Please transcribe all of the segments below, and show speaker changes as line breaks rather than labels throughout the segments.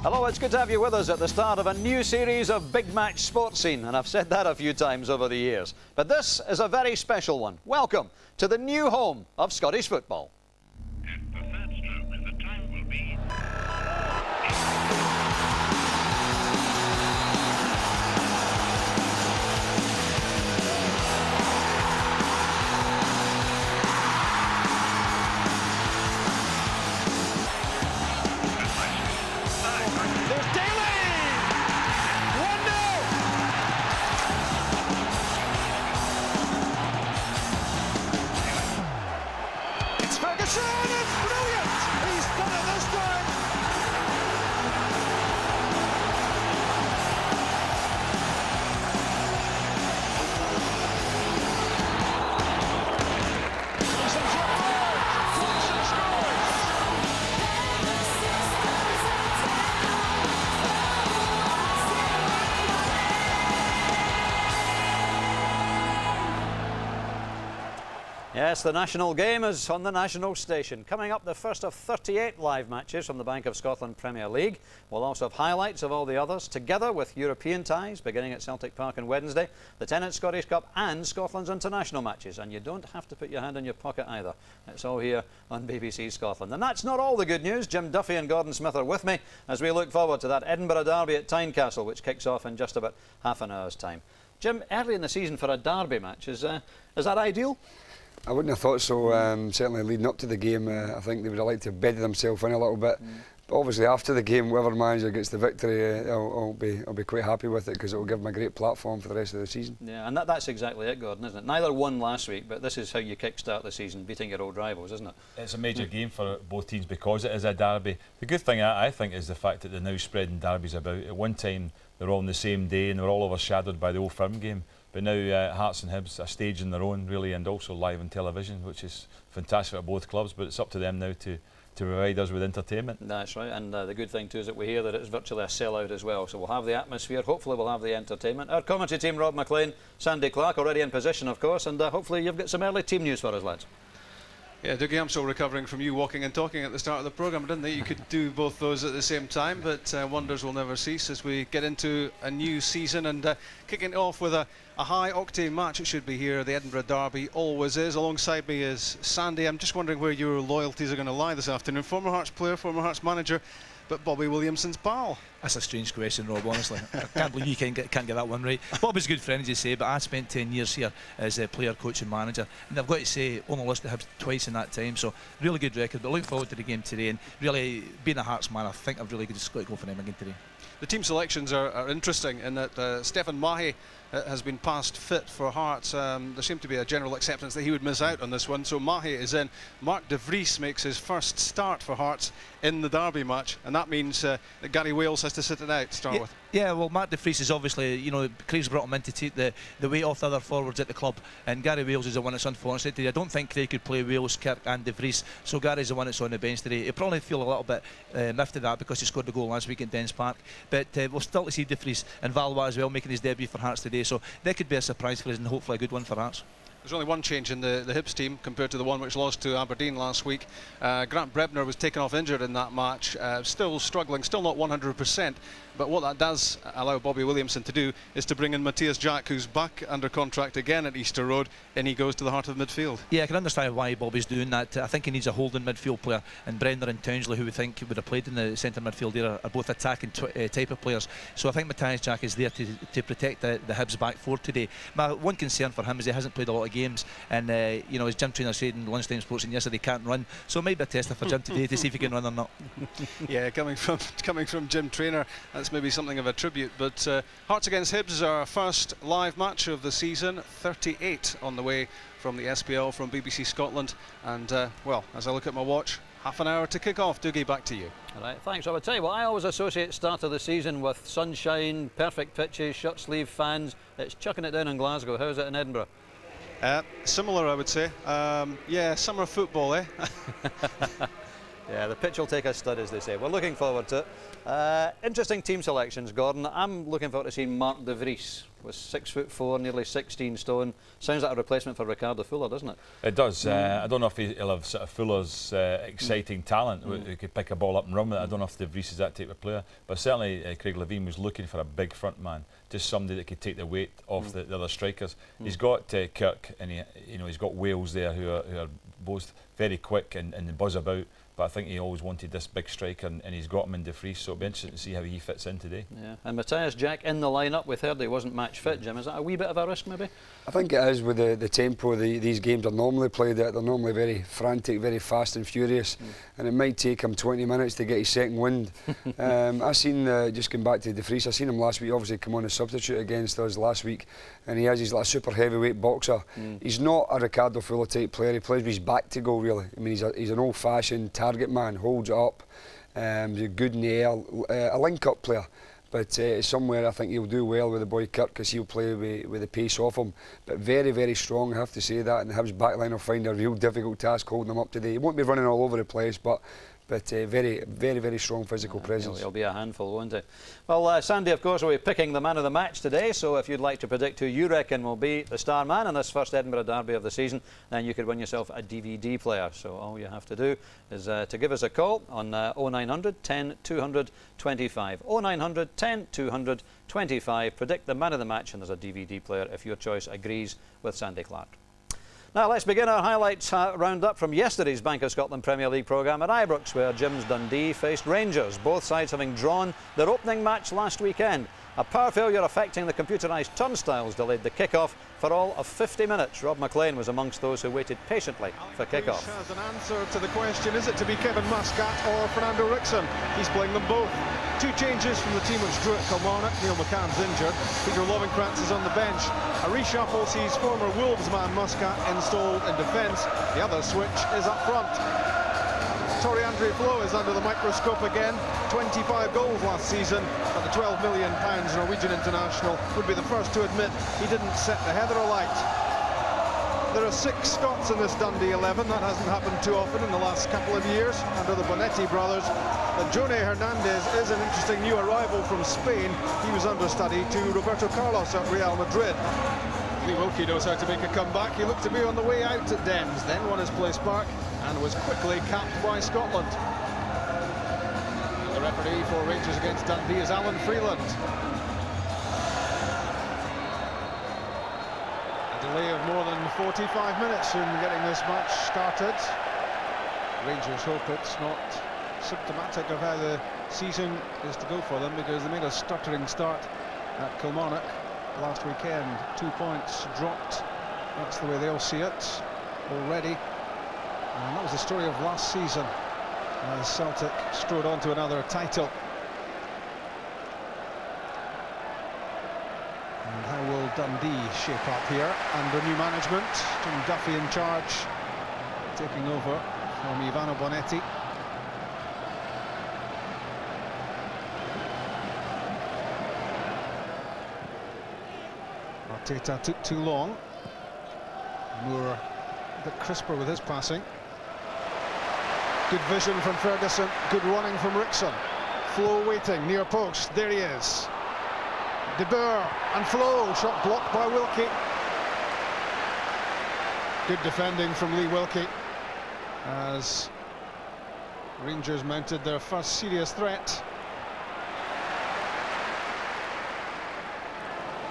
Hello, it's good to have you with us at the start of a new series of Big Match Sports Scene, and I've said that a few times over the years. But this is a very special one. Welcome to the new home of Scottish football.
At the third stroke, the time will be...
Yes, the national game is on the national station. Coming up, the first of 38 live matches from the Bank of Scotland Premier League. We'll also have highlights of all the others, together with European ties, beginning at Celtic Park on Wednesday, the Tennent Scottish Cup and Scotland's international matches. And you don't have to put your hand in your pocket either. It's all here on BBC Scotland. And that's not all the good news. Jim Duffy and Gordon Smith are with me as we look forward to that Edinburgh derby at Tynecastle, which kicks off in just about half an hour's time. Jim, early in the season for a derby match, is that ideal?
I wouldn't have thought so. Certainly leading up to the game, I think they would have liked to have bedded themselves in a little bit. But obviously after the game, whoever manager gets the victory, I'll be quite happy with it, because it will give them a great platform for the rest of the season.
Yeah, and that's exactly it, Gordon, isn't it? Neither won last week, but this is how you kick-start the season, beating your old rivals, isn't it?
It's a major game for both teams because it is a derby. The good thing, I think, is the fact that they're now spreading derbies about. At one time, they were all on the same day and they were all overshadowed by the Old Firm game. But now Hearts and Hibs are staging their own, really, and also live on television, which is fantastic for both clubs. But it's up to them now to provide us with entertainment. That's right, and the good thing too is that we hear that it's virtually a sellout as well. So we'll have the atmosphere, hopefully we'll have the entertainment. Our commentary team, Rob McLean, Sandy Clark, already in position, of course, and hopefully you've got some early team news for us, lads.
Yeah, Dougie, I'm still recovering from you walking and talking at the start of the programme. I didn't think you could do both those at the same time, but wonders will never cease as we get into a new season, and kicking it off with a high-octane match. It should be here. The Edinburgh derby always is. Alongside me is Sandy. I'm just wondering where your loyalties are going to lie this afternoon. Former Hearts player, former Hearts manager, but Bobby Williamson's pal.
That's a strange question, Rob, honestly. I can't believe you can't get that one right. Bobby's a good friend, as you say, but I spent 10 years here as a player, coach and manager, and I've got to say, only lost to Hibs twice in that time, so really good record. But looking forward to the game today, and really, being a Hearts man, I think I've really just got to go for them again today.
The team selections are interesting in that Stephen Mahe has been passed fit for Hearts. There seemed to be a general acceptance that he would miss out on this one, so Mahe is in. Mark de Vries makes his first start for Hearts in the derby match, and that means that Gary Wales has to sit it out to start with.
Yeah, well, Mark de Vries is obviously, you know, Craig's brought him in to take the weight off the other forwards at the club, and Gary Wales is the one that's unfortunate today. I don't think Craig could play Wales, Kirk and de Vries, so Gary's the one that's on the bench today. He'll probably feel a little bit miffed at that because he scored the goal last week at Dens Park, but we'll still see de Vries and Valois as well making his debut for Hearts today, so that could be a surprise for us and hopefully a good one for Hearts.
There's only one change in the Hibs team compared to the one which lost to Aberdeen last week. Grant Brebner was taken off injured in that match, still struggling, still not 100%, but what that does allow Bobby Williamson to do is to bring in Matthias Jack, who's back under contract again at Easter Road, and he goes to the heart of midfield. Yeah,
I can understand why Bobby's doing that. I think he needs a holding midfield player, and Brenner and Townsley, who we think would have played in the centre midfield there, are both attacking type of players. So I think Matthias Jack is there to protect the Hibs back four today. My one concern for him is he hasn't played a lot of games, and you know, as Jim Traynor said in Lunchtime Sports and yesterday, he can't run, so it might be a tester for Jim today to see if he can run or not.
Yeah, coming from Jim Traynor, that's maybe something of a tribute, but Hearts against Hibs is our first live match of the season, 38 on the way from the SPL from BBC Scotland, and well, as I look at my watch, half an hour to kick off. Dougie, back to you.
All right, thanks. I would tell you what, I always associate start of the season with sunshine, perfect pitches, short sleeve fans. It's chucking it down in Glasgow. How's it in Edinburgh?
Similar, I would say. Yeah, summer football, eh?
Yeah, the pitch will take a stud, as they say. We're looking forward to it. Interesting team selections, Gordon. I'm looking forward to seeing Mark de Vries. Was 6'4", nearly 16 stone. Sounds like a replacement for Ricardo Fuller, doesn't it?
It does. I don't know if he'll have sort of Fuller's exciting talent. He could pick a ball up and run with it. I don't know if De Vries is that type of player. But certainly Craig Levein was looking for a big front man, just somebody that could take the weight off the other strikers. He's got Kirk and he's got Wales there who are both very quick and buzz about. But I think he always wanted this big striker, and he's got him in De Vries, so it'll be interesting to see how he fits in today.
Yeah, and Matthias Jack in the lineup. We heard he wasn't match fit, Jim. Is that a wee bit of a risk, maybe?
I think it is with the tempo these games are normally played at. They're normally very frantic, very fast and furious, and it might take him 20 minutes to get his second wind. I seen, just going back to De Vries, I seen him last week, obviously come on as substitute against us last week, and he has his like a super heavyweight boxer. He's not a Ricardo Fuller type player. He plays with his back to goal, really. I mean, he's an old-fashioned target man, holds it up, he's good in the air, a link-up player. But somewhere I think he'll do well with the boy Kirk, because he'll play with the pace off him. But very, very strong, I have to say that. And the Hibs backline will find a real difficult task holding him up today. He won't be running all over the place, but very, very, very strong physical presence.
He'll be a handful, won't he? Well, Sandy, of course, will be picking the man of the match today, so if you'd like to predict who you reckon will be the star man in this first Edinburgh Derby of the season, then you could win yourself a DVD player. So all you have to do is to give us a call on 0900 10 200 25. 0900 10 200 25. Predict the man of the match, and there's a DVD player if your choice agrees with Sandy Clark. Now let's begin our highlights roundup from yesterday's Bank of Scotland Premier League programme at Ibrox, where Jim's Dundee faced Rangers, both sides having drawn their opening match last weekend. A power failure affecting the computerised turnstiles delayed the kick-off for all of 50 minutes. Rob McLean was amongst those who waited patiently for kick-off.
Has an answer to the question, is it to be Kevin Muscat or Fernando Rickson? He's playing them both. Two changes from the team which drew at Kilmarnock. Neil McCann's injured. Peter Lovenkrands is on the bench. A reshuffle sees former Wolves man Muscat installed in defence. The other switch is up front. Andre Flo is under the microscope again. 25 goals last season, but the £12 million Norwegian international would be the first to admit he didn't set the heather alight. There are 6 Scots in this Dundee 11. That hasn't happened too often in the last couple of years under the Bonetti brothers. But Jone Hernandez is an interesting new arrival from Spain. He was understudy to Roberto Carlos at Real Madrid. Lee Wilkie knows how to make a comeback. He looked to be on the way out at Dens, then won his place back and was quickly capped by Scotland. The referee for Rangers against Dundee is Alan Freeland. A delay of more than 45 minutes in getting this match started. Rangers hope it's not symptomatic of how the season is to go for them, because they made a stuttering start at Kilmarnock last weekend. 2 points dropped. That's the way they'll see it already. And that was the story of last season as Celtic strode on to another title. And how will Dundee shape up here under new management? Jim Duffy in charge, taking over from Ivano Bonetti. Arteta took too long. Moore a bit crisper with his passing. Good vision from Ferguson, good running from Rickson. Flo waiting, near post, there he is. De Boer and Flo, shot blocked by Wilkie. Good defending from Lee Wilkie as Rangers mounted their first serious threat.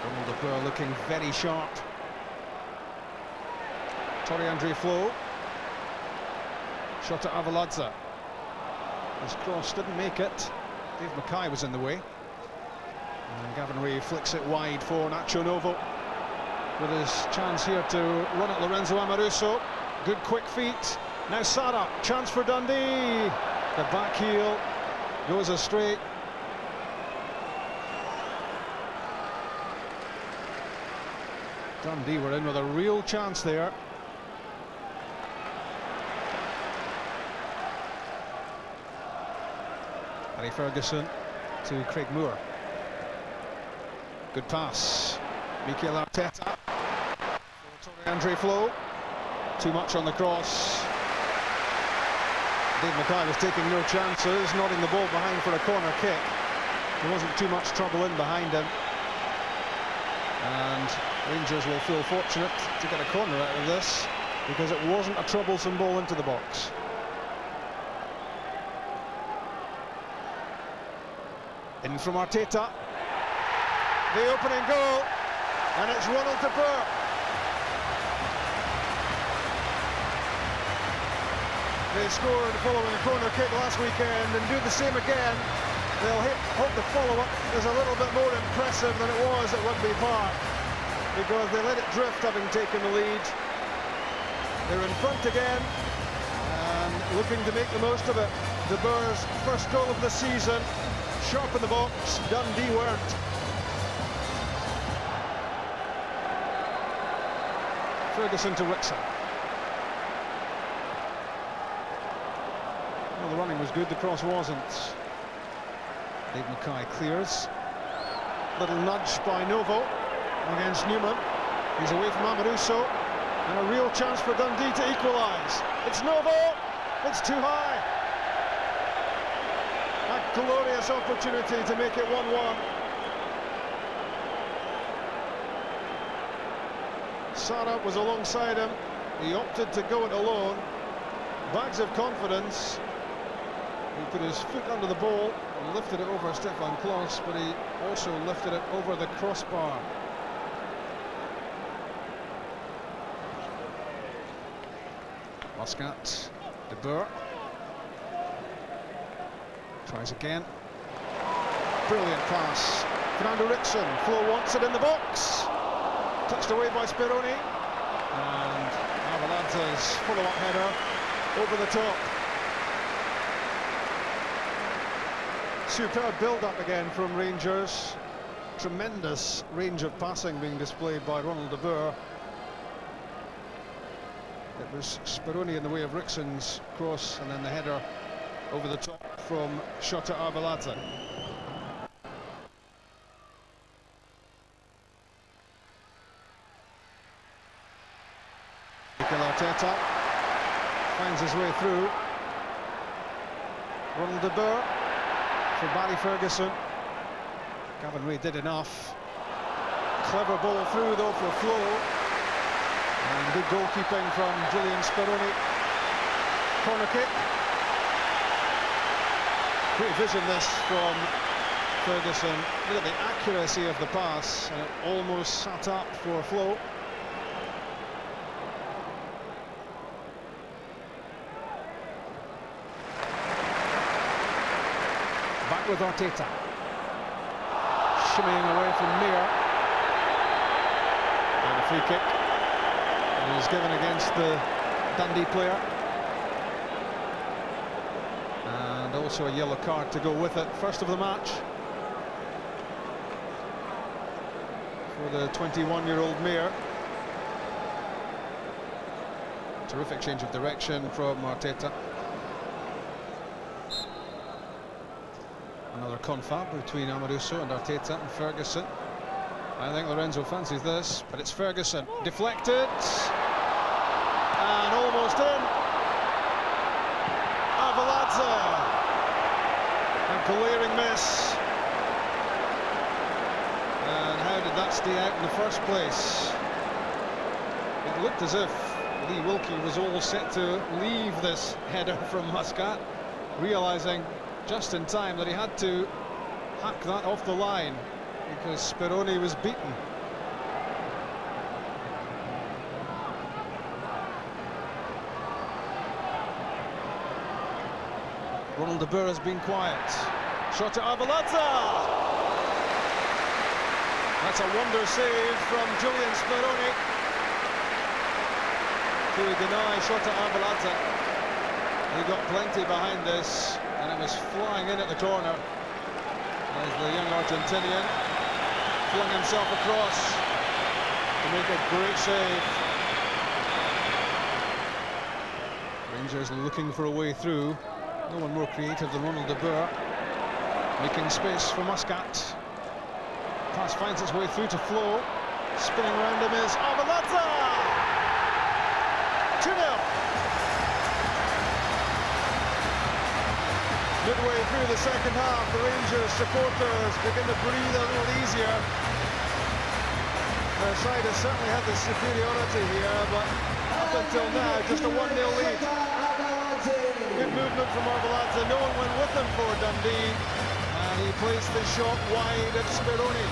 Donald De Boer looking very sharp. Andre Flo. Shot at Avaladze. His cross didn't make it. Dave Mackay was in the way. And Gavin Ray flicks it wide for Nacho Novo. With his chance here to run at Lorenzo Amoruso. Good quick feet. Now Sara, chance for Dundee. The back heel goes astray. Dundee were in with a real chance there. Harry Ferguson to Craig Moore. Good pass. Mikel Arteta. Andre Flo. Too much on the cross. Dave Mackay was taking no chances, nodding the ball behind for a corner kick. There wasn't too much trouble in behind him. And Rangers will feel fortunate to get a corner out of this, because it wasn't a troublesome ball into the box. In from Arteta. The opening goal, and it's Ronald de Boer. They scored following a corner kick last weekend and do the same again. They'll hope the follow-up is a little bit more impressive than it was at Rugby Park, because they let it drift having taken the lead. They're in front again and looking to make the most of it. De Boer's first goal of the season, sharp in the box, Dundee weren't. Ferguson to Wixon. Well, the running was good, the cross wasn't. Dave Mackay clears. Little nudge by Novo against Newman. He's away from Amoruso. And a real chance for Dundee to equalise. It's Novo! It's too high! A glorious opportunity to make it 1-1. Sara was alongside him. He opted to go it alone. Bags of confidence. He put his foot under the ball and lifted it over Stefan Klos, but he also lifted it over the crossbar. Muscat, De Boer. Tries again. Brilliant pass. Fernando Rickson. Flo wants it in the box. Touched away by Speroni. And Avalanza's follow-up header over the top. Superb build-up again from Rangers. Tremendous range of passing being displayed by Ronald de Boer. It was Speroni in the way of Rickson's cross, and then the header over the top from Shota Arveladze. Mikel Arteta finds his way through. Ronald de Boer for Barry Ferguson. Gavin Ray did enough. Clever ball through though for Flo. And good goalkeeping from Julian Speroni. Corner kick. Great vision this from Ferguson. Look at the accuracy of the pass, and it almost sat up for Flo. Back with Arteta. Shimmying away from Mir. And a free kick. It was given against the Dundee player. And also a yellow card to go with it. First of the match for the 21-year-old Mir. Terrific change of direction from Arteta. Another confab between Amoruso and Arteta and Ferguson. I think Lorenzo fancies this, but it's Ferguson. Deflected. And almost in. Avaladze. A glaring miss. And how did that stay out in the first place? It looked as if Lee Wilkie was all set to leave this header from Muscat, realising just in time that he had to hack that off the line because Speroni was beaten. Ronald de Boer has been quiet. Shot to Arveladze. That's a wonder save from Julian Speroni to deny Shota Arveladze. He got plenty behind this, and it was flying in at the corner as the young Argentinian flung himself across to make a great save. Rangers looking for a way through. No one more creative than Ronald de Boer, making space for Muscat. Pass finds its way through to Flo. Spinning around him is Arveladze. 2-0. Midway through the second half, the Rangers supporters begin to breathe a little easier. Their side has certainly had the superiority here, but up until now, just a 1-0 lead. Good movement from Arveladze. No one went with him for Dundee, and he placed the shot wide at Speroni.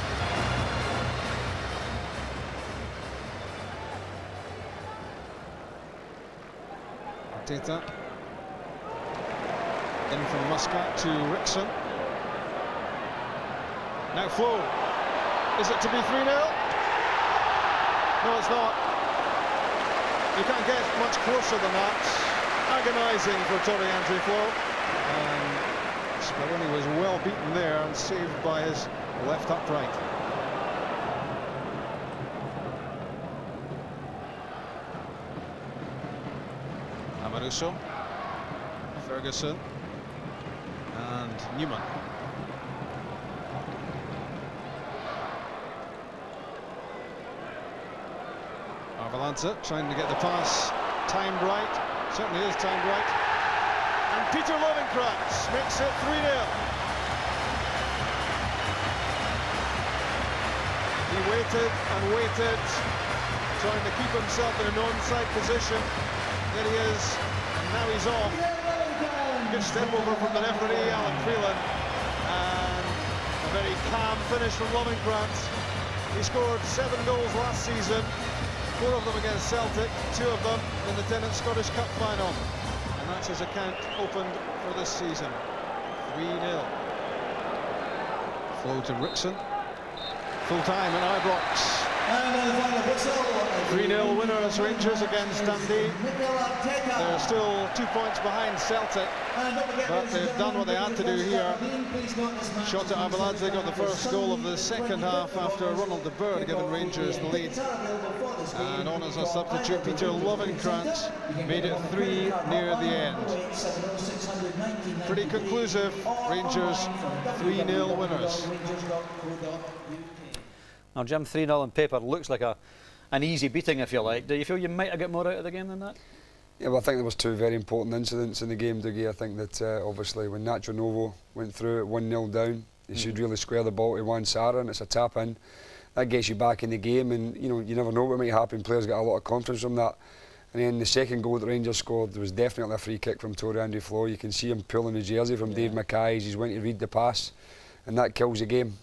Teta. In from Muscat to Rickson. Now Flo. Is it to be 3-0? No, it's not. You can't get much closer than that. Agonising for Toriandre Flo. And Speroni was well beaten there and saved by his left upright. Amaruso, Ferguson, and Newman. Arveladze trying to get the pass timed right. Certainly is timed right. And Peter Lovenkrands makes it 3-0. He waited and waited, trying to keep himself in an onside position. There he is, and now he's off. Good step over from the referee, Alan Freeland, and a very calm finish from Lovenkrands. He scored 7 goals last season, 4 of them against Celtic, 2 of them in the Tennant Scottish Cup final, and that's his account opened for this season. 3-0. Flow to Rickson. Full time in Ibrox. 3-0 winners, Rangers against Dundee. They're still 2 points behind Celtic, but they've done what they had to do here. Shot at Arveladze got the first goal of the second half after Ronald de Boer had given Rangers the lead. And on as a substitute, Peter Lovenkrands made it 3 near the end. Pretty conclusive, Rangers 3-0 winners.
Now, Jim, 3-0 on paper looks like an easy beating, if you like. Do you feel you might have got more out of the game than that?
Yeah, well, I think there was 2 very important incidents in the game, Dougie. I think that obviously when Nacho Novo went through it 1-0 down, he should really square the ball to Juan Sara, and it's a tap in. That gets you back in the game, and you know, you never know what might happen. Players get a lot of confidence from that. And then the second goal that Rangers scored, there was definitely a free kick from Toriandre Flo. You can see him pulling the jersey from Dave Mackay as he's went to read the pass, and that kills the game.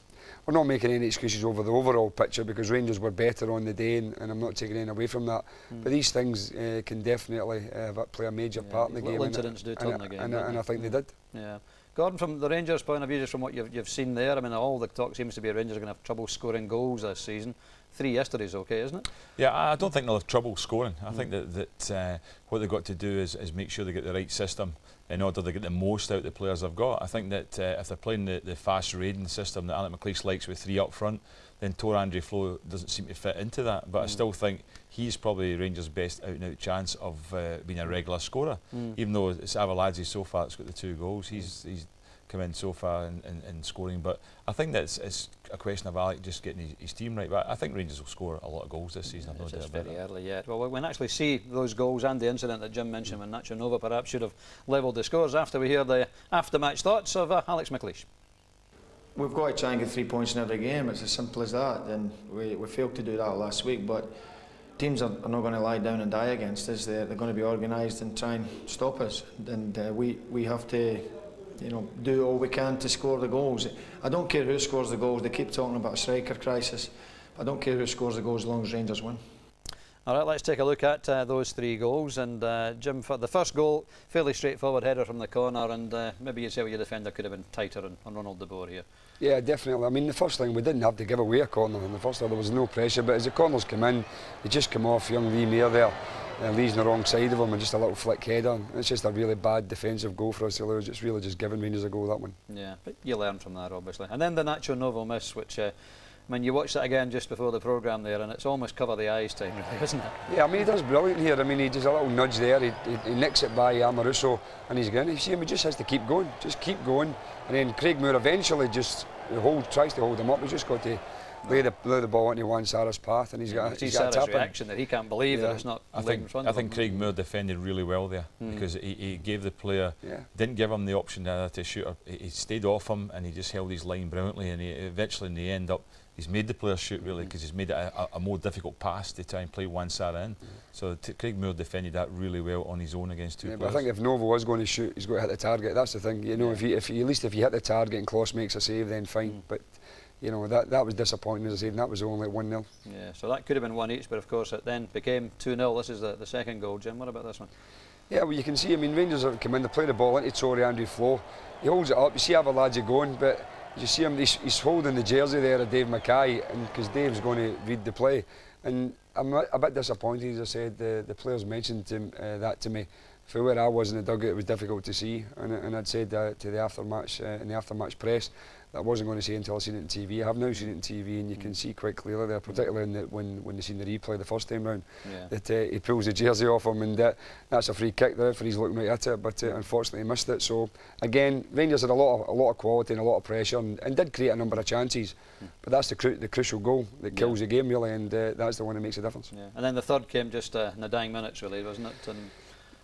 We're not making any excuses over the overall picture because Rangers were better on the day, and I'm not taking any away from that. But these things can definitely play a major part in the game.
Little incidents do turn the game.
And I think they did.
Yeah. Gordon, from the Rangers' point of view, just from what you've seen there, I mean, all the talk seems to be Rangers are going to have trouble scoring goals this season. 3 yesterday's okay, isn't it?
Yeah, I don't think they'll have trouble scoring. I think that what they've got to do is make sure they get the right system in order to get the most out of the players they've got. I think that if they're playing the fast raiding system that Alec McLeish likes with 3 up front, then Toriandre Flo doesn't seem to fit into that. But I still think he's probably Rangers' best out-and-out chance of being a regular scorer. Even though it's Arveladze so far that's got the 2 goals, he's come in so far in scoring. But I think that it's a question of Alec just getting his team right. But I think Rangers will score a lot of goals this season.
It's just very early yet. Well, we can actually see those goals and the incident that Jim mentioned when Nacho Novo perhaps should have levelled the scores after we hear the after-match thoughts of Alex McLeish.
We've got to try and get 3 points in every game. It's as simple as that. And we failed to do that last week. But teams are not going to lie down and die against us. They're going to be organised and try and stop us. And we have to, you know, do all we can to score the goals. I don't care who scores the goals. They keep talking about a striker crisis. I don't care who scores the goals as long as Rangers win.
All right, let's take a look at those 3 goals. And Jim, for the first goal, fairly straightforward header from the corner, and maybe you'd say what your defender could have been tighter on Ronald de Boer here.
Yeah, definitely. I mean, the first thing, we didn't have to give away a corner in the first half. There was no pressure, but as the corners come in, they just come off young Lee Mayer there. Lee's on the wrong side of him and just a little flick header. It's just a really bad defensive goal for us to lose. It's really just giving Rangers a goal, that one. Yeah,
but you learn from that, obviously. And then the Nacho Novo miss, which, I mean, you watched that again just before the programme there, and it's almost cover the eyes time, really, isn't it?
Yeah, I mean, he does brilliant here. I mean, he does a little nudge there. He nicks it by Amaruso, and he's going. You see him, he just has to keep going. Just keep going. And then Craig Moore eventually just tries to hold him up. He's just got to lay the ball into Juan Sarra's path, and he's got a
Sarra's
tap in.
reaction that he can't believe that it's not laid in front of him.
I think Craig Moore defended really well there because he gave the player, didn't give him the option to shoot. He stayed off him and he just held his line brilliantly, and he eventually in the end up he's made the player shoot really because he's made it a more difficult pass to try and play Juan Sarra in. So Craig Moore defended that really well on his own against two players.
But I think if Novo was going to shoot, he's got to hit the target. That's the thing. You know, if you at least if you hit the target and Kloss makes a save, then fine. But you know, that was disappointing, as I said, and that was only 1-0.
Yeah, so that could have been one each, but of course it then became 2-0. This is the second goal. Jim, what about this one?
Yeah, well, you can see, I mean, Rangers have come in, they play the ball into Torrey Andrew Flo. He holds it up, you see other lads are going, but you see him, he's holding the jersey there of Dave Mackay, and because Dave's going to read the play. And I'm a bit disappointed, as I said, the players mentioned that to me. For where I was in the dugout, it was difficult to see, and I'd said to the aftermatch, in the aftermatch press, that I wasn't going to see until I seen it on TV. I have now seen it on TV, and you can see quite clearly there, particularly when they seen the replay the first time round, that he pulls the jersey off him, and that's a free kick. The referee's looking right at it, but unfortunately he missed it. So again, Rangers had a lot of quality and a lot of pressure, and did create a number of chances, but that's the crucial goal that kills the game really, and that's the one that makes a difference.
Yeah. And then the third came just in the dying minutes really, wasn't it? And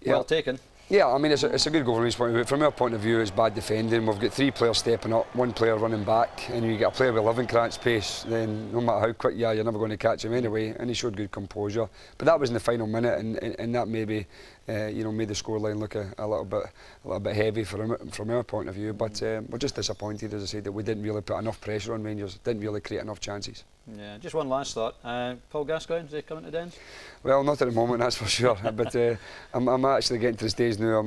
well taken.
Yeah, I mean, it's a good goal from his point of view. From our point of view, it's bad defending. We've got three players stepping up, one player running back, and you get a player with Livencrantz pace, then no matter how quick you are, you're never going to catch him anyway, and he showed good composure. But that was in the final minute, and that maybe made the scoreline look a little bit heavy from our point of view. But we're just disappointed, as I said, that we didn't really put enough pressure on Rangers, didn't really create enough chances.
Yeah, just one last thought. Paul Gascoigne, is he coming to Dens?
Well, not at the moment, that's for sure. But I'm actually getting to the stage now.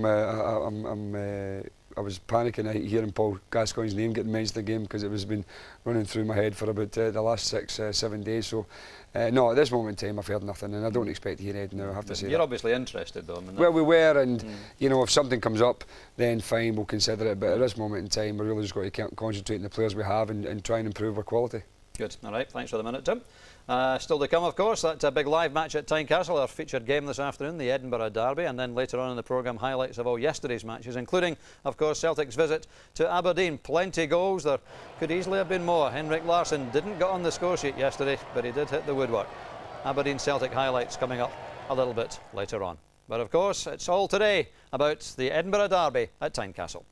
I was panicking hearing Paul Gascoigne's name getting mentioned again because it was been running through my head for about the last 6-7 days. So, no, at this moment in time, I've heard nothing, and I don't expect to hear anything now. I have to say.
You're obviously interested, though. I mean,
well, we were, and you know, if something comes up, then fine, we'll consider it. But at this moment in time, we're really just got to concentrate on the players we have and try and improve our quality.
Good. All right. Thanks for the minute, Tim. Still to come, of course, that big live match at Tynecastle, our featured game this afternoon, the Edinburgh Derby, and then later on in the programme, highlights of all yesterday's matches, including, of course, Celtic's visit to Aberdeen. Plenty goals. There could easily have been more. Henrik Larsson didn't get on the score sheet yesterday, but he did hit the woodwork. Aberdeen Celtic highlights coming up a little bit later on. But of course, it's all today about the Edinburgh Derby at Tynecastle.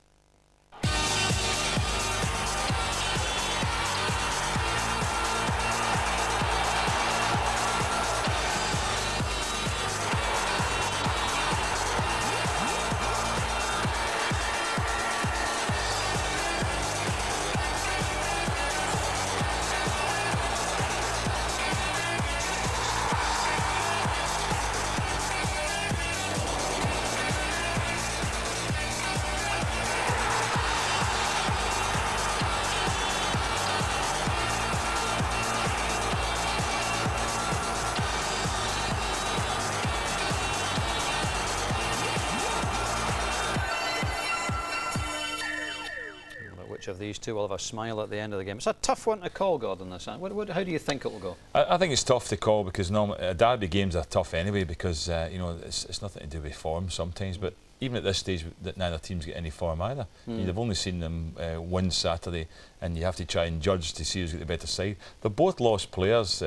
Which of these two will have a smile at the end of the game? It's a tough one to call, Gordon, this. How do you think it will go?
I think it's tough to call because normally derby games are tough anyway because it's nothing to do with form sometimes. But even at this stage, that neither team's got any form either. You've only seen them win Saturday, and you have to try and judge to see who's got the better side. They've both lost players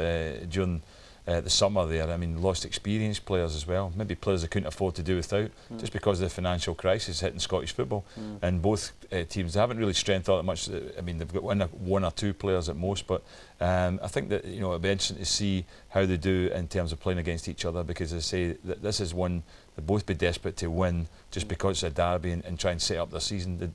during the summer there. I mean, lost experienced players as well. Maybe players they couldn't afford to do without, just because of the financial crisis hitting Scottish football. And both teams haven't really strengthened all that much. I mean, they've got one or two players at most, but I think that it'll be interesting to see how they do in terms of playing against each other, because as I say, that this is one they'll both be desperate to win just because it's a derby and try and set up their season.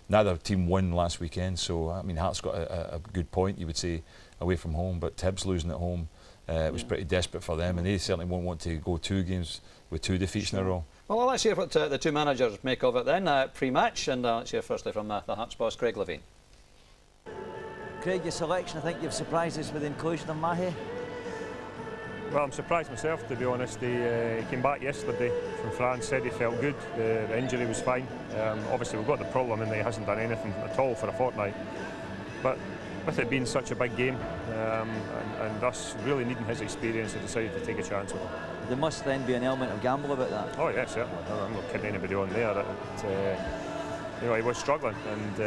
Neither team won last weekend, so I mean, Hearts got a good point, you would say, away from home, but Hibs losing at home. It was pretty desperate for them, and they certainly won't want to go 2 games with 2 defeats in a row.
Well, let's hear what the two managers make of it then, pre-match, and let's hear firstly from the Hearts boss, Craig Levein.
Craig, your selection, I think you've surprised us with the inclusion of Mahe.
Well, I'm surprised myself, to be honest. He came back yesterday from France, said he felt good, the injury was fine. Obviously we've got the problem in that he hasn't done anything at all for a fortnight. But with it being such a big game and us really needing his experience, I decided to take a chance with him.
There must then be an element of gamble about that.
Oh yeah, certainly. I'm not kidding anybody on there. you know, he was struggling, and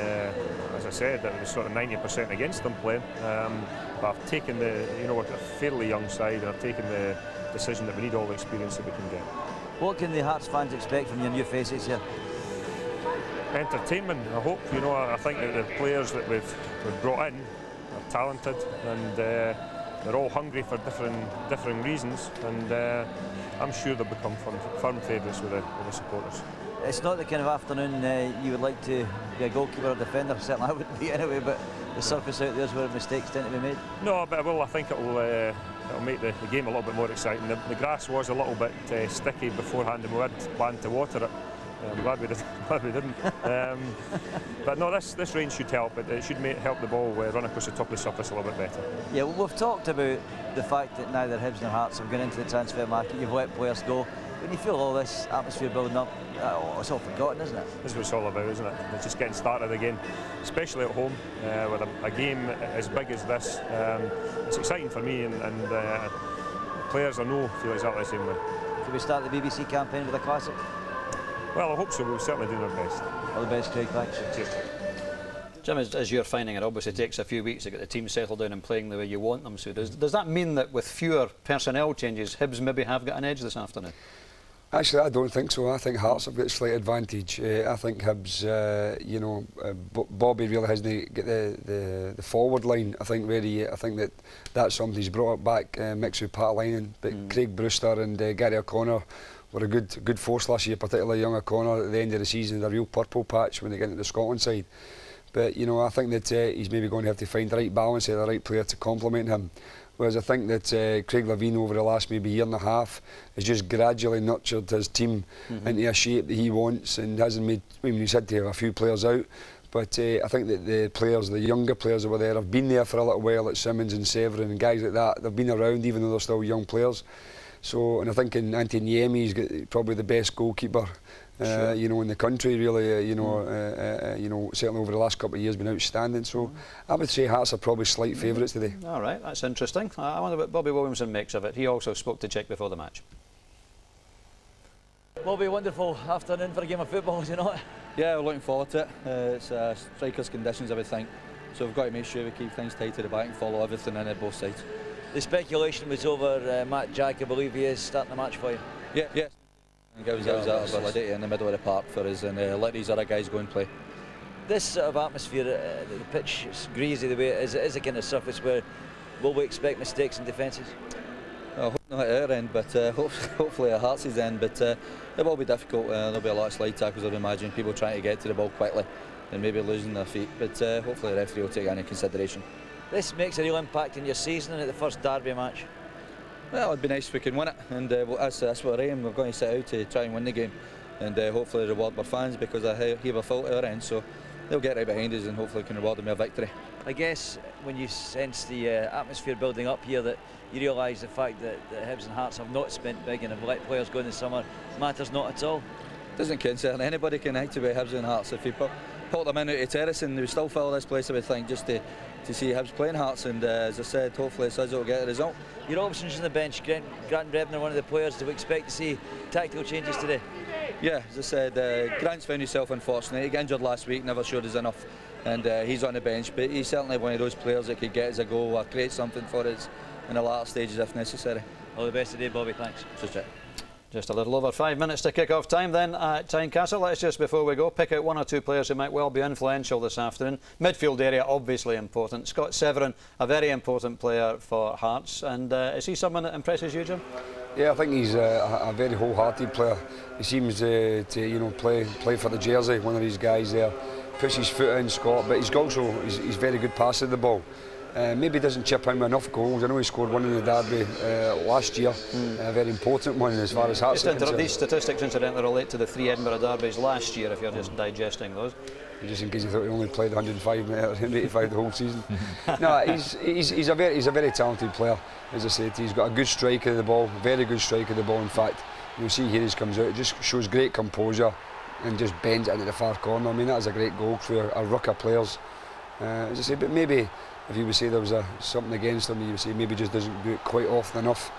as I said, it was sort of 90% against them playing. But I've taken we're a fairly young side, and I've taken the decision that we need all the experience that we can get.
What can the Hearts fans expect from your new faces here?
Entertainment, I hope. You know, I think that the players that we've brought in are talented, and they're all hungry for different reasons, and I'm sure they'll become firm favourites with the supporters.
It's not the kind of afternoon you would like to be a goalkeeper or defender, certainly I wouldn't be anyway, but the surface out there is where mistakes tend to be made.
No, but I think it'll make the game a little bit more exciting. The grass was a little bit sticky beforehand, and we had planned to water it. I'm glad we didn't. But no, this rain should help. It should help the ball run across the top of the surface a little bit better.
Yeah, well, we've talked about the fact that neither Hibs nor Hearts have gone into the transfer market. You've let players go. When you feel all this atmosphere building up, it's all forgotten, isn't it?
This is what it's all about, isn't it? It's just getting started again, especially at home with a game as big as this. It's exciting for me, and players I know feel exactly the same way.
Can we start the BBC campaign with a classic?
Well, I hope so. We'll certainly do our best.
All the best, Craig. Thanks.
Cheers.
Jim, as you're finding it, obviously takes a few weeks to get the team settled down and playing the way you want them to. Does that mean that with fewer personnel changes, Hibs maybe have got an edge this afternoon?
Actually, I don't think so. I think Hearts have got a slight advantage. I think Hibs, Bobby really hasn't got the forward line. I think that's something he's brought up back, mixed with Pat Linen, but Craig Brewster and Gary O'Connor were a good force last year, particularly young O'Connor at the end of the season, a real purple patch when they get into the Scotland side. But I think that he's maybe going to have to find the right balance here, the right player to complement him. Whereas I think that Craig Levein over the last maybe year and a half has just gradually nurtured his team into a shape that he wants, and hasn't made. He's had to have a few players out, but I think that the younger players over there have been there for a little while, like Simmons and Severin and guys like that. They've been around even though they're still young players. So, and I think in Ante Niemi's got probably the best goalkeeper, in the country. Really, certainly over the last couple of years, been outstanding. So, I would say Hearts are probably slight favourites today.
All right, that's interesting. I wonder what Bobby Williamson makes of it. He also spoke to Chick before the match.
Bobby, wonderful afternoon for a game of football, is it not?
Yeah, we're looking forward to it. It's strikers' conditions, I would think. So we've got to make sure we keep things tight to the back and follow everything in at both sides.
The speculation was over Matt Jack, I believe he is starting the match for you.
Yeah. And gives that solidity in the middle of the park for us, and let these other guys go and play.
This sort of atmosphere, the pitch is greasy the way it is a kind of surface where will we expect mistakes in defences?
I hope not at our end, but hopefully at Hearts' end. But it will be difficult. There'll be a lot of slide tackles, I'd imagine, people trying to get to the ball quickly and maybe losing their feet. But hopefully the referee will take that into consideration.
This makes a real impact in your season and at the first derby match.
Well, it'd be nice if we can win it, and that's what we're aiming. We're going to set out to try and win the game, and hopefully reward our fans, because I heave a fault at our end, so they'll get right behind us and hopefully can reward them with a victory.
I guess when you sense the atmosphere building up here, that you realise the fact that Hibs and Hearts have not spent big and have let players go in the summer matters not at all.
Doesn't concern anybody can activate Hibs and Hearts. If you put them in out of terrace, and they would still fill this place, I would think, just to see Hibs playing Hearts, and as I said, hopefully it says it'll get a result.
Your options on the bench, Grant Brebner, one of the players, do we expect to see tactical changes today?
Yeah, as I said, Grant's found himself unfortunate. He got injured last week, never showed us enough, and he's on the bench, but he's certainly one of those players that could get us a goal or create something for us in the latter stages if necessary.
All the best today, Bobby, thanks.
Just a little over 5 minutes to kick off time then at Tynecastle. Let's just, before we go, pick out one or two players who might well be influential this afternoon. Midfield area, obviously important. Scott Severin, a very important player for Hearts. And is he someone that impresses you, Jim?
Yeah, I think he's a very wholehearted player. He seems to play for the jersey, one of these guys there. Puts his foot in, Scott, but he's very good passer of the ball. Maybe doesn't chip in enough goals. I know he scored one in the derby last year, a very important one as far as Hearts are concerned.
These statistics incidentally relate to the 3 Edinburgh derbies last year, if you're just digesting those.
Just in case you thought he only played 185 the whole season. No, he's a very talented player. As I said, he's got a good strike of the ball, very good strike of the ball. In fact, you'll see here he comes out, it just shows great composure and just bends it into the far corner. I mean, that is a great goal for a ruck of players. As I say, but maybe if you would say there was something against him, you would say maybe just doesn't do it quite often enough.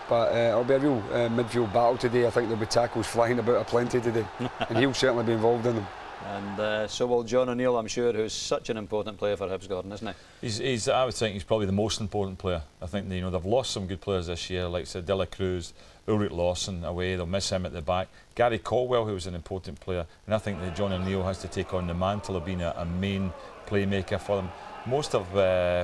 But it'll be a real midfield battle today. I think there'll be tackles flying about aplenty today, and he'll certainly be involved in them.
And so will John O'Neill, I'm sure, who's such an important player for Hibs, Gordon, isn't he?
I would think he's probably the most important player. I think they've lost some good players this year, like De La Cruz, Ulrich Lawson away. They'll miss him at the back. Gary Caldwell, who was an important player, and I think that John O'Neill has to take on the mantle of being a main playmaker for them. Most of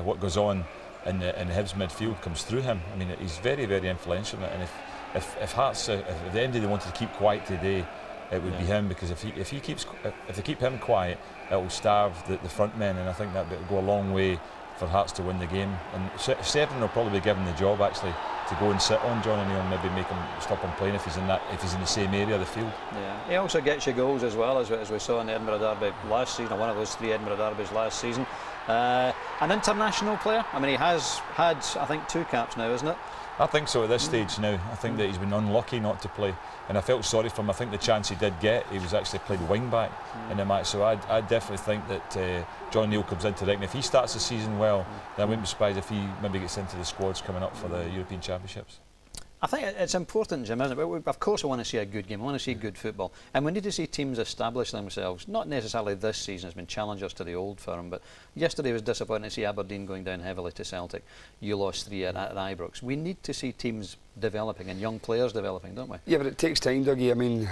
what goes on in the Hibs midfield comes through him. I mean, he's very, very influential in it. And if Hearts, if at the end they wanted to keep quiet today, it would be him, because if they keep him quiet, it will starve the front men, and I think that will go a long way for Hearts to win the game. And Severin will probably be given the job actually to go and sit on John O'Neill and maybe make him stop him playing if he's in the same area of the field.
Yeah, he also gets you goals as well, as we saw in the Edinburgh Derby last season, or one of those 3 Edinburgh Derbies last season. An international player. I mean, he has had, I think, 2 caps now, isn't it?
I think so at this stage now. I think that he's been unlucky not to play, and I felt sorry for him. I think the chance he did get, he was actually played wing back in the match. So I definitely think that John O'Neill comes into it, and if he starts the season well, then I wouldn't be surprised if he maybe gets into the squads coming up for the European Championships.
I think it's important, Jim, isn't it? Of course we want to see a good game, we want to see good football, and we need to see teams establish themselves. Not necessarily this season has been challengers to the old firm, but yesterday was disappointing to see Aberdeen going down heavily to Celtic. You lost 3 at Ibrox. We need to see teams developing and young players developing, don't we?
Yeah, but it takes time, Dougie. I mean,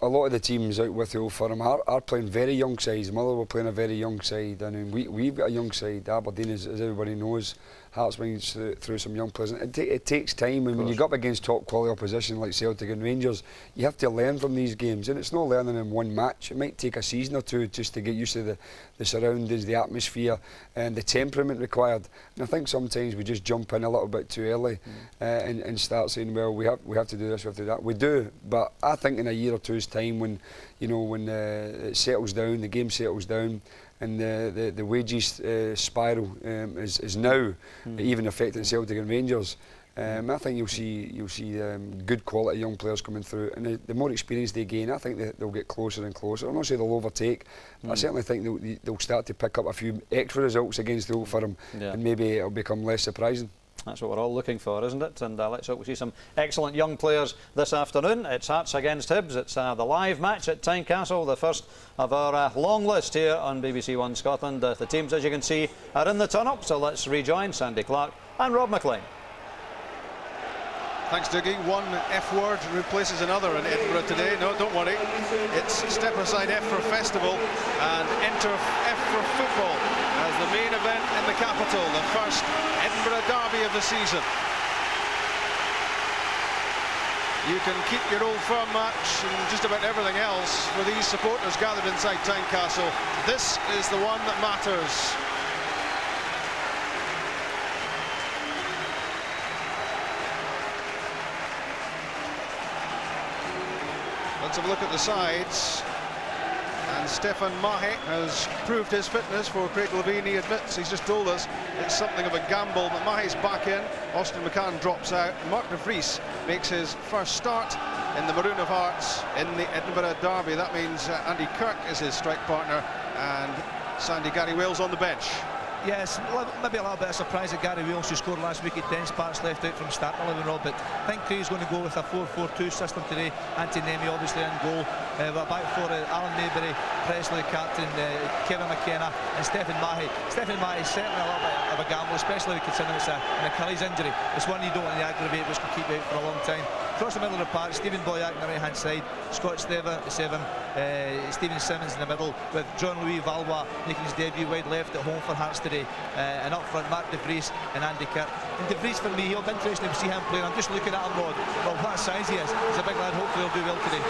a lot of the teams out with the old firm are playing very young sides. Motherwell playing a very young side, and we've got a young side. Aberdeen, as everybody knows, Hearts went through some young players. It takes time, and when you go up against top quality opposition like Celtic and Rangers, you have to learn from these games, and it's not learning in one match. It might take a season or 2 just to get used to the surroundings, the atmosphere, and the temperament required. And I think sometimes we just jump in a little bit too early and start saying, well, we have to do this, we have to do that. We do, but I think in a year or 2's time, when it settles down, the game settles down, and the wages spiral is now even affecting Celtic and Rangers. I think you'll see good quality young players coming through, and the more experience they gain, I think they'll get closer and closer. I'm not saying they'll overtake, but I certainly think they'll start to pick up a few extra results against the old firm, and maybe it'll become less surprising.
That's what we're all looking for, isn't it? And let's hope we see some excellent young players this afternoon. It's Hearts against Hibs. It's the live match at Tynecastle, the first of our long list here on BBC One Scotland. The teams, as you can see, are in the turn-up, so let's rejoin Sandy Clark and Rob McLean.
Thanks, Dougie. One F word replaces another in Edinburgh today. No, don't worry. It's step aside F for festival and enter F for football as the main event in the capital, the first Edinburgh derby of the season. You can keep your Old Firm match and just about everything else for these supporters gathered inside Tynecastle. This is the one that matters. Let's have a look at the sides. And Stefan Mahe has proved his fitness for Craig Levine. He admits, he's just told us, it's something of a gamble, but Mahe's back in. Austin McCann drops out. Mark de Vries makes his first start in the Maroon of Hearts in the Edinburgh Derby. That means Andy Kirk is his strike partner and Sandy Gary Wales on the bench.
Yes, maybe a little bit of surprise that Gary Wales, who scored last week at Dens Park's left out from starting 11, Rob, but I think Craig's going to go with a 4-4-2 system today. Anthony Nemi obviously in goal. We're back for Alan Maybury, Presley captain, Kevin McKenna and Stephen Mahe. Stephen Mahe is certainly a little bit of a gamble, especially considering it's an Achilles injury. It's one you don't want to aggravate, which can keep out for a long time. Across the middle of the park, Stephen Boyack on the right hand side, Scott Stever at 7, Stephen Simmons in the middle, with John Louis Valois making his debut wide left at home for Hearts today, and up front Mark de Vries and Andy Kirk. And de Vries, for me, he'll be interesting to see him playing. I'm just looking at him, Rod. Well, what a size he is. He's a big lad. Hopefully he'll do well today.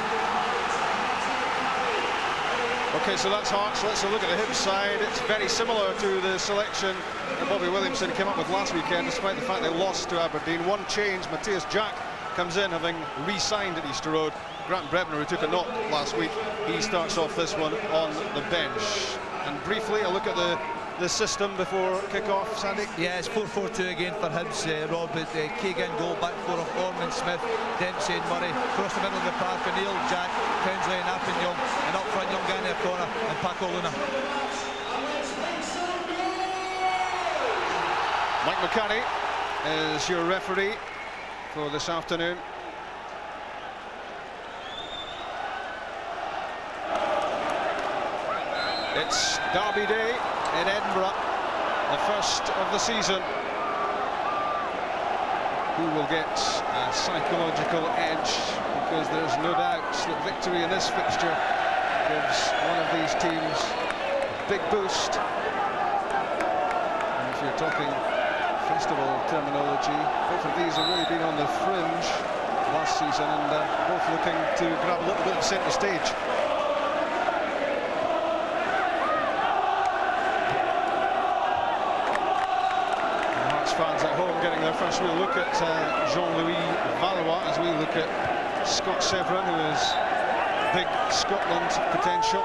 Okay, so that's Hearts. Let's have a look at the Hibs side. It's very similar to the selection that Bobby Williamson came up with last weekend, despite the fact they lost to Aberdeen. One change, Matthias Jack comes in, having re-signed at Easter Road. Grant Brebner, who took a knock last week, he starts off this one on the bench. And briefly, a look at the system before kick-off, Sandy?
Yeah, it's 4-4-2 again for Hibs, Rob, with Keegan goal, back four of Ormond, Smith, Dempsey and Murray. Across the middle of the park, O'Neill, Jack, Townsley and Appin-Young, and up front, Young Gani O'Connor and Paco Luna.
Mike McCarthy is your referee for this afternoon. It's Derby Day in Edinburgh, the first of the season. Who will get a psychological edge? Because there's no doubt that victory in this fixture gives one of these teams a big boost. And if you're talking festival terminology, both of these have really been on the fringe last season, and both looking to grab a little bit of centre stage. Fans at home getting their first real look at Jean-Louis Valois as we look at Scott Severin, who is big Scotland potential.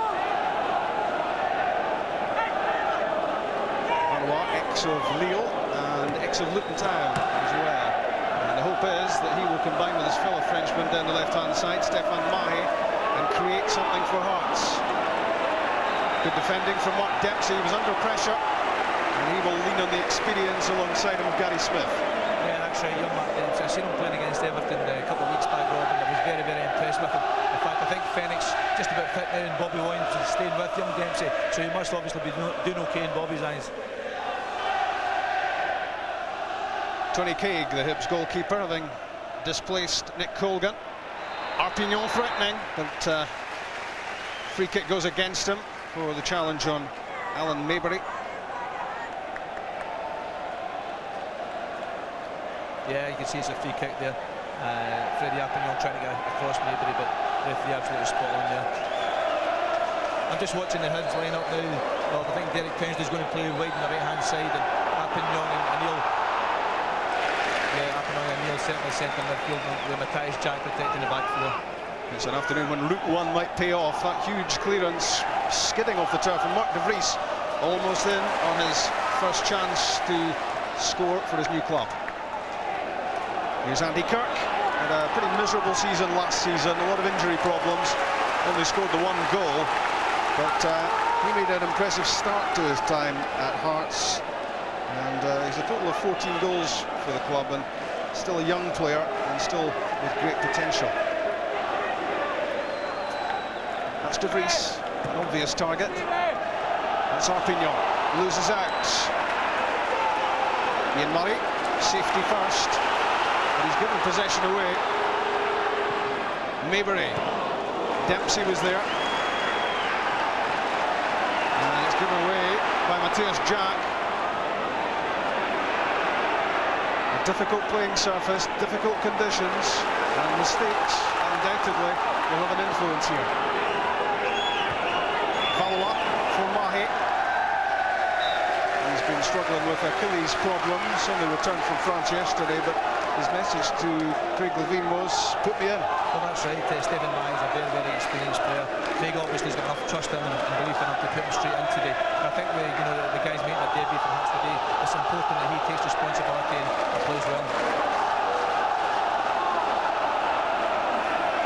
Valois, ex of Lille and ex of Luton Town as well. And the hope is that he will combine with his fellow Frenchman down the left-hand side, Stéphane Mahe, and create something for Hearts. Good defending from Mark Dempsey. He was under pressure. And he will lean on the experience alongside him of Gary Smith.
Yeah, that's right, young Mark Dempsey. I seen him playing against Everton a couple of weeks back, Rob, and I was very, very impressed with him. In fact, I think Phoenix just about fit now, and Bobby Williams is staying with young Dempsey, so he must obviously be doing okay in Bobby's eyes.
Tony Craig, the Hibs goalkeeper, having displaced Nick Colgan. Arpignon threatening, but free kick goes against him for the challenge on Alan Maybury.
Yeah, you can see it's a free kick there. Freddie Arpignon trying to get across Maybury, but referee absolutely spot on there. I'm just watching the Hibs line up now. Well, I think Derek Townsley's going to play wide on the right-hand side, and Arpignon and Neil. Yeah, Arpignon and Neil certainly centre midfield with Matthias Jack protecting the back four.
It's an afternoon when Route 1 might pay off. That huge clearance skidding off the turf, and Mark de Vries almost in on his first chance to score for his new club. Here's Andy Kirk, had a pretty miserable season last season, a lot of injury problems, only scored the one goal, but he made an impressive start to his time at Hearts, and he's a total of 14 goals for the club, and still a young player and still with great potential. That's de Vries, an obvious target. That's Arpignon, loses out. Ian Murray, safety first. He's given possession away. Maybury. Dempsey was there. And it's given away by Matthias Jack. A difficult playing surface, difficult conditions, and mistakes undoubtedly will have an influence here. Valois for Mahe. He's been struggling with Achilles problems, only returned from France yesterday, but his message to Craig Levein was, put me in.
Well, that's right. Stephen Mahe is a very, very experienced player. Craig obviously has got enough trust in him and belief in him to put him straight in today. And I think the guys making a debut for Hearts today, it's important that he takes responsibility and plays well.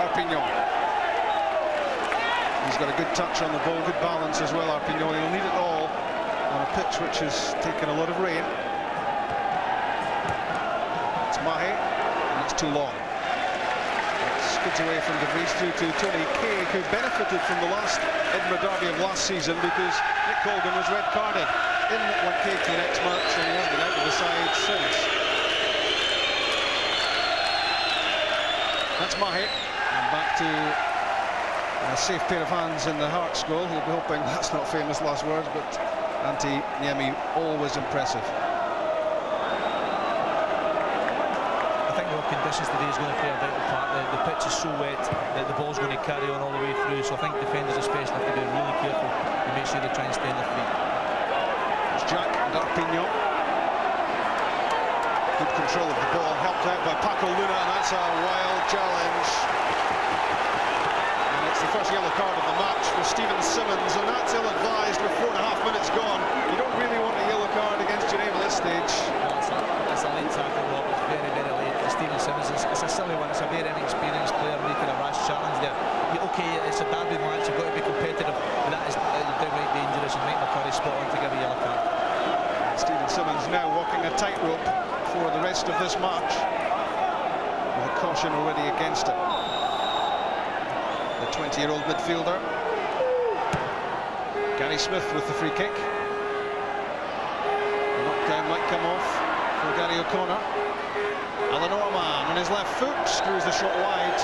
Arpignon. He's got a good touch on the ball, good balance as well, Arpignon. He'll need it all on a pitch which has taken a lot of rain. Mahe, and it's too long. It skids away from de Vries through to Tony Craig, who benefited from the last Edinburgh derby of last season because Nick Colgan was red carded. In went Craig to the next match, and he hasn't been out of the side since. That's Mahe, and back to a safe pair of hands in the Hearts goal. He'll be hoping that's not famous last words, but Antti Niemi always impressive.
Conditions today is going to play a vital part. The pitch is so wet that the ball's going to carry on all the way through, so I think defenders especially have to be really careful and make sure they try and stay on their feet.
It's Jack and Arpignon. Good control of the ball, helped out by Paco Luna, and that's a wild challenge. And it's the first yellow card of the match for Stephen Simmons, and that's ill-advised with 4.5 minutes gone. You don't really want a yellow card against your name at this stage.
No, it's a late tackle, Rob. It's very, very late. Stephen Simmons, it's a silly one. It's a very inexperienced player making a rash challenge there. Okay, it's a derby match, you've got to be competitive, but that is downright dangerous, and Mike McCurry spot on to give a yellow card.
Stephen Simmons now walking a tightrope for the rest of this match, with a caution already against him. The 20-year-old midfielder. Gary Smith with the free kick. The knockdown might come off for Gary O'Connor. Alan Orman on his left foot screws the shot wide.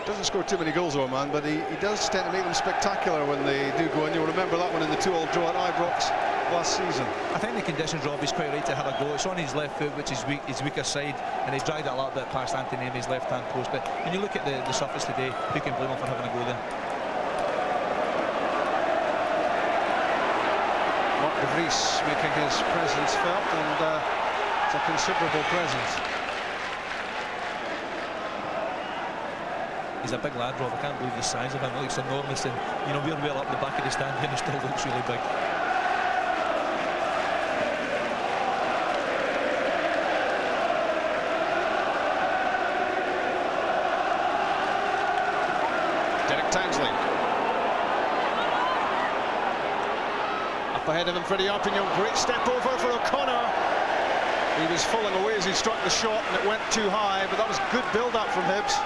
Doesn't score too many goals, Orman, but he does tend to make them spectacular when they do go in. You'll remember that one in the 2-2 draw at Ibrox last season.
I think the conditions, Rob, he's quite right to have a go. It's on his left foot, which is his weaker side, and he dragged it a little bit past Anthony Amy's left-hand post. But when you look at the surface today, who can blame him for having a go there?
Mark de Vries making his presence felt, and it's a considerable presence.
He's a big lad, Rob. I can't believe the size of him. He looks enormous, and you know, we're well up the back of the stand here, and he still looks really big.
Derek Townsley. Up ahead of him, Freddie Arpignon. Great step over for O'Connor. He was falling away as he struck the shot, and it went too high, but that was good build-up from Hibs.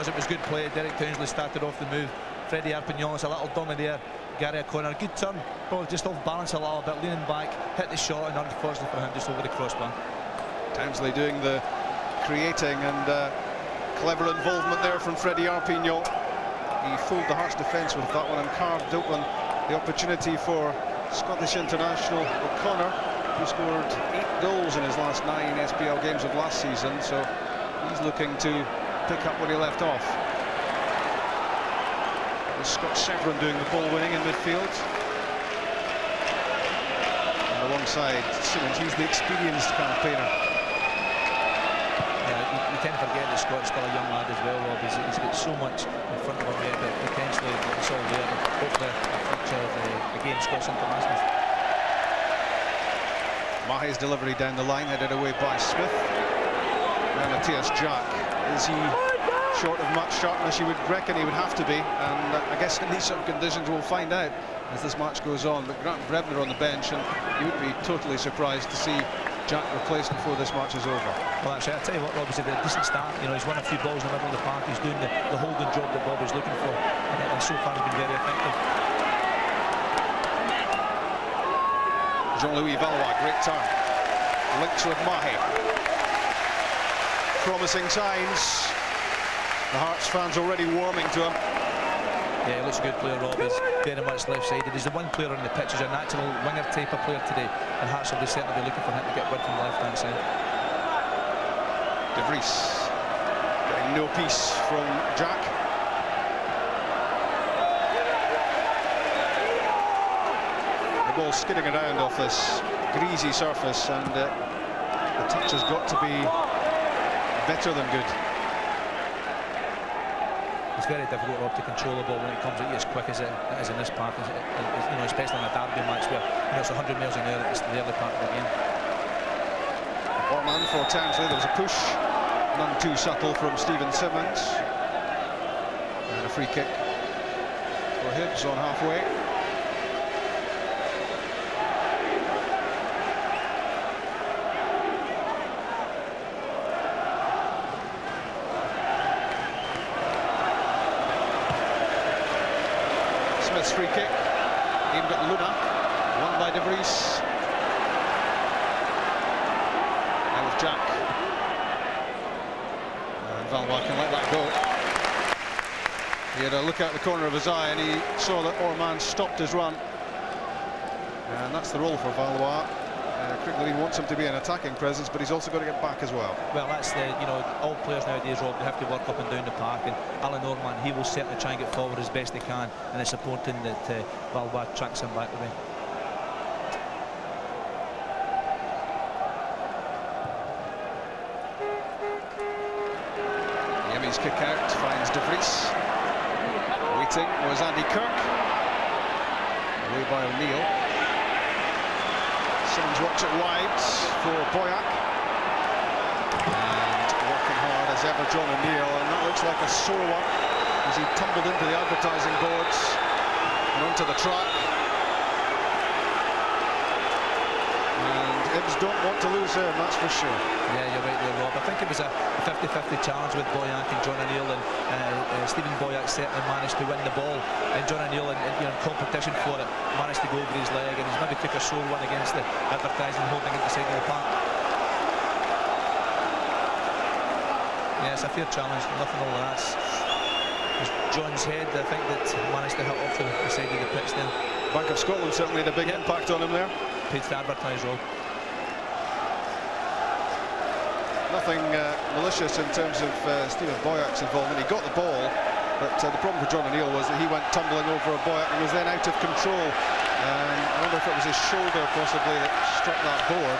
It was good play. Derek Townsley started off the move. Freddie Arpignon, a little dummy there. Gary O'Connor, good turn. Probably just off balance a little bit, leaning back, hit the shot, and unfortunately for him, just over the crossbar.
Townsley doing the creating, and clever involvement there from Freddie Arpignon. He fooled the Hearts defence with that one and carved open the opportunity for Scottish international O'Connor, who scored 8 goals in his last 9 SPL games of last season, so he's looking to pick up what he left off. It was Scott Severn doing the ball winning in midfield. On the one side, Simmons, he's the experienced campaigner.
Yeah, you tend to forget that Scott's still a young lad as well, Rob. He's got so much in front of him there, but potentially it's all there. Hopefully a future of the game Scott's internationals.
Mahe's delivery down the line, headed away by Smith. Now Matthias Jack. Is he short of much sharpness? You would reckon he would have to be, and I guess in these sort of conditions we'll find out as this match goes on. But Grant Brebner on the bench, and you would be totally surprised to see Jack replaced before this match is over.
Well, actually, I'll tell you what, Rob, he's had a decent start. You know, he's won a few balls in the middle of the park. He's doing the holding job that Bob was looking for, and so far he's been very effective.
Jean-Louis Valois, great turn. Links with Mahe. Promising signs. The Hearts fans already warming to him.
Yeah, he looks a good player, Rob. He's very much left-sided. He's the one player on the pitch who's a natural winger type of player today, and Hearts will certainly be looking for him to get wide from the left-hand side.
De Vries getting no peace from Jack. The ball skidding around off this greasy surface, and the touch has got to be better than good.
It's very difficult, Rob, to control the ball when it comes at you as quick as it is in this part, you know, especially in a derby match where, you know, it's 100 miles an hour at the early part of the game.
Orman for Townsley. There was a push, none too subtle from Stephen Simmons, and a free kick for Hibs on halfway. Smith's free kick aimed at Luna, won by De Vries. Now with Jack, and Valois can let that go. He had a look out the corner of his eye, and he saw that Orman stopped his run, and that's the role for Valois. Quickly wants him to be an attacking presence, but he's also got to get back as well.
Well, that's the, you know, all players nowadays, Rob, they have to work up and down the park, and Alan Orman, he will certainly try and get forward as best he can, and it's important that Valois tracks him back away.
Yemi's kick out finds De Vries. Waiting was Andy Kirk. Away by O'Neill. Simmons works it wide for Boyack. And working hard as ever, John O'Neill, and that looks like a sore one as he tumbled into the advertising boards and onto the track. And Hibs don't want to lose him, that's for sure.
Yeah, you're right there, Rob. I think it was a 50-50 challenge with Boyack and John O'Neill, and Stephen Boyack certainly managed to win the ball, and John O'Neill in competition for it managed to go over his leg, and he's maybe took a sore one against the advertising holding at the side of the park. Yeah, it's a fair challenge, nothing all that. It was John's head, I think, that managed to hit off the side of the pitch there.
Bank of Scotland certainly had a big impact on him there.
Paid to advertise, Rob.
Nothing malicious in terms of Stephen Boyack's involvement. He got the ball, but the problem for John O'Neill was that he went tumbling over a Boyack and was then out of control. I wonder if it was his shoulder possibly that struck that board.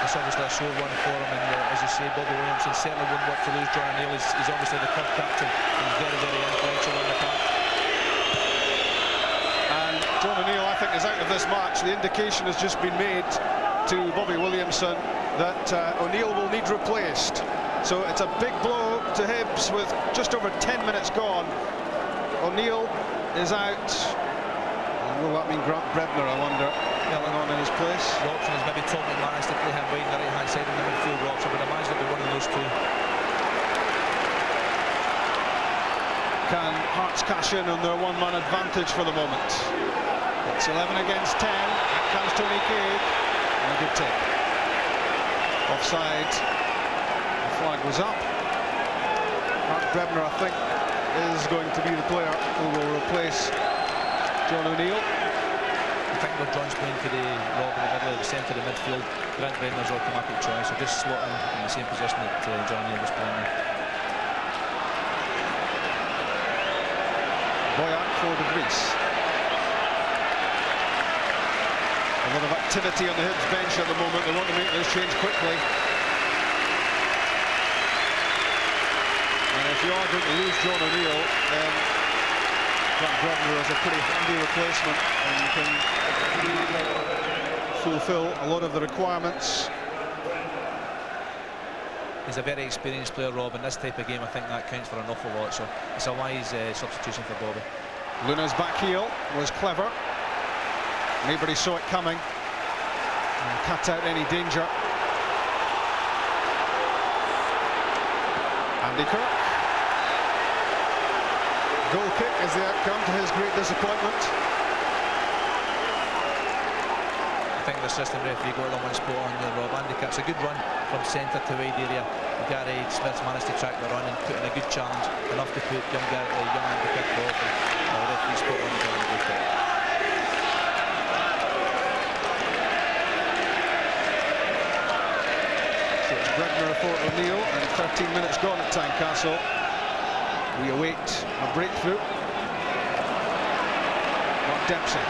It's obviously a sore one for him, and as you say, Bobby Williamson certainly wouldn't want to lose John O'Neill. He's obviously the club captain and very, very influential in the park.
And John O'Neill, I think, is out of this match. The indication has just been made to Bobby Williamson that O'Neill will need replaced. So it's a big blow to Hibs with just over 10 minutes gone. O'Neill is out. And will that mean Grant Brebner, I wonder, coming on in his place?
The option is maybe Tom McManus to play him wide on the right-hand side in the midfield box. I would imagine it'll be one of those two.
Can Hearts cash in on their one-man advantage for the moment? It's 11 against 10. Here comes Tony Cade. And a good take. Offside. The flag was up. Mark Brebner, I think, is going to be the player who will replace John O'Neill.
I think where John's playing today, Rob, in the middle of the centre of the midfield, Grant Brenner's automatic choice. So just slot him in the same position that John O'Neill was playing in.
Boyack for De Vries. A lot of activity on the Hibs bench at the moment. They want to make this change quickly. And if you are going to lose John O'Neill, then Grant Brebner is a pretty handy replacement and can fulfil a lot of the requirements.
He's a very experienced player, Rob, in this type of game. I think that counts for an awful lot, so it's a wise substitution for Bobby.
Luna's back heel was clever. Nobody saw it coming and cut out any danger. Andy Kirk. Goal kick is the outcome to his great disappointment.
I think the assistant referee got on one spot on there, Rob. Andy Kirk's a good run from centre to wide area. Gary Smith's managed to track the run and put in a good challenge, enough to put young Andy Kirk off, and the referee spot on the goal kick.
So it's Brebner for O'Neill, and 13 minutes gone at Tynecastle. We await a breakthrough. Mark Dempsey.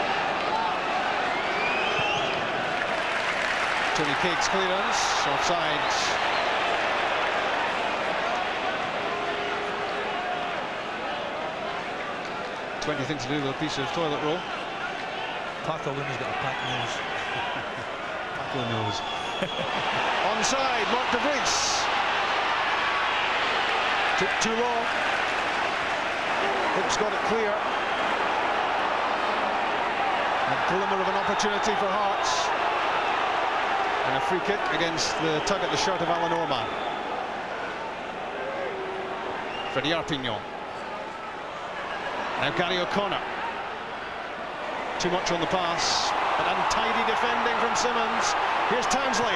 Tony Cade's clearance, offside. Anything to do with a piece of toilet roll.
Paco Luna's got a packed nose.
Paco nose. Onside, Mark De Vries. Took too long. Hibs got it clear. A glimmer of an opportunity for Hearts. And a free kick against the tug at the shirt of Alan Orman. Freddie Arpignon. Now Gary O'Connor. Too much on the pass, but untidy defending from Simmons. Here's Townsley.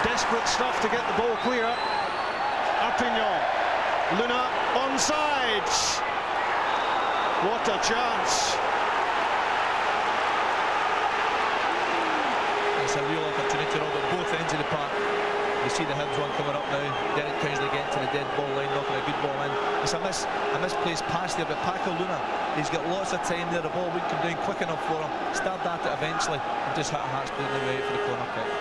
Desperate stuff to get the ball clear. Arpignon. Luna onside. What a chance.
It's a real opportunity, Rob, at both ends of the park. You see the Hibs one coming up now. Derek Townsley getting to the dead ball line, knocking a good ball in. It's a misplaced pass there, but Paco Luna, he's got lots of time there. The ball wouldn't come down quick enough for him. Stabbed at it eventually and just hit a Hearts player in the way for the corner kick.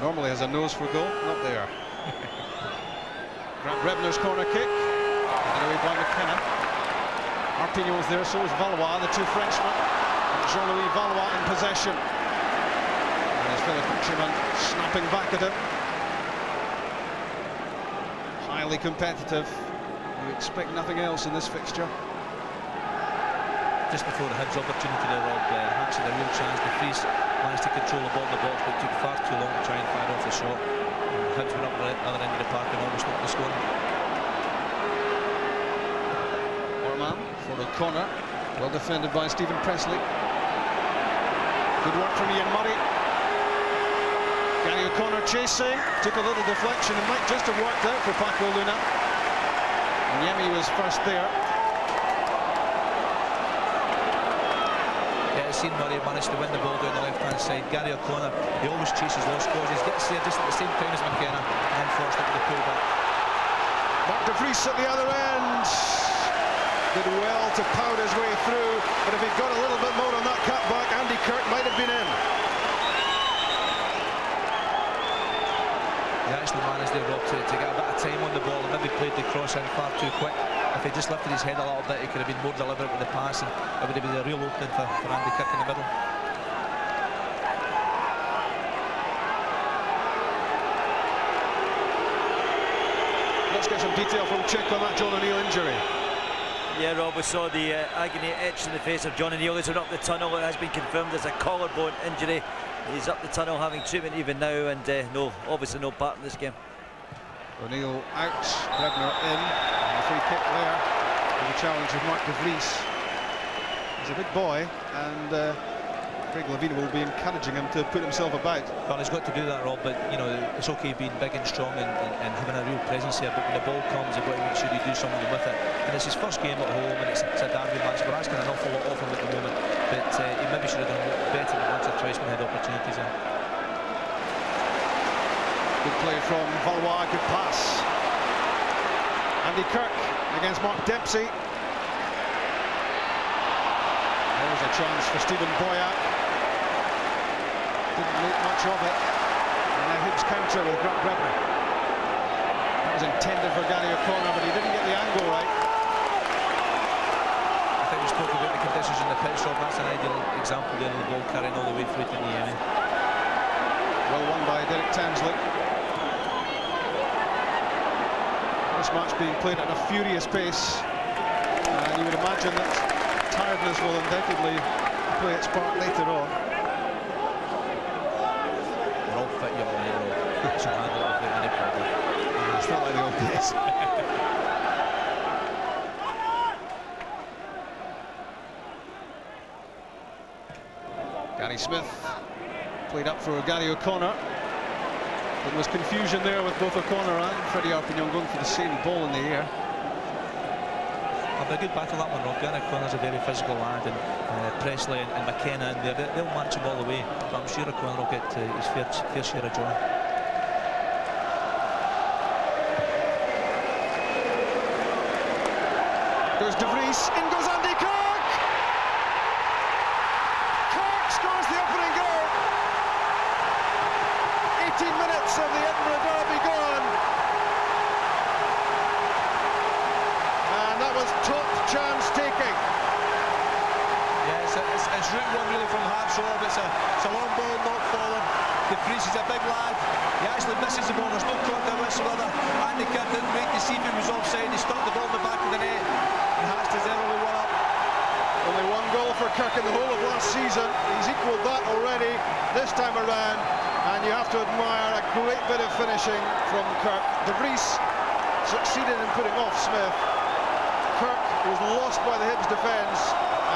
Normally has a nose for goal, not there. Grant Brebner's corner kick. Taken away by McKenna. Arpignon's there, so is Valois, the two Frenchmen. And Jean-Louis Valois in possession. And his fellow countryman snapping back at him. Highly competitive. You expect nothing else in this fixture.
just before the Hibs opportunity there, Rob, Hearts had a real chance. De Vries managed to control the ball in the box, but it took far too long to try and fire off the shot. Hibs went up the other end of the park and almost opened the score.
Orman for the corner, well defended by Stephen Presley. Good work from Ian Murray. Gary O'Connor chasing, took a little deflection and might just have worked out for Paco Luna. And Yemi was first there.
Yeah, it's seen Murray managed to win the ball down the left-hand side. Gary O'Connor, he always chases lost causes, gets there just at the same time as McKenna, and unfortunately the pullback.
Mark De Vries at the other end. Did well to pout his way through, but if he'd got a little bit more on that cutback, Andy Kirk might have been in.
He actually managed there, Rob, to get a bit of time on the ball and maybe played the cross in far too quick. If he just lifted his head a little bit, he could have been more deliberate with the pass, and it would have been a real opening for Andy Kirk in the middle.
Let's get some detail from Chick on that John O'Neill injury.
Yeah, Rob, we saw the agony etched in the face of John O'Neill as he went up the tunnel. It has been confirmed as a collarbone injury. He's up the tunnel having treatment even now, and obviously no part in this game.
O'Neill out, Brebner in, and the free kick there for the challenge of Mark De Vries. He's a big boy, and Craig Levein will be encouraging him to put himself about.
Well, he's got to do that, Rob, but you know, it's okay being big and strong and having a real presence here, but when the ball comes, you've got to make sure you do something with it. And it's his first game at home, and it's a derby match. We're asking an awful lot of him at the moment, but he maybe should have done better than once or twice when he had opportunities in.
Good play from Valois, good pass. Andy Kirk against Mark Dempsey. There's a chance for Stephen Boyack. Didn't make much of it. And now Hibs counter with Grant Brebner. That was intended for Gary O'Connor, but he didn't get the angle right.
I think we spoke about the conditions in the pitch, Rob. That's an ideal example there of the ball carrying all the way through to the end.
Well won by Derek Tansley. This match being played at a furious pace, and you would imagine that tiredness will undoubtedly play its part later on.
They're all fit young men, so handle it without any problem.
It's not like the old days. Gary Smith played up for Gary O'Connor. There was confusion there with both O'Connor and Freddie Arpignon going for the same ball in the air.
It'll be a good battle, that one, Rob. Gary O'Connor's a very physical lad, and Presley and McKenna in there, they'll match him all the way. But I'm sure O'Connor will get his fair share of joy.
Goes De Vries, in goes Andy Kirk! Kirk scores the opening goal! 18 minutes of the Edinburgh Derby gone. And that was top chance taking.
Yeah, it's route one really from Hearts, Rob. It's a long ball, not forward. De Vries is a big lad. He actually misses the ball. There's no contact whatsoever. Andy Kirk didn't wait to see if he was offside. He stuck the ball in the back of the net. And Hearts is only one up.
Only one goal for Kirk in the whole of last season. He's equalled that already this time around. And you have to admire a great bit of finishing from Kirk. De Vries succeeded in putting off Smith. Kirk was lost by the Hibs defence,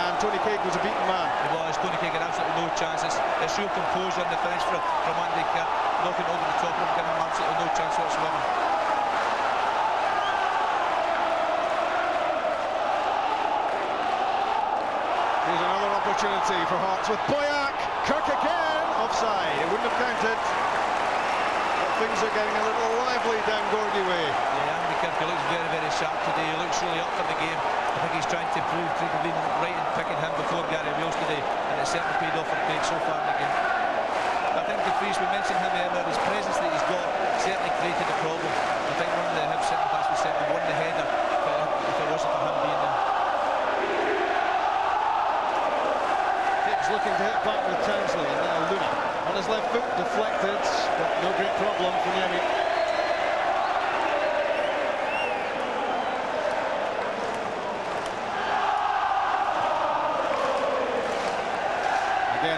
and Tony Craig was a beaten man.
It was. Tony Craig had absolutely no chance. It's real composure in the finish from Andy Kirk. Knocking over the top of him, giving him absolutely no chance whatsoever.
Here's another opportunity for Hearts with Boyack. Kirk again, offside. It wouldn't have counted. But things are getting a little lively down Gordy way.
Yeah, Andy Kirk looks very, very sharp today. He looks really up for the game. I think he's trying to prove to have been right in picking him before Gary Wales today, and it's certainly paid off for Craig so far in the game. I think De Vries, we mentioned him earlier, his presence that he's got certainly created a problem. I think one of the Hibs centre backs was certainly won the header if it wasn't for him being there.
Hibs looking to hit back with Townsley, and now Luna on his left foot, deflected, but no great problem for Yemi.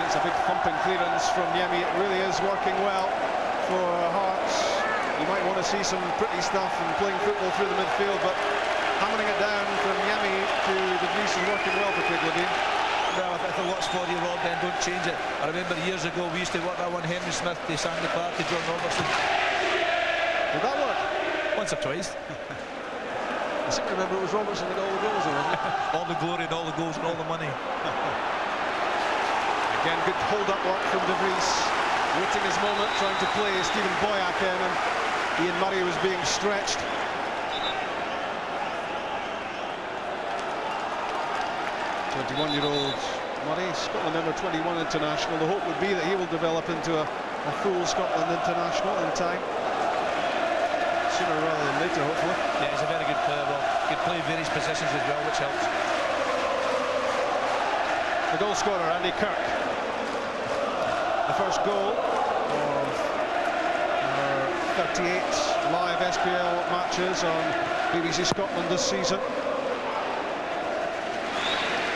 It's a big thumping clearance from Yemi. It really is working well for Hearts. You might want to see some pretty stuff and playing football through the midfield, but hammering it down from Yemi to De Vries is working well for Quigley.
Well, if it works for you, Rob, then don't change it. I remember years ago we used to work that one, Henry Smith to Sandy Clark to John Robertson.
Did that work?
Once or twice.
I seem to remember it was Robertson that got all the goals, wasn't it?
All the glory and all the goals and all the money.
Again, good hold-up work from De Vries. Waiting his moment, trying to play Stephen Boyack in, and Ian Murray was being stretched. 21-year-old Murray, Scotland under-21 international. The hope would be that he will develop into a full Scotland international in time. Sooner rather than later, hopefully.
Yeah, he's a very good player, Rob. Can play various positions as well, which helps.
The goal scorer, Andy Kirk. The first goal of our 38 live SPL matches on BBC Scotland this season.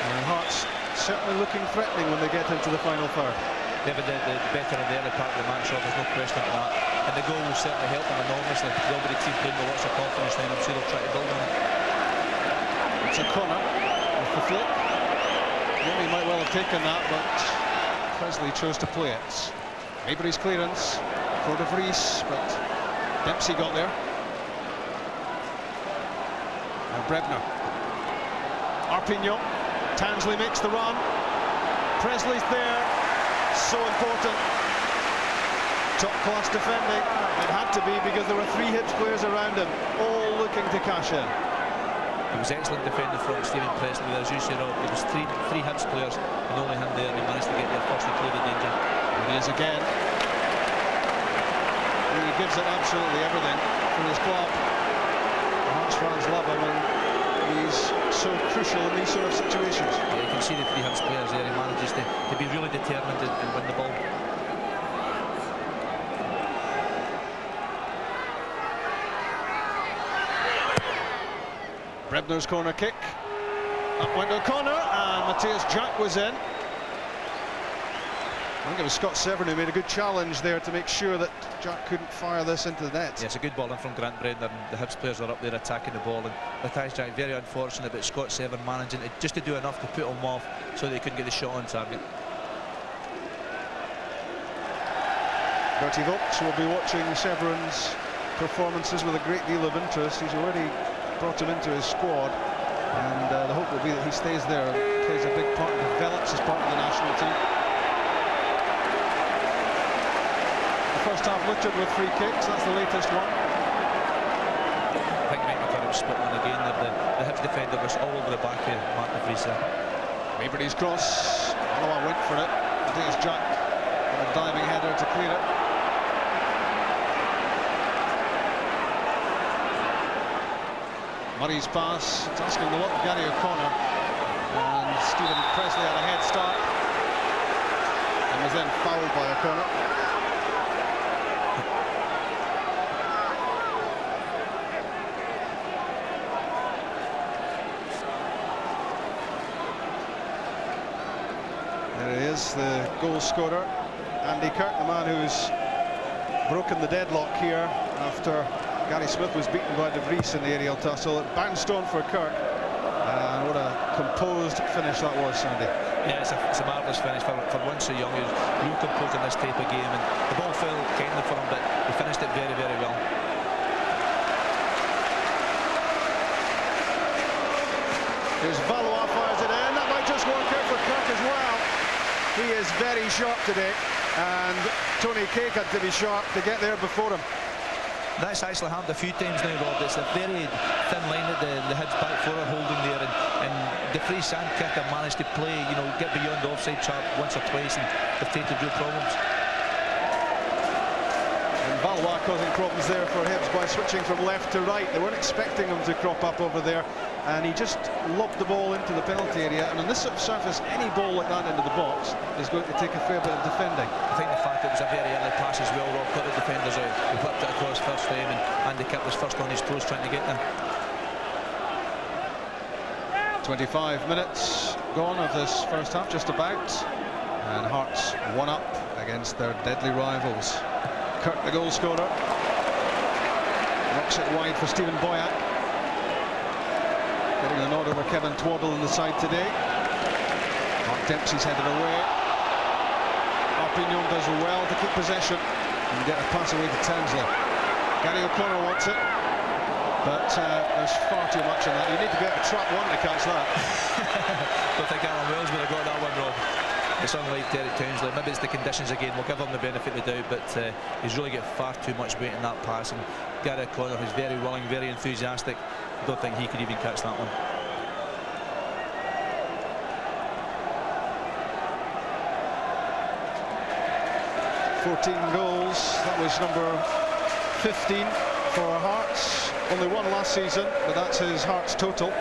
And Hearts certainly looking threatening when they get into the final third.
They've been the better in the early part of the match, Rob, there's no question about that. And the goal will certainly help them enormously. The already team playing with lots of confidence now, and I'm sure they'll try to build on it.
It's a corner with the flick. Yemi might well have taken that, but Presley chose to play it. Maybury's clearance for De Vries, but Dempsey got there. Now Brebner. Arpignon. Tansley makes the run. Presley's there. So important. Top class defending. It had to be because there were 3 Hibs players around him, all looking to cash in.
It was excellent defending from Stephen Presley. As you say, Rob, it was three Hibs players and only him there, and he managed to get there first to clear the danger.
Here he is again. He gives it absolutely everything for his club. The Hearts fans love him, and he's so crucial in these sort of situations.
Yeah, you can see the 3 Hibs players there. He manages to be really determined and win the ball.
Brebner's corner kick. Up went O'Connor, and Matthias Jack was in. I think it was Scott Severn who made a good challenge there to make sure that Jack couldn't fire this into the net.
Yeah, it's a good ball in from Grant Brenner, and the Hibs players are up there attacking the ball, and Matthias Jack very unfortunate, but Scott Severn managing just to do enough to put him off so that he couldn't get the shot on target.
Bertie Vogts will be watching Severn's performances with a great deal of interest. He's already brought him into his squad, and the hope will be that he stays there and plays a big part and develops as part of the national team. The first half littered with free kicks. That's the latest one.
I think Mike McCurry was spot on again there. The Hibs defender was all over the back of Mark De Vries there.
Mayberdy's cross. Alloa went for it. I think it's Jack with a diving header to clear it. Murray's pass, it's asking a lot of Gary O'Connor, and Stephen Presley had a head start and was then fouled by O'Connor. There he is, the goal scorer, Andy Kirk, the man who's broken the deadlock here after Gary Smith was beaten by De Vries in the aerial tussle. It bounced on for Kirk, and what a composed finish that was, Sandy.
Yeah, it's a marvellous finish for one so young. He was real composed in this type of game, and the ball fell kindly for him, but he finished it very, very well.
Here's Valois, fires it in. That might just work out for Kirk as well. He is very sharp today, and Tony Cake had to be sharp to get there before him.
That's actually happened a few times now, Rob. It's a very thin line that the Hibs back four are holding there, and De Vries and Kirk have managed to play, get beyond the offside trap once or twice, and they've created real problems.
And Valois causing problems there for Hibs by switching from left to right. They weren't expecting him to crop up over there, and he just lobbed the ball into the penalty area. And on this sort of surface, any ball like that into the box is going to take a fair bit of defending.
I think the fact it was a very early pass as well, Rob, put the defenders out. He flipped it across first time, and Andy Kirk was first on his toes trying to get there.
25 minutes gone of this first half, just about. And Hearts 1 up against their deadly rivals. Kirk, the goal scorer, knocks it wide for Stephen Boyack. Getting the nod over Kevin Twaddle on the side today. Mark Dempsey's headed away. Arpignon does well to keep possession and get a pass away to Tansley. Gary O'Connor wants it, but there's far too much in that. You need to get a trap one to catch that.
Don't think Alan Wells would have got that one, Rob. It's unlike Derek Townsley. Maybe it's the conditions again. We'll give him the benefit of the doubt, but he's really got far too much weight in that pass. And Gary O'Connor is very willing, very enthusiastic. I don't think he could even catch that one.
$14 goals. That was number 15 for Hearts. Only one last season, but that's his Hearts total.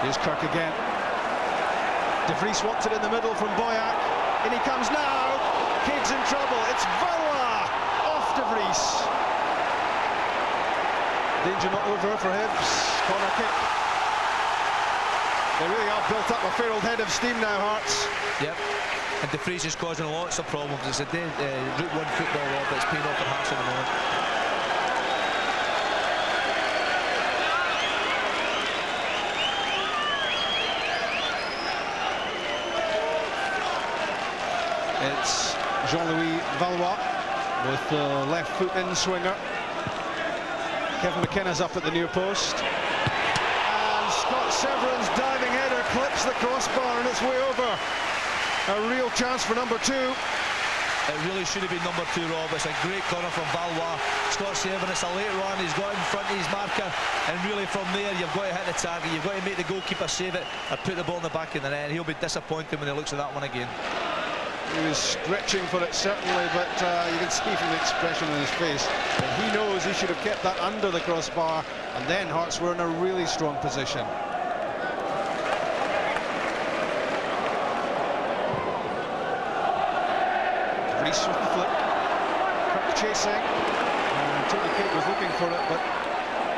Here's Kirk again. De Vries wants it in the middle from Boyack. In he comes now. Kid's in trouble. It's Valois off De Vries. Danger not over for Hibs. Corner kick. They really are built up a fair old head of steam now, Hearts.
Yep. And De Vries is causing lots of problems. It's a Route 1 football, Rob, that's paying off for Hearts at the moment.
It's Jean-Louis Valois with the left foot in swinger. Kevin McKenna's up at the near post. And Scott Severin's diving header clips the crossbar and it's way over. A real chance for number 2.
It really should have been number 2, Rob. It's a great corner from Valois. Scott Severin, it's a late run. He's got in front of his marker. And really from there, you've got to hit the target. You've got to make the goalkeeper save it or put the ball in the back of the net. He'll be disappointed when he looks at that one again.
He was stretching for it certainly, but you can see from the expression in his face that he knows he should have kept that under the crossbar, and then Hearts were in a really strong position. Reese with the flick. Kirk chasing. Tony Cate was looking for it, but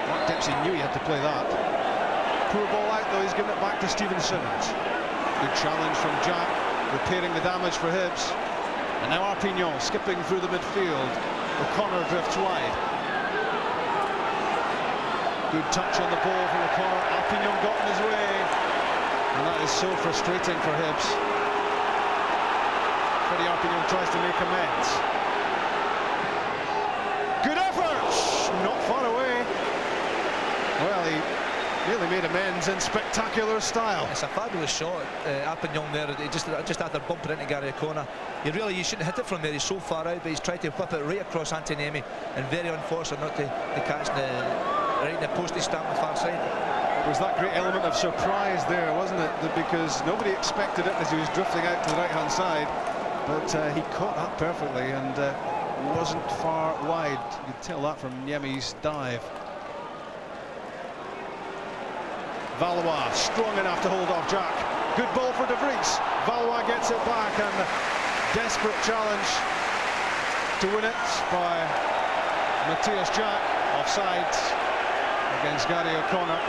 Mark Dempsey knew he had to play that. Poor ball out though, he's given it back to Stephen Simmons. Good challenge from Jack, repairing the damage for Hibs. And now Arpignon skipping through the midfield. O'Connor drifts wide. Good touch on the ball from O'Connor. Arpignon got in his way. And that is so frustrating for Hibs. Freddie Arpignon tries to make amends. Good effort! Not far away. Well, he nearly made amends in spectacular style.
It's a fabulous shot, Arpignon there. He just after bumping into Gary O'Connor. You shouldn't hit it from there. He's so far out, but he's tried to whip it right across Antoniemi, and very unfortunate not to catch right in the postage stamp on the far side.
It was that great element of surprise there, wasn't it? Because nobody expected it as he was drifting out to the right-hand side, but he caught that perfectly and wasn't far wide. You could tell that from Niemi's dive. Valois strong enough to hold off Jack. Good ball for De Vries. Valois gets it back, and a desperate challenge to win it by Matthias Jack. Offside against Gary O'Connor.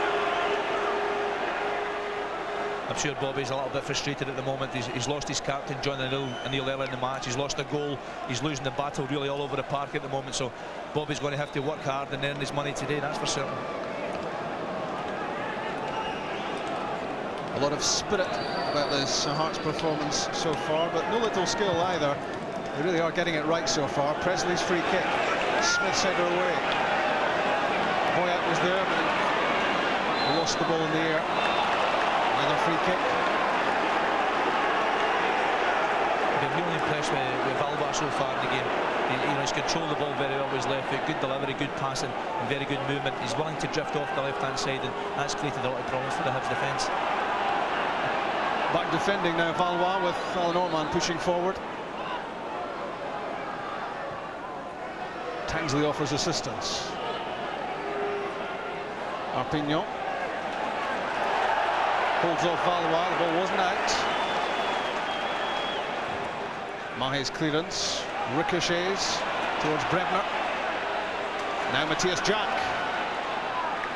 I'm sure Bobby's a little bit frustrated at the moment. He's lost his captain, John O'Neill, early in the match. He's lost a goal. He's losing the battle really all over the park at the moment. So Bobby's going to have to work hard and earn his money today, that's for certain.
A lot of spirit about this Hearts performance so far, but no little skill either. They really are getting it right so far. Presley's free kick. Smith's header away. Boyack was there, but he lost the ball in the air. Another free kick.
I've been really impressed with Valois so far in the game. He's controlled the ball very well with his left foot, good delivery, good passing, and very good movement. He's willing to drift off the left-hand side, and that's created a lot of problems for the Hibs defence.
Back defending now, Valois, with Alan Orman pushing forward. Tansley offers assistance. Arpignon holds off Valois, the ball wasn't out. Mahé's clearance ricochets towards Brebner. Now Matthias Jack.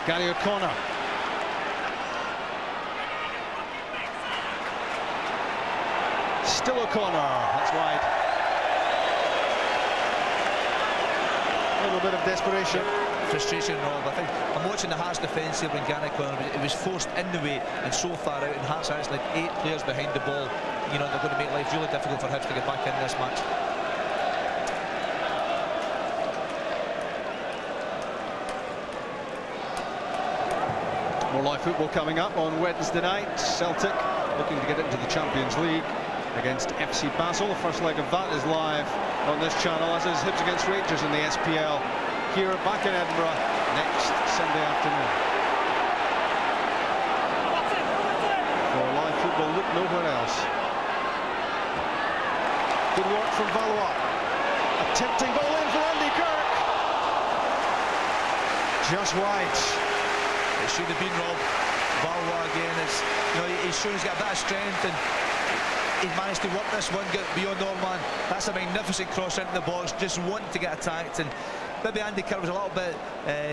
Gary O'Connor. Still O'Connor, that's wide. A little bit of desperation.
Frustration, Rob. I think I'm watching the Hearts defence here when Gary O'Connor, it was forced in the way and so far out, and Hearts actually had 8 players behind the ball. You know, they're going to make life really difficult for Hibs to get back in this match.
More live football coming up on Wednesday night. Celtic looking to get into the Champions League against FC Basel. The first leg of that is live on this channel, as is Hibs against Rangers in the SPL here back in Edinburgh next Sunday afternoon. For live football, look nowhere else. Good work from Valois. A tempting ball in for Andy Kirk. Just wide.
It should have been, Rob. Valois again, he's shown he's got a bit of strength, and he's managed to work this one, get beyond Orman. That's a magnificent cross into the box, just wanting to get attacked. And maybe Andy Kerr was a little bit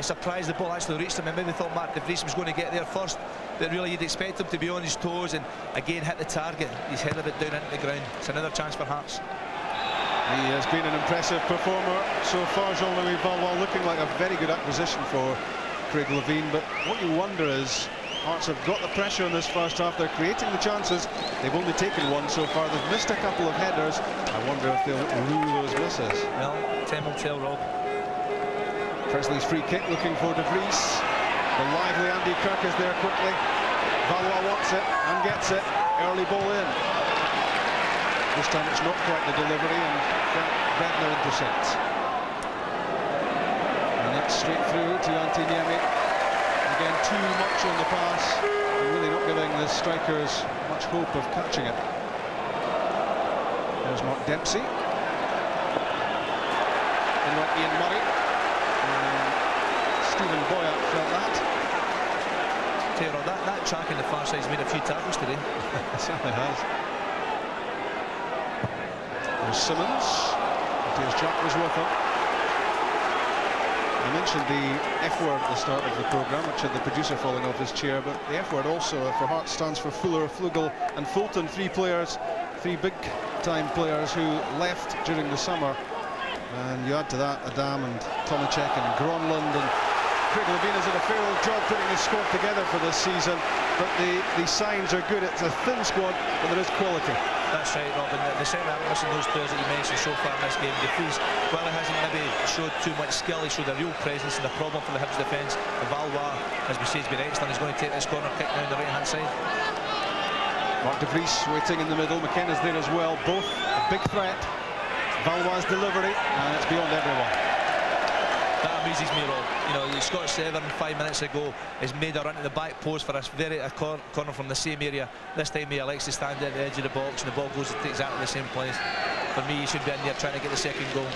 surprised the ball actually reached him, and maybe thought Mark de Vries was going to get there first. But really, you'd expect him to be on his toes and again hit the target. He's headed it down into the ground. It's another chance for Hearts.
He has been an impressive performer so far, Jean-Louis Valois, looking like a very good acquisition for Craig Levein. But what you wonder is, Hearts have got the pressure in this first half. They're creating the chances. They've only taken one so far. They've missed a couple of headers. I wonder if they'll rule those misses.
Well, time will tell, Rob.
Presley's free kick looking for de Vries. The lively Andy Kirk is there quickly. Valois wants it and gets it. Early ball in. This time it's not quite the delivery, and Bednar intercepts. And that's straight through to Antiniemi. Again, too much on the pass, and really not giving the strikers much hope of catching it. There's Mark Dempsey. In went Ian Murray. Stephen Boyer felt that.
Taylor, that track in the far side's made a few tackles today.
It certainly has. There's Simmons. Matthias Jack was with him. I mentioned the F word at the start of the programme, which had the producer falling off his chair, but the F word also for Hearts stands for Fuller, Flugel and Fulton, 3 players, 3 big-time players who left during the summer. And you add to that Adam and Tomacek and Gronlund, and Craig Levein has done a fair old job putting his squad together for this season, but the signs are good. It's a thin squad, but there is quality.
That's right, Robin. The centre half, missing those players that you mentioned so far in this game. De Vries, well, he hasn't maybe showed too much skill. He showed a real presence and a problem for the Hibs defence. Valois, as we say, has been excellent. He's going to take this corner kick down the right-hand side.
Mark de Vries waiting in the middle. McKenna's there as well. Both a big threat. Valois' delivery, and it's beyond everyone.
That amazes me, Rob. You know, Scott Severn 5 minutes ago has made a run to the back post for a corner from the same area. This time he elects to stand at the edge of the box, and the ball goes to exactly the same place. For me, he should be in there trying to get the second goal.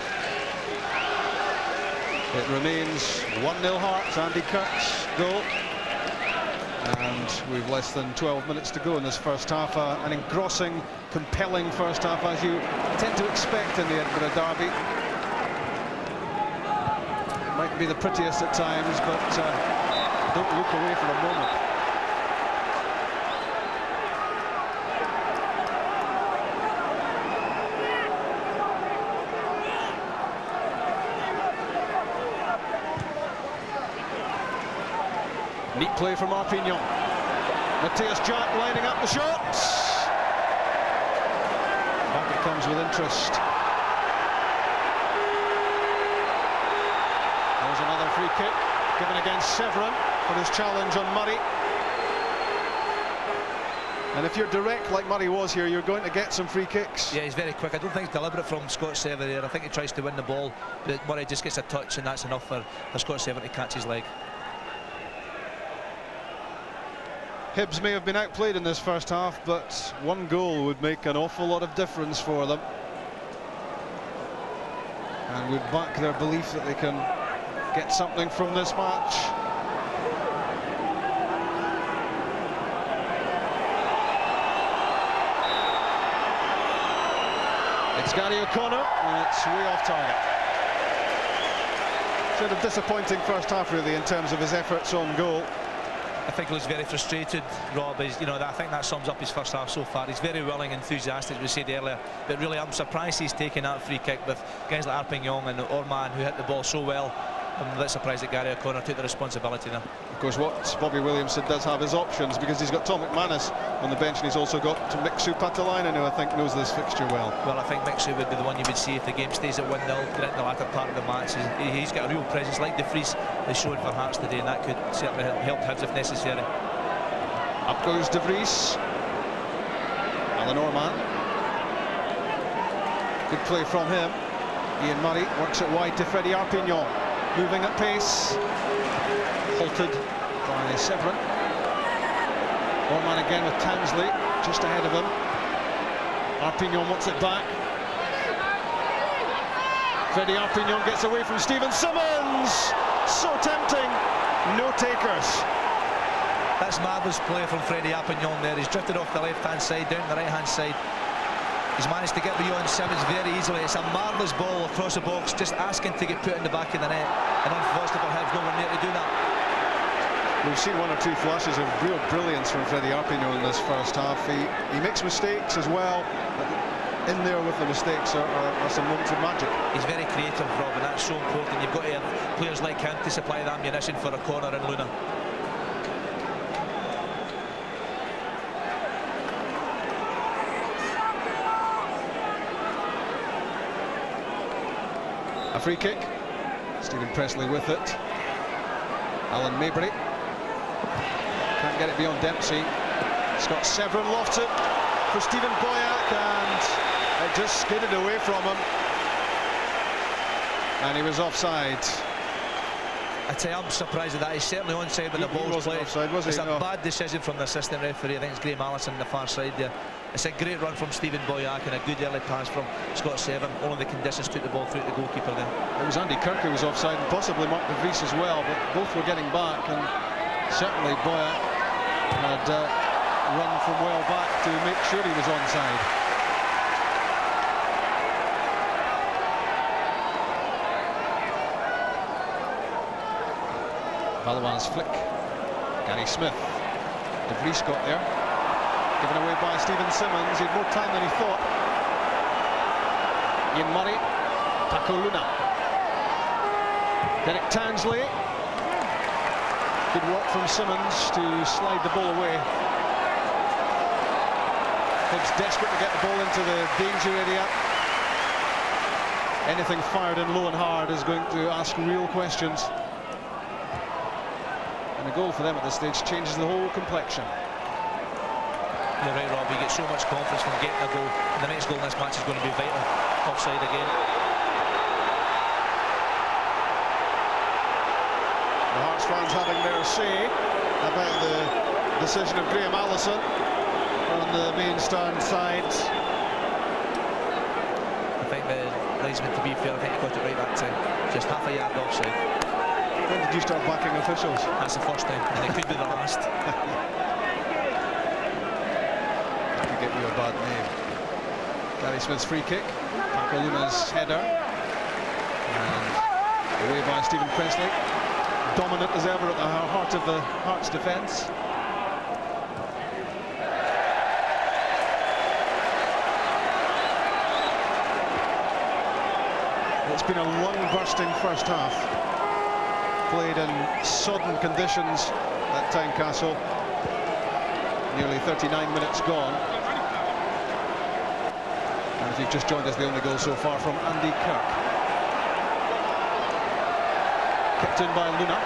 It remains 1-0 Hearts. Andy Kirk's goal. And we've less than 12 minutes to go in this first half. An engrossing, compelling first half, as you tend to expect in the Edinburgh derby. Might be the prettiest at times, but don't look away for a moment. Neat play from Marpignon. Matthias Jack lining up the shots. Back it comes with interest. There's another free kick given against Severin for his challenge on Murray. And if you're direct like Murray was here, you're going to get some free kicks.
Yeah, he's very quick. I don't think it's deliberate from Scott Severin there. I think he tries to win the ball, but Murray just gets a touch, and that's enough for Scott Severin to catch his leg.
Hibs may have been outplayed in this first half, but one goal would make an awful lot of difference for them, and would back their belief that they can get something from this match. It's Gary O'Connor, and it's way off target. Sort of disappointing first half, really, in terms of his efforts on goal.
I think he was very frustrated, Rob. I think that sums up his first half so far. He's very willing, enthusiastic, as we said earlier, but really I'm surprised he's taken that free kick with guys like Arpignon and Orman who hit the ball so well. I'm a bit surprised that Gary O'Connor took the responsibility there.
Of course, what Bobby Williamson does have his options, because he's got Tom McManus on the bench and he's also got Mixu Patalainen, who I think knows this fixture well.
Well, I think Mixu would be the one you would see if the game stays at 1-0, get in the latter part of the match. He's got a real presence, like De Vries has shown for Hearts today, and that could certainly help Hibs if necessary.
Up goes De Vries. Alan Orman. Good play from him. Ian Murray works it wide to Freddie Arpignon. Moving at pace. Halted by Severin. Orman again with Tansley just ahead of him. Arpignon wants it back. Freddie Arpignon gets away from Stephen Simmons. So tempting. No takers.
That's marvellous play from Freddie Arpignon there. He's drifted off the left-hand side, down the right-hand side. He's managed to get beyond Simmons very easily. It's a marvellous ball across the box, just asking to get put in the back of the net. And unfortunately for Hibs, nowhere near to do that.
We've seen one or two flashes of real brilliance from Freddie Arpignon in this first half. He makes mistakes as well. In there with the mistakes are some moments of magic.
He's very creative, Rob, and that's so important. You've got to have players like him to supply the ammunition for O'Connor and Luna.
A free kick. Stephen Presley with it. Alan Maybury. Can't get it beyond Dempsey. Scott Severin lofts it for Stephen Boyack, and it just skidded away from him. And he was offside.
I tell you, I'm surprised at that. He's certainly onside when the ball's played.
Offside, was he?
It's a bad decision from the assistant referee. I think it's Graham Allison on the far side there. It's a great run from Stephen Boyack and a good early pass from Scott Severin. Only the conditions took the ball through the goalkeeper there.
It was Andy Kirk who was offside, and possibly Mark De Vries as well, but both were getting back, and certainly Boyack had run from well back to make sure he was onside. Valawan's flick. Gary Smith. De Vries got there. Given away by Stephen Simmons. He had more time than he thought. Ian Murray. Paco Luna. Derek Tansley. Good work from Simmons to slide the ball away. Hibs desperate to get the ball into the danger area. Anything fired in low and hard is going to ask real questions. And a goal for them at this stage changes the whole complexion.
You're right, Rob. You get so much confidence from getting a goal. And the next goal in this match is going to be vital. Offside again.
The Hearts fans having their say about the decision of Graham Allison on the main stand side.
I think the linesman, to be fair, I think he got it right that time. Just half a yard offside.
When did you start backing officials?
That's the first time, and it could be the last.
Could get you a bad name. Gary Smith's free kick. Paco Luna's header. And away by Stephen Presley. Dominant as ever at the heart of the Hearts defence. It's been a lung-bursting first half. Played in sodden conditions at Tynecastle. Nearly 39 minutes gone. And if you've just joined us, the only goal so far from Andy Kirk. Kept in by Luna.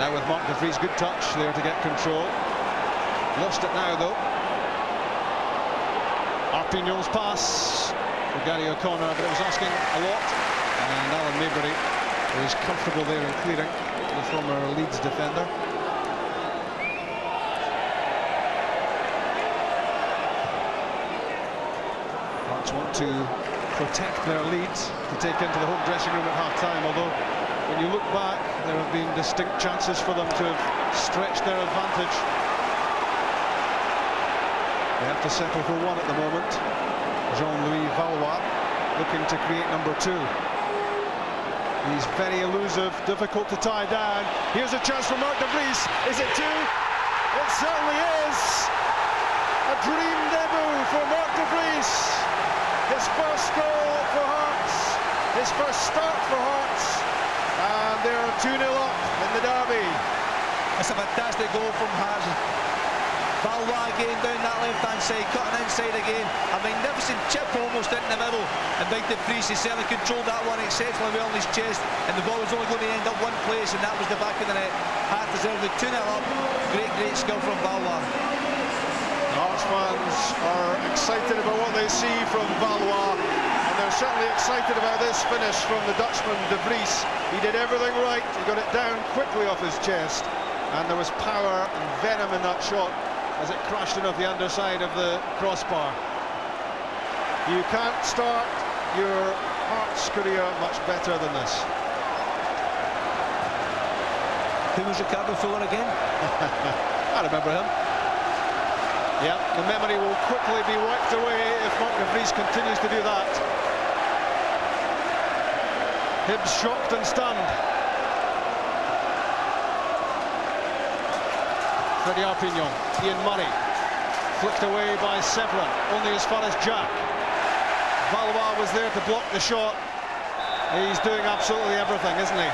Now with Mark De Vries, good touch there to get control. Lost it now though. Arpignon's pass for Gary O'Connor, but it was asking a lot. And Alan Maybury was comfortable there in clearing, the former Leeds defender. Hearts want to protect their lead to take into the home dressing room at half-time, although when you look back, there have been distinct chances for them to have stretched their advantage. They have to settle for one at the moment. Jean-Louis Valois looking to create number two. He's very elusive, difficult to tie down. Here's a chance for Mark de Vries. Is it two? It certainly is. A dream debut for Mark de Vries. His first goal for Hearts. His first start for Hearts. And they're 2-0 up in the derby.
It's a fantastic goal from Hearts. Valois again down that left-hand side, cutting inside again. A magnificent chip almost into the middle. And Big de Vries, he certainly controlled that one exceptionally well in his chest. And the ball was only going to end up one place, and that was the back of the net. Hearts deserved the 2-0 up. Great skill from Valois.
Hearts fans are excited about what they see from Valois. And they're certainly excited about this finish from the Dutchman, de Vries. He did everything right. He got it down quickly off his chest. And there was power and venom in that shot as it crashed in off the underside of the crossbar. You can't start your Hearts career much better than this.
Who was Ricardo Fuller again?
I remember him. Yeah, the memory will quickly be wiped away if Mark de Vries continues to do that. Hibs shocked and stunned. Freddie Arpignon, Ian Murray, flicked away by Severin, only as far as Jack. Valois was there to block the shot. He's doing absolutely everything, isn't he?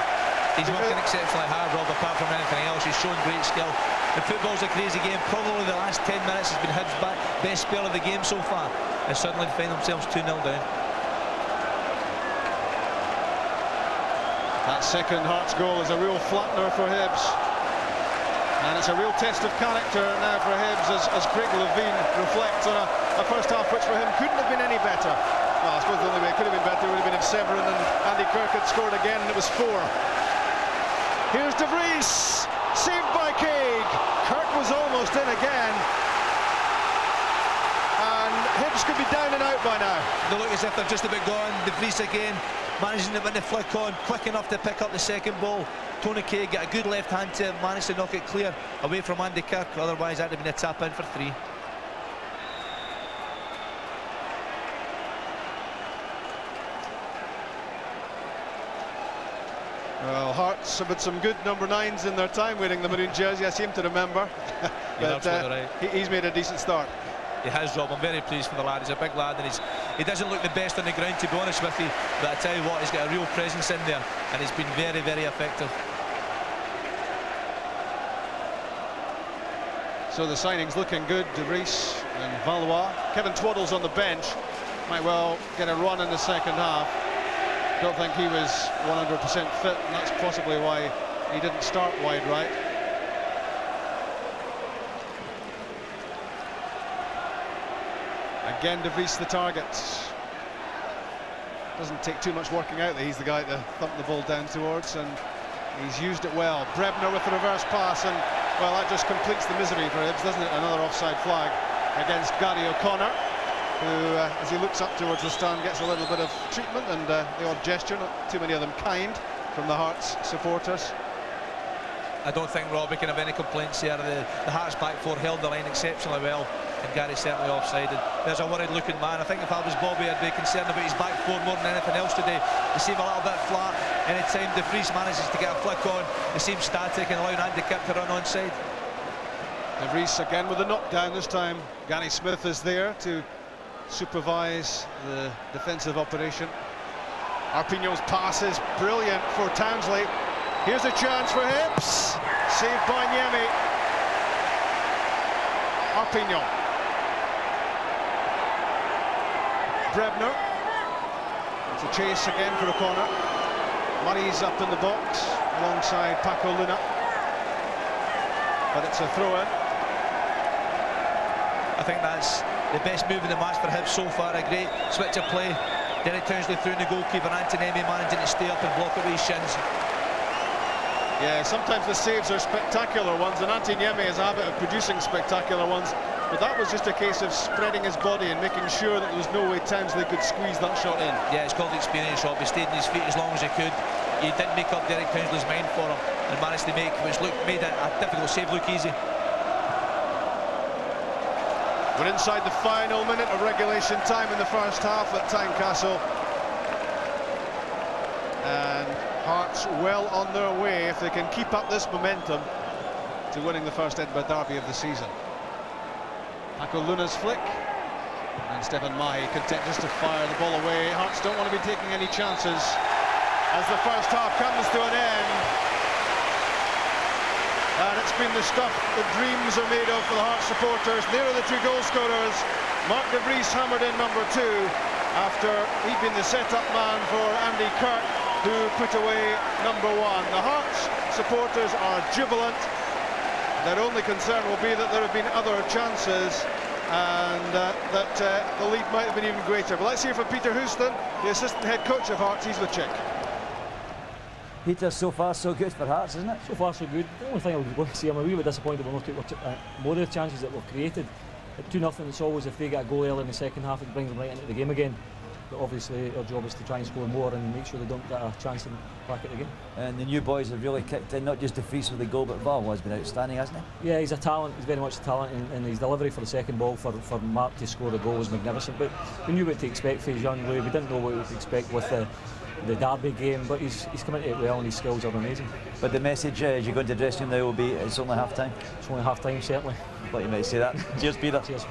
He's working exceptionally hard, Rob, apart from anything else. He's shown great skill. The football's a crazy game. Probably the last 10 minutes has been Hibs' best spell of the game so far. And suddenly they find themselves 2-0 down.
That second Hearts goal is a real flattener for Hibs. And it's a real test of character now for Hibs as Craig Levine reflects on a first half which for him couldn't have been any better. Well, I suppose the only way it could have been better would have been if Severin and Andy Kirk had scored again, and it was 4. Here's de Vries, saved by Craig. Kirk was almost in again. And Hibs could be down and out by now.
They look as if they're just about gone. De Vries again, managing to win the flick on, quick enough to pick up the second ball. Tony Craig got a good left hand to manage to knock it clear away from Andy Kirk. Otherwise, that would have been a tap in for 3.
Well, Hearts have had some good number 9s in their time wearing the maroon jersey, I seem to remember. But
right.
He's made a decent start.
He has, Rob. I'm very pleased for the lad. He's a big lad, and he doesn't look the best on the ground, to be honest with you. But I tell you what, he's got a real presence in there, and he's been very effective.
So the signing's looking good. De Vries and Valois. Kevin Twaddle's on the bench. Might well get a run in the second half. Don't think he was 100% fit, and that's possibly why he didn't start wide right. Again, De Vries the target. Doesn't take too much working out that he's the guy to thump the ball down towards, and he's used it well. Brebner with the reverse pass, and well, that just completes the misery for Hibs, doesn't it? Another offside flag against Gary O'Connor, who, as he looks up towards the stand, gets a little bit of treatment and the odd gesture, not too many of them kind, from the Hearts supporters.
I don't think Rob can have any complaints here. The Hearts back four held the line exceptionally well, and Gary's certainly offsided. There's a worried looking man. I think if I was Bobby, I'd be concerned about his back four more than anything else today. They seem a little bit flat. Anytime De Vries manages to get a flick on, they seem static and allowing Andy Kirk to run onside.
De Vries again with a knockdown this time. Gary Smith is there to supervise the defensive operation. Arpignon's pass is brilliant for Townsley. Here's a chance for Hibs. Saved by Niemi. Arpignon. Brebner. It's a chase again for O'Connor. Murray's up in the box alongside Paco Luna. But it's a throw-in.
I think that's the best move in the match for Hibs so far. A great switch of play. Derek Townsley through the goalkeeper, Antoniemi managing to stay up and block away shins.
Yeah, sometimes the saves are spectacular ones, and Antoniemi has a habit of producing spectacular ones, but that was just a case of spreading his body and making sure that there was no way Townsley could squeeze that shot in.
Yeah, it's called experience, Rob. He stayed on his feet as long as he could. He didn't make up Derek Townsley's mind for him and managed to make which made a difficult save look easy.
We're inside the final minute of regulation time in the first half at Tynecastle, and Hearts well on their way, if they can keep up this momentum, to winning the first Edinburgh derby of the season. Paco Luna's flick, and Stephen Mahi content just to fire the ball away. Hearts don't want to be taking any chances as the first half comes to an end. And it's been the stuff that dreams are made of for the Hearts supporters. There are the two goal scorers. Mark de Vries hammered in number 2 after he'd been the set-up man for Andy Kirk, who put away number 1. The Hearts supporters are jubilant. Their only concern will be that there have been other chances and that the lead might have been even greater. But let's hear from Peter Houston, the assistant head coach of Hearts. He's with Chick.
Peter, so far so good for Hearts, isn't it? So far so good. The only thing I would go see, I'm a wee bit disappointed we're not taking more of the chances that we've created. At 2-0, it's always if they get a goal early in the second half, it brings them right into the game again. But obviously our job is to try and score more and make sure they don't get a chance back at the game. And the new boys have really kicked in, not just de Vries with the goal, but Val has been outstanding, hasn't he?
Yeah, he's a talent, he's very much a talent, and his delivery for the second ball for Mark to score the goal was magnificent. But we knew what to expect for his young boy. We didn't know what to expect with the derby game, but he's come into it well and his skills are amazing.
But the message as you go into the dressing room now will be it's only half time.
It's only half time, certainly.
I thought you might say that. Cheers, Peter.
Cheers.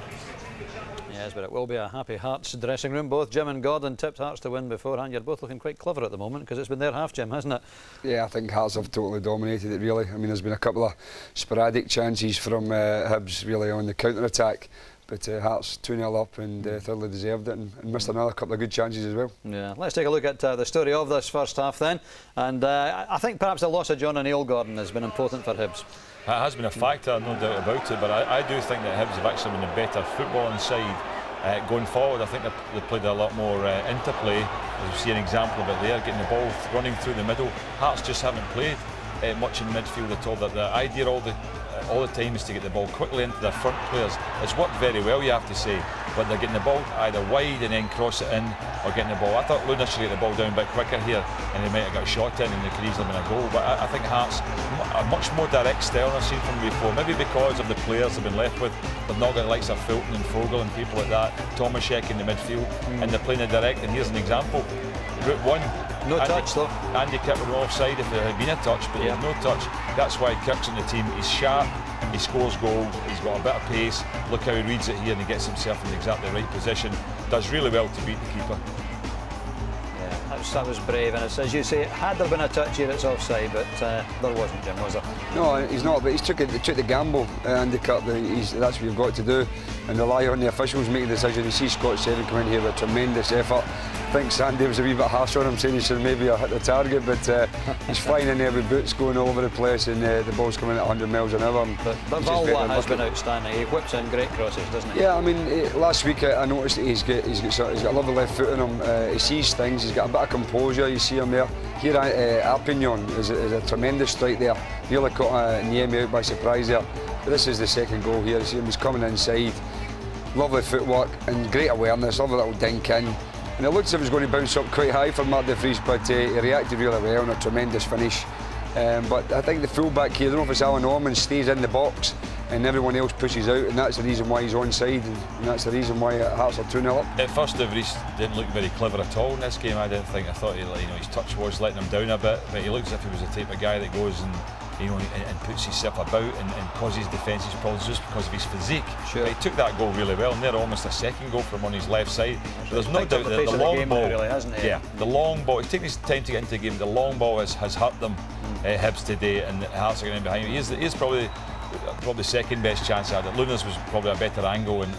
Yes, but it will be a happy Hearts dressing room. Both Jim and Gordon tipped Hearts to win beforehand. You're both looking quite clever at the moment because it's been their half, Jim, hasn't it?
Yeah, I think Hearts have totally dominated it, really. I mean, there's been a couple of sporadic chances from Hibs, really, on the counter-attack. But Hearts 2-0 up and thoroughly deserved it and missed another couple of good chances as well.
Yeah, let's take a look at the story of this first half then. And I think perhaps the loss of John O'Neill, Gordon, has been important for Hibs.
It has been a factor, no doubt about it, but I do think that Hibs have actually been a better footballing side. Going forward, I think they played a lot more interplay. As you see an example of it there, getting the ball running through the middle. Hearts just haven't played much in midfield at all. That the idea all the time is to get the ball quickly into their front players. It's worked very well, you have to say, but they're getting the ball either wide and then cross it in, or getting the ball. I thought Luna should get the ball down a bit quicker here, and they might have got a shot in, and they could easily have been a goal. But I think Hearts a much more direct style I've seen from before. Maybe because of the players they've been left with. They've not got the likes of Fulton and Fogel and people like that. Tomaszek in the midfield, and they're playing the direct. And here's an example: Route 1.
No touch though.
Andy Kirk would have offside if there had been a touch, but there's no touch. That's why Kirk's in the team. He's sharp, he scores goals, he's got a bit of pace. Look how he reads it here and he gets himself in exactly the right position. Does really well to beat the keeper.
Yeah, that was brave, and it's, as you say, had there been a touch here, it's offside, but there wasn't, Jim, was there?
No, he's not, but he took the gamble, Andy Kirk. That's what you've got to do, and rely on the officials making the decision. You see Scott Seven come in here with tremendous effort. I think Sandy was a wee bit harsh on him, saying he should maybe have hit the target, but he's flying in there with boots going all over the place, and the ball's coming at 100 miles an hour.
But Valwa has been outstanding. He whips in great crosses, doesn't he?
Yeah, I mean, last week I noticed that he's got a lovely left foot on him. He sees things. He's got a bit of composure. You see him there. Here, Arpignon is a tremendous strike there. Nearly caught Niemi out by surprise there. But this is the second goal here. You see him. He's coming inside. Lovely footwork and great awareness. Lovely little dink in. And it looked as if it was going to bounce up quite high for Mark de Vries, but he reacted really well and a tremendous finish. But I think the fullback here, I don't know if it's Alan Ormond, stays in the box and everyone else pushes out, and that's the reason why he's onside, and that's the reason why Hearts are 2-0 up.
At first, de Vries didn't look very clever at all in this game. I thought his touch was letting him down a bit, but he looks as if he was the type of guy that goes and puts himself about and causes defences problems just because of his physique.
Sure.
But he took that goal really well, and they're almost a second goal from on his left side. But there's no doubt that the long ball,
really, hasn't he?
Yeah, the long ball. He's taken his time to get into the game. The long ball has hurt them, Hibs today, and Hearts are getting behind him. He's probably second best chance I had. Luna's was probably a better angle, and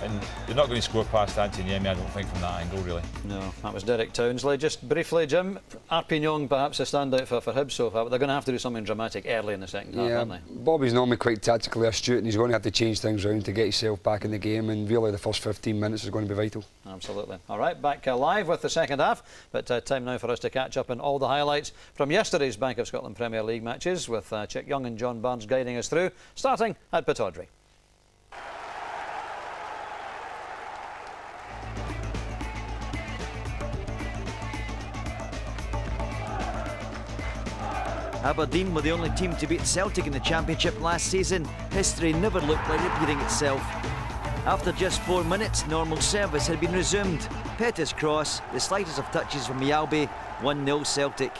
they're not going to score past Antoniemi, I don't think, from that angle, really.
No, that was Derek Townsley. Just briefly, Jim, Arpignon perhaps a standout for Hibs so far, but they're going to have to do something dramatic early in the second half, aren't they?
Bobby's normally quite tactically astute, and he's going to have to change things around to get himself back in the game, and really the first 15 minutes is going to be vital.
Absolutely. All right, back live with the second half, but time now for us to catch up on all the highlights from yesterday's Bank of Scotland Premier League matches, with Chick Young and John Barnes guiding us through, starting at Pittodrie.
Aberdeen were the only team to beat Celtic in the Championship last season. History never looked like repeating itself. After just 4 minutes, normal service had been resumed. Pettis cross, the slightest of touches from Mialbi, 1-0 Celtic.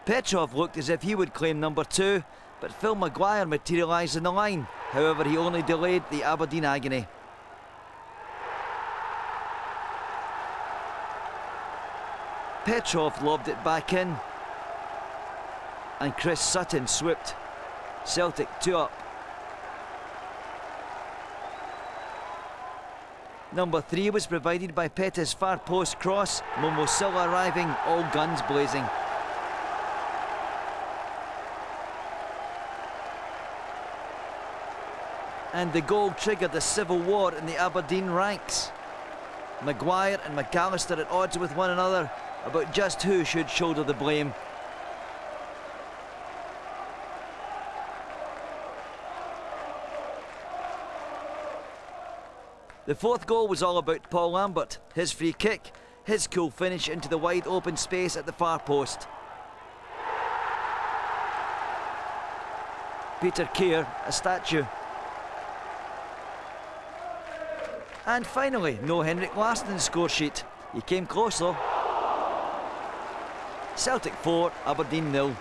Petrov looked as if he would claim number 2, but Phil Maguire materialised in the line. However, he only delayed the Aberdeen agony. Petrov lobbed it back in, and Chris Sutton swooped. Celtic 2 up. Number 3 was provided by Pettis' far post cross, Momo Silva arriving, all guns blazing. And the goal triggered a civil war in the Aberdeen ranks. Maguire and McAllister at odds with one another about just who should shoulder the blame. The fourth goal was all about Paul Lambert, his free kick, his cool finish into the wide open space at the far post. Peter Keir, a statue. And finally, no Henrik Larsson's score sheet. He came close though. Celtic 4, Aberdeen 0.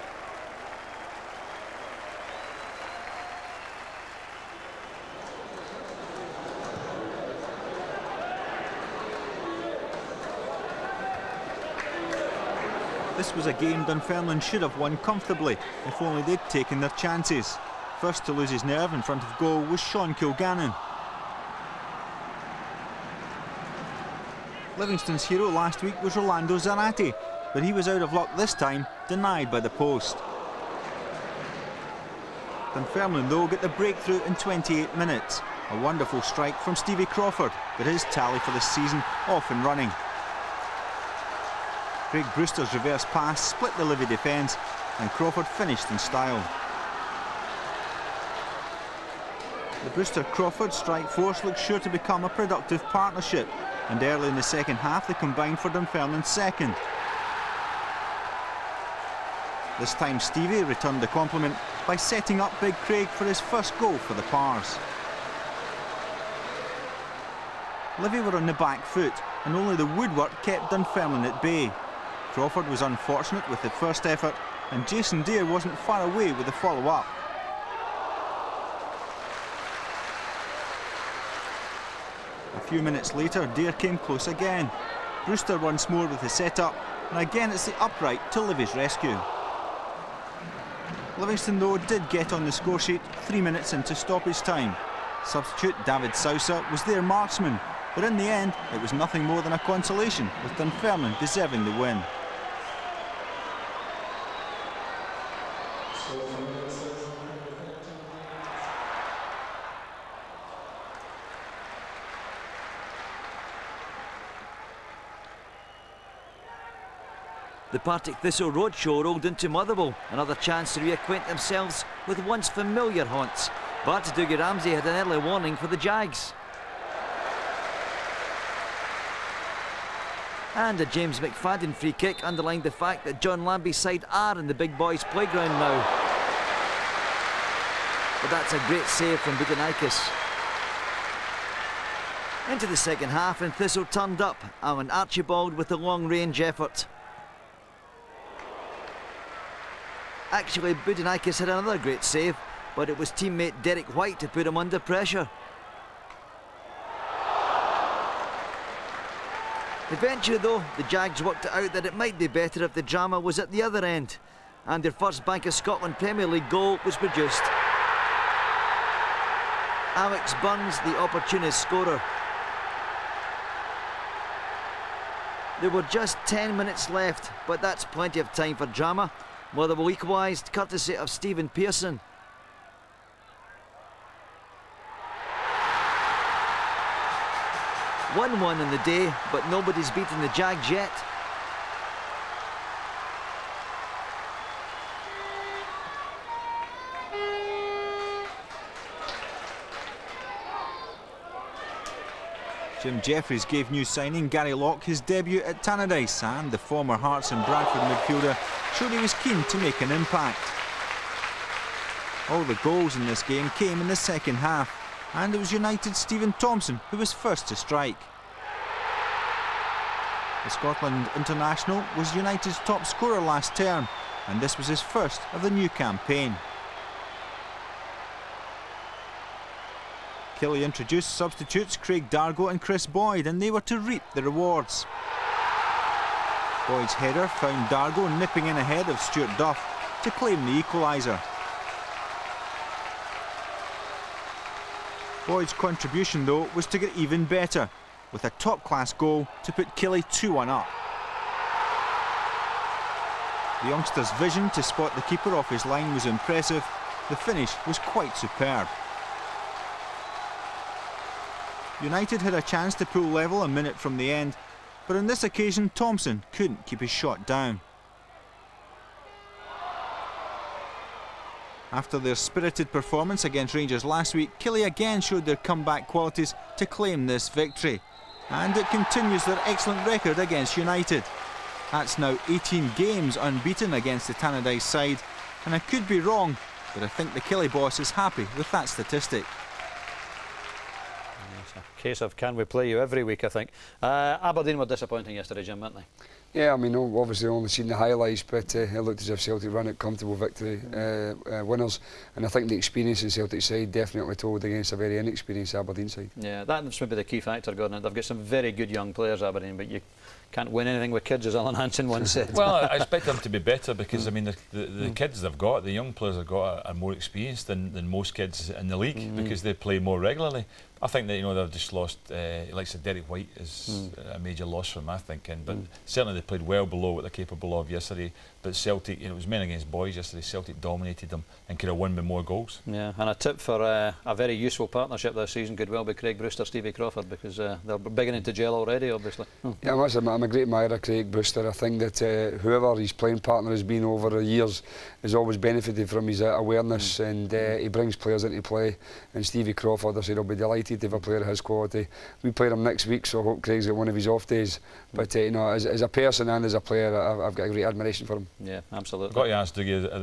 This was a game Dunfermline should have won comfortably, if only they'd taken their chances. First to lose his nerve in front of goal was Sean Kilgannon. Livingston's hero last week was Rolando Zarate, but he was out of luck this time, denied by the post. Dunfermline though get the breakthrough in 28 minutes. A wonderful strike from Stevie Crawford, but his tally for the season off and running. Craig Brewster's reverse pass split the Livy defence, and Crawford finished in style. The Brewster-Crawford strike force looks sure to become a productive partnership, and early in the second half they combined for Dunfermline's second. This time Stevie returned the compliment by setting up Big Craig for his first goal for the Pars. Livy were on the back foot, and only the woodwork kept Dunfermline at bay. Crawford was unfortunate with the first effort, and Jason Deere wasn't far away with the follow-up. A few minutes later, Deere came close again. Brewster once more with the set-up, and again it's the upright to Livy's rescue. Livingston though did get on the score sheet 3 minutes into stoppage time. Substitute David Sousa was their marksman, but in the end it was nothing more than a consolation, with Dunfermline deserving the win.
The Partick Thistle roadshow rolled into Motherwell, another chance to reacquaint themselves with once familiar haunts. But Dougie Ramsey had an early warning for the Jags. And a James McFadden free kick underlined the fact that John Lambie's side are in the big boys' playground now. But that's a great save from Budanikis. Into the second half and Thistle turned up, Alan Archibald with a long-range effort. Actually, Budanikis had another great save, but it was teammate Derek White to put him under pressure. Eventually though, the Jags worked it out that it might be better if the drama was at the other end, and their first Bank of Scotland Premier League goal was produced. Alex Burns, the opportunist scorer. There were just 10 minutes left, but that's plenty of time for drama. Motherwell equalised, courtesy of Stephen Pearson. (1-1) in the day, but nobody's beaten the Jags yet.
Jim Jeffries gave new signing Gary Locke his debut at Tannadice, and the former Hearts and Bradford midfielder showed he was keen to make an impact. All the goals in this game came in the second half, and it was United's Stephen Thompson who was first to strike. The Scotland international was United's top scorer last term, and this was his first of the new campaign. Killie introduced substitutes Craig Dargo and Chris Boyd, and they were to reap the rewards. Boyd's header found Dargo nipping in ahead of Stuart Duff to claim the equaliser. Boyd's contribution, though, was to get even better, with a top-class goal to put Killie 2-1 up. The youngster's vision to spot the keeper off his line was impressive. The finish was quite superb. United had a chance to pull level a minute from the end, but on this occasion Thompson couldn't keep his shot down. After their spirited performance against Rangers last week, Killie again showed their comeback qualities to claim this victory. And it continues their excellent record against United. That's now 18 games unbeaten against the Tannadice side, and I could be wrong, but I think the Killie boss is happy with that statistic.
Case of can we play you every week, I think. Aberdeen were disappointing yesterday, Jim, weren't they?
Yeah, I mean, obviously only seen the highlights, but it looked as if Celtic ran out comfortable victory winners, and I think the experience in Celtic side definitely told against a very inexperienced Aberdeen side. Yeah, that's maybe the key factor, Gordon. They've got some very good young players, Aberdeen, but you can't win anything with kids, as Alan Hansen once said.
Well, I expect them to be better because, I mean, the kids they've got, the young players have got, are more experienced than most kids in the league because they play more regularly. I think that, you know, they've just lost, like I said, Derek White is a major loss for them, I think, but certainly they played well below what they're capable of yesterday. But Celtic, you know, it was men against boys yesterday. Celtic dominated them and could have won with more goals. Yeah, and a tip for a very useful partnership this season could well be Craig Brewster, Stevie Crawford, because they're beginning to gel already, obviously. Yeah, I'm a great admirer of Craig Brewster. I think that whoever his playing partner has been over the years has always benefited from his awareness, and he brings players into play. And Stevie Crawford, I said, I'll be delighted to have a player of his quality. We play him next week, so I hope Craig's got one of his off days. But you know, as a person and as a player, I've got a great admiration for him. Yeah, absolutely. I've got to ask, Dougie,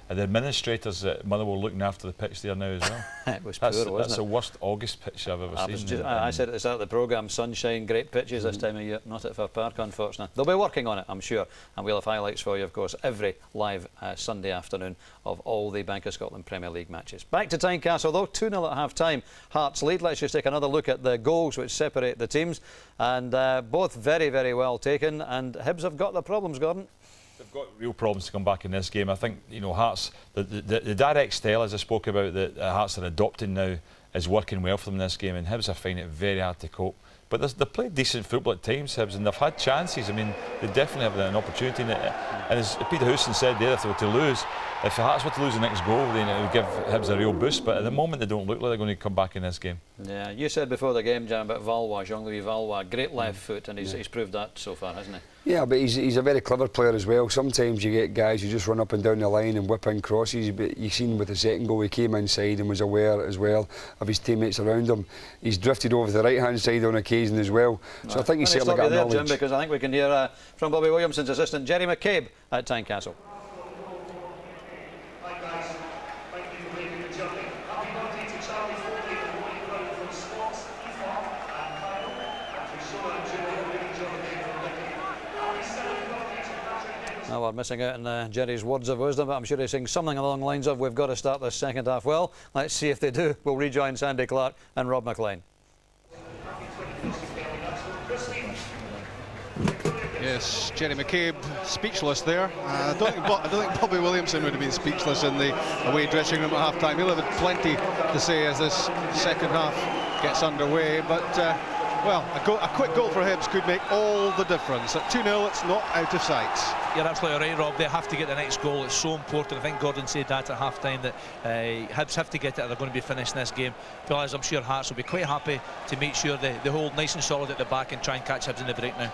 are the administrators at Motherwell looking after the pitch there now as well? It was poor, wasn't it? That's the worst August pitch I've ever seen. I said at the start of the programme, sunshine, great pitches this time of year. Not at Fir Park, unfortunately. They'll be working on it, I'm sure, and we'll have highlights for you, of course, every live Sunday afternoon of all the Bank of Scotland Premier League matches. Back to Tynecastle, though, 2-0 at half-time. Hearts lead. Let's just take another look at the goals which separate the teams, and both very, very well taken, and Hibs have got their problems, Gordon. They've got real problems to come back in this game. I think, you know, Hearts, the direct style, as I spoke about, that Hearts are adopting now is working well for them in this game, and Hibs are finding it very hard to cope. But they've played decent football at times, Hibs, and they've had chances. I mean, they definitely have an opportunity. And as Peter Houston said there, if they were to lose, if Hearts were to lose the next goal, then it would give Hibs a real boost. But at the moment, they don't look like they're going to come back in this game. Yeah, you said before the game, Jam, about Valois, Jean-Louis Valois, great left foot, and he's proved that so far, hasn't he? Yeah, but he's a very clever player as well. Sometimes you get guys who just run up and down the line and whip in crosses, but you've seen with the second goal, he came inside and was aware as well of his teammates around him. He's drifted over to the right-hand side on occasion as well. So I think he's certainly got knowledge. Jim, because I think we can hear from Bobby Williamson's assistant, Jerry McCabe, at Tynecastle. Now we're missing out on Jerry's words of wisdom, but I'm sure he's saying something along the lines of, we've got to start this second half well. Let's see if they do. We'll rejoin Sandy Clark and Rob McLean.
Yes, Jerry McCabe speechless there. I don't think Bobby Williamson would have been speechless in the away dressing room at half-time. He'll have plenty to say as this second half gets underway, but well, a quick goal for Hibs could make all the difference. At 2-0, it's not out of sight.
You're absolutely right, Rob. They have to get the next goal. It's so important. I think Gordon said that at half-time, that Hibs have to get it or they're going to be finished in this game. Well, as I'm sure Hearts will be quite happy to make sure they hold nice and solid at the back and try and catch Hibs in the break now.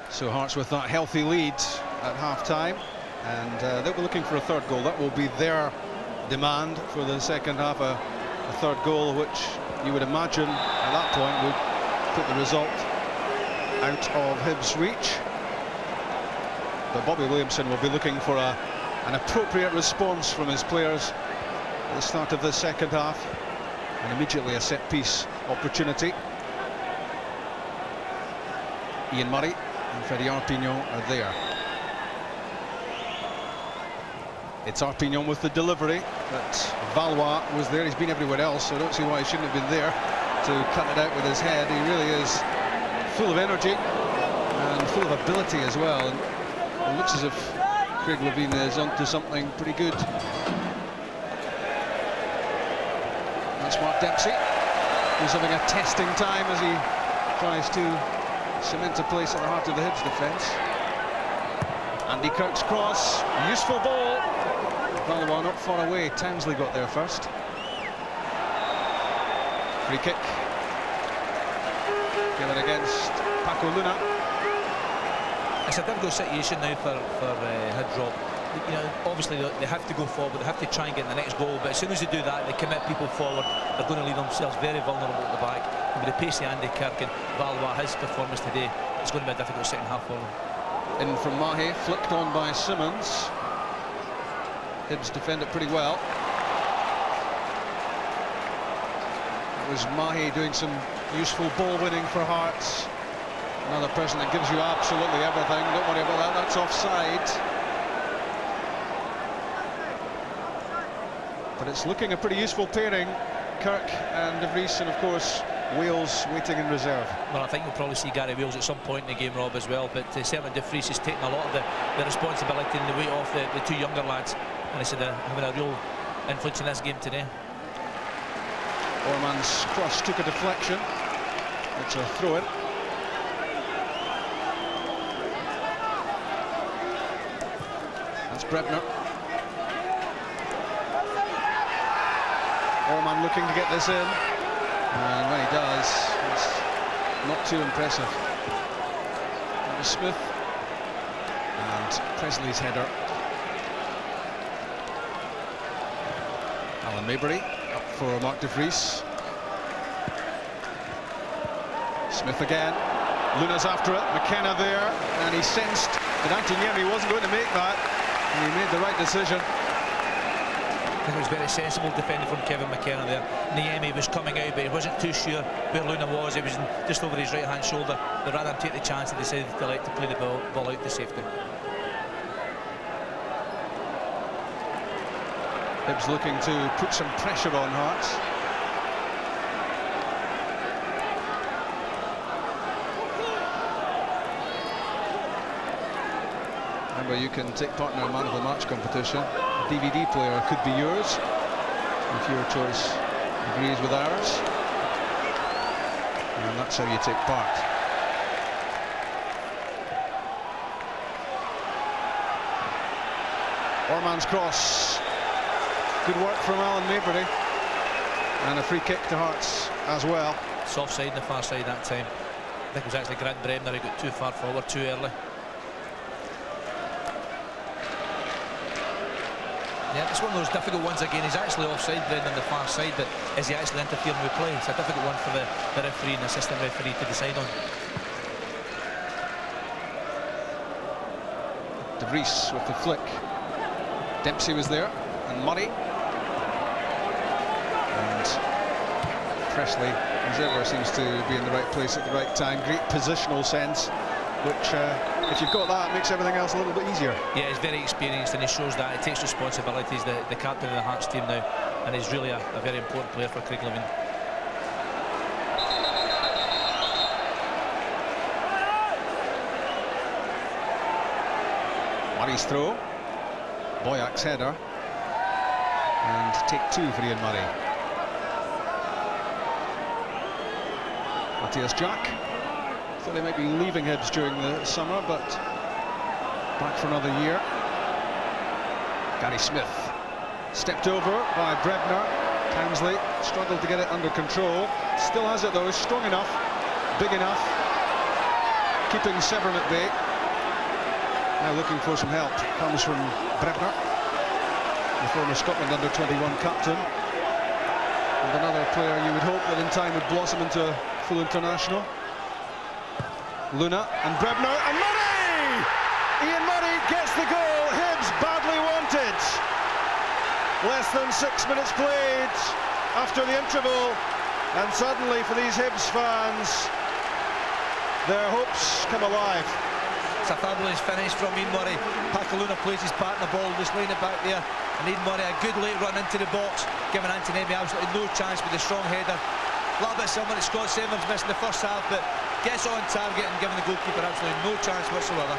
So Hearts with that healthy lead at half-time, and they'll be looking for a third goal. That will be their demand for the second half, a third goal, which you would imagine at that point would put the result out of Hibs' reach. But Bobby Williamson will be looking for an appropriate response from his players at the start of the second half. And immediately a set-piece opportunity. Ian Murray and Freddie Arpignon are there. It's Arpignon with the delivery, but Valois was there. He's been everywhere else, so I don't see why he shouldn't have been there to cut it out with his head. He really is full of energy and full of ability as well. And it looks as if Craig Levein is onto something pretty good. That's Mark Dempsey, who's having a testing time as he tries to cement a place at the heart of the Hibs defence. Andy Kirk's cross, useful ball. Valois not far away. Townsley got there first. Free kick. Given against Paco Luna.
It's a difficult situation now for Hibs, Rob. You know, obviously they have to go forward, they have to try and get the next goal, but as soon as they do that, they commit people forward, they're going to leave themselves very vulnerable at the back. And with the pacey Andy Kirk and Valois, his performance today, it's going to be a difficult second half for them.
In from Mahe, flicked on by Simmons. Hibs defend it pretty well. It was Mahe doing some useful ball winning for Hearts. Another person that gives you absolutely everything. Don't worry about that, that's offside. But it's looking a pretty useful pairing. Kirk and De Vries, and of course Wales waiting in reserve.
Well, I think you'll probably see Gary Wales at some point in the game, Rob, as well, but certainly De Vries has taken a lot of the responsibility and the weight off the two younger lads, and I said they're having a real influence in this game today.
Orman's cross took a deflection. It's a throw-in. That's Brebner. Orman looking to get this in, and when he does, it's not too impressive. That was Smith and Presley's header. Alan Maybury up for Mark De Vries. Smith again. Luna's after it. McKenna there, and he sensed that Antonieri wasn't going to make that, and he made the right decision.
I think it was very sensible defending from Kevin McKenna there. Niemi was coming out, but he wasn't too sure where Luna was. He was just over his right-hand shoulder. But rather than take the chance, he decided to like to play the ball out to safety.
Hibs looking to put some pressure on Hearts. Remember, you can take part in our Man of the Match competition. A DVD player could be yours if your choice agrees with ours. And that's how you take part. Orman's cross. Good work from Alan Maybury. And a free kick to Hearts as well.
It's offside on the far side that time. I think it was actually Grant Bremner who got too far forward too early. Yeah, it's one of those difficult ones again. He's actually offside then on the far side, but is he actually interfering with play? It's a difficult one for the referee and assistant referee to decide on.
De Vries with the flick. Dempsey was there, and Murray. And Presley, as ever, seems to be in the right place at the right time. Great positional sense, which, if you've got that, makes everything else a little bit easier.
Yeah, he's very experienced and he shows that. He takes responsibility. He's the captain of the Hearts team now, and he's really a very important player for Craig Levein.
Murray's throw. Boyak's header. And take two for Ian Murray. Matthias Jack. Thought he might be leaving Hibs during the summer, but back for another year. Gary Smith. Stepped over by Brebner. Townsley struggled to get it under control. Still has it though, is strong enough, big enough. Keeping Severn at bay. Now looking for some help. Comes from Brebner, the former Scotland under-21 captain. And another player you would hope that in time would blossom into a full international. Luna and Brebner and Murray! Ian Murray gets the goal. Hibs badly wanted. Less than 6 minutes played. A after the interval, and suddenly for these Hibs fans, their hopes come alive.
It's a fabulous finish from Ian Murray. Pacoluna plays his part in the ball, just laying it back there, and Ian Murray a good late run into the box, giving Antonemi absolutely no chance with a strong header. A little bit similar to Scott Severn's missed in the first half, but gets on target and giving the goalkeeper absolutely no chance whatsoever.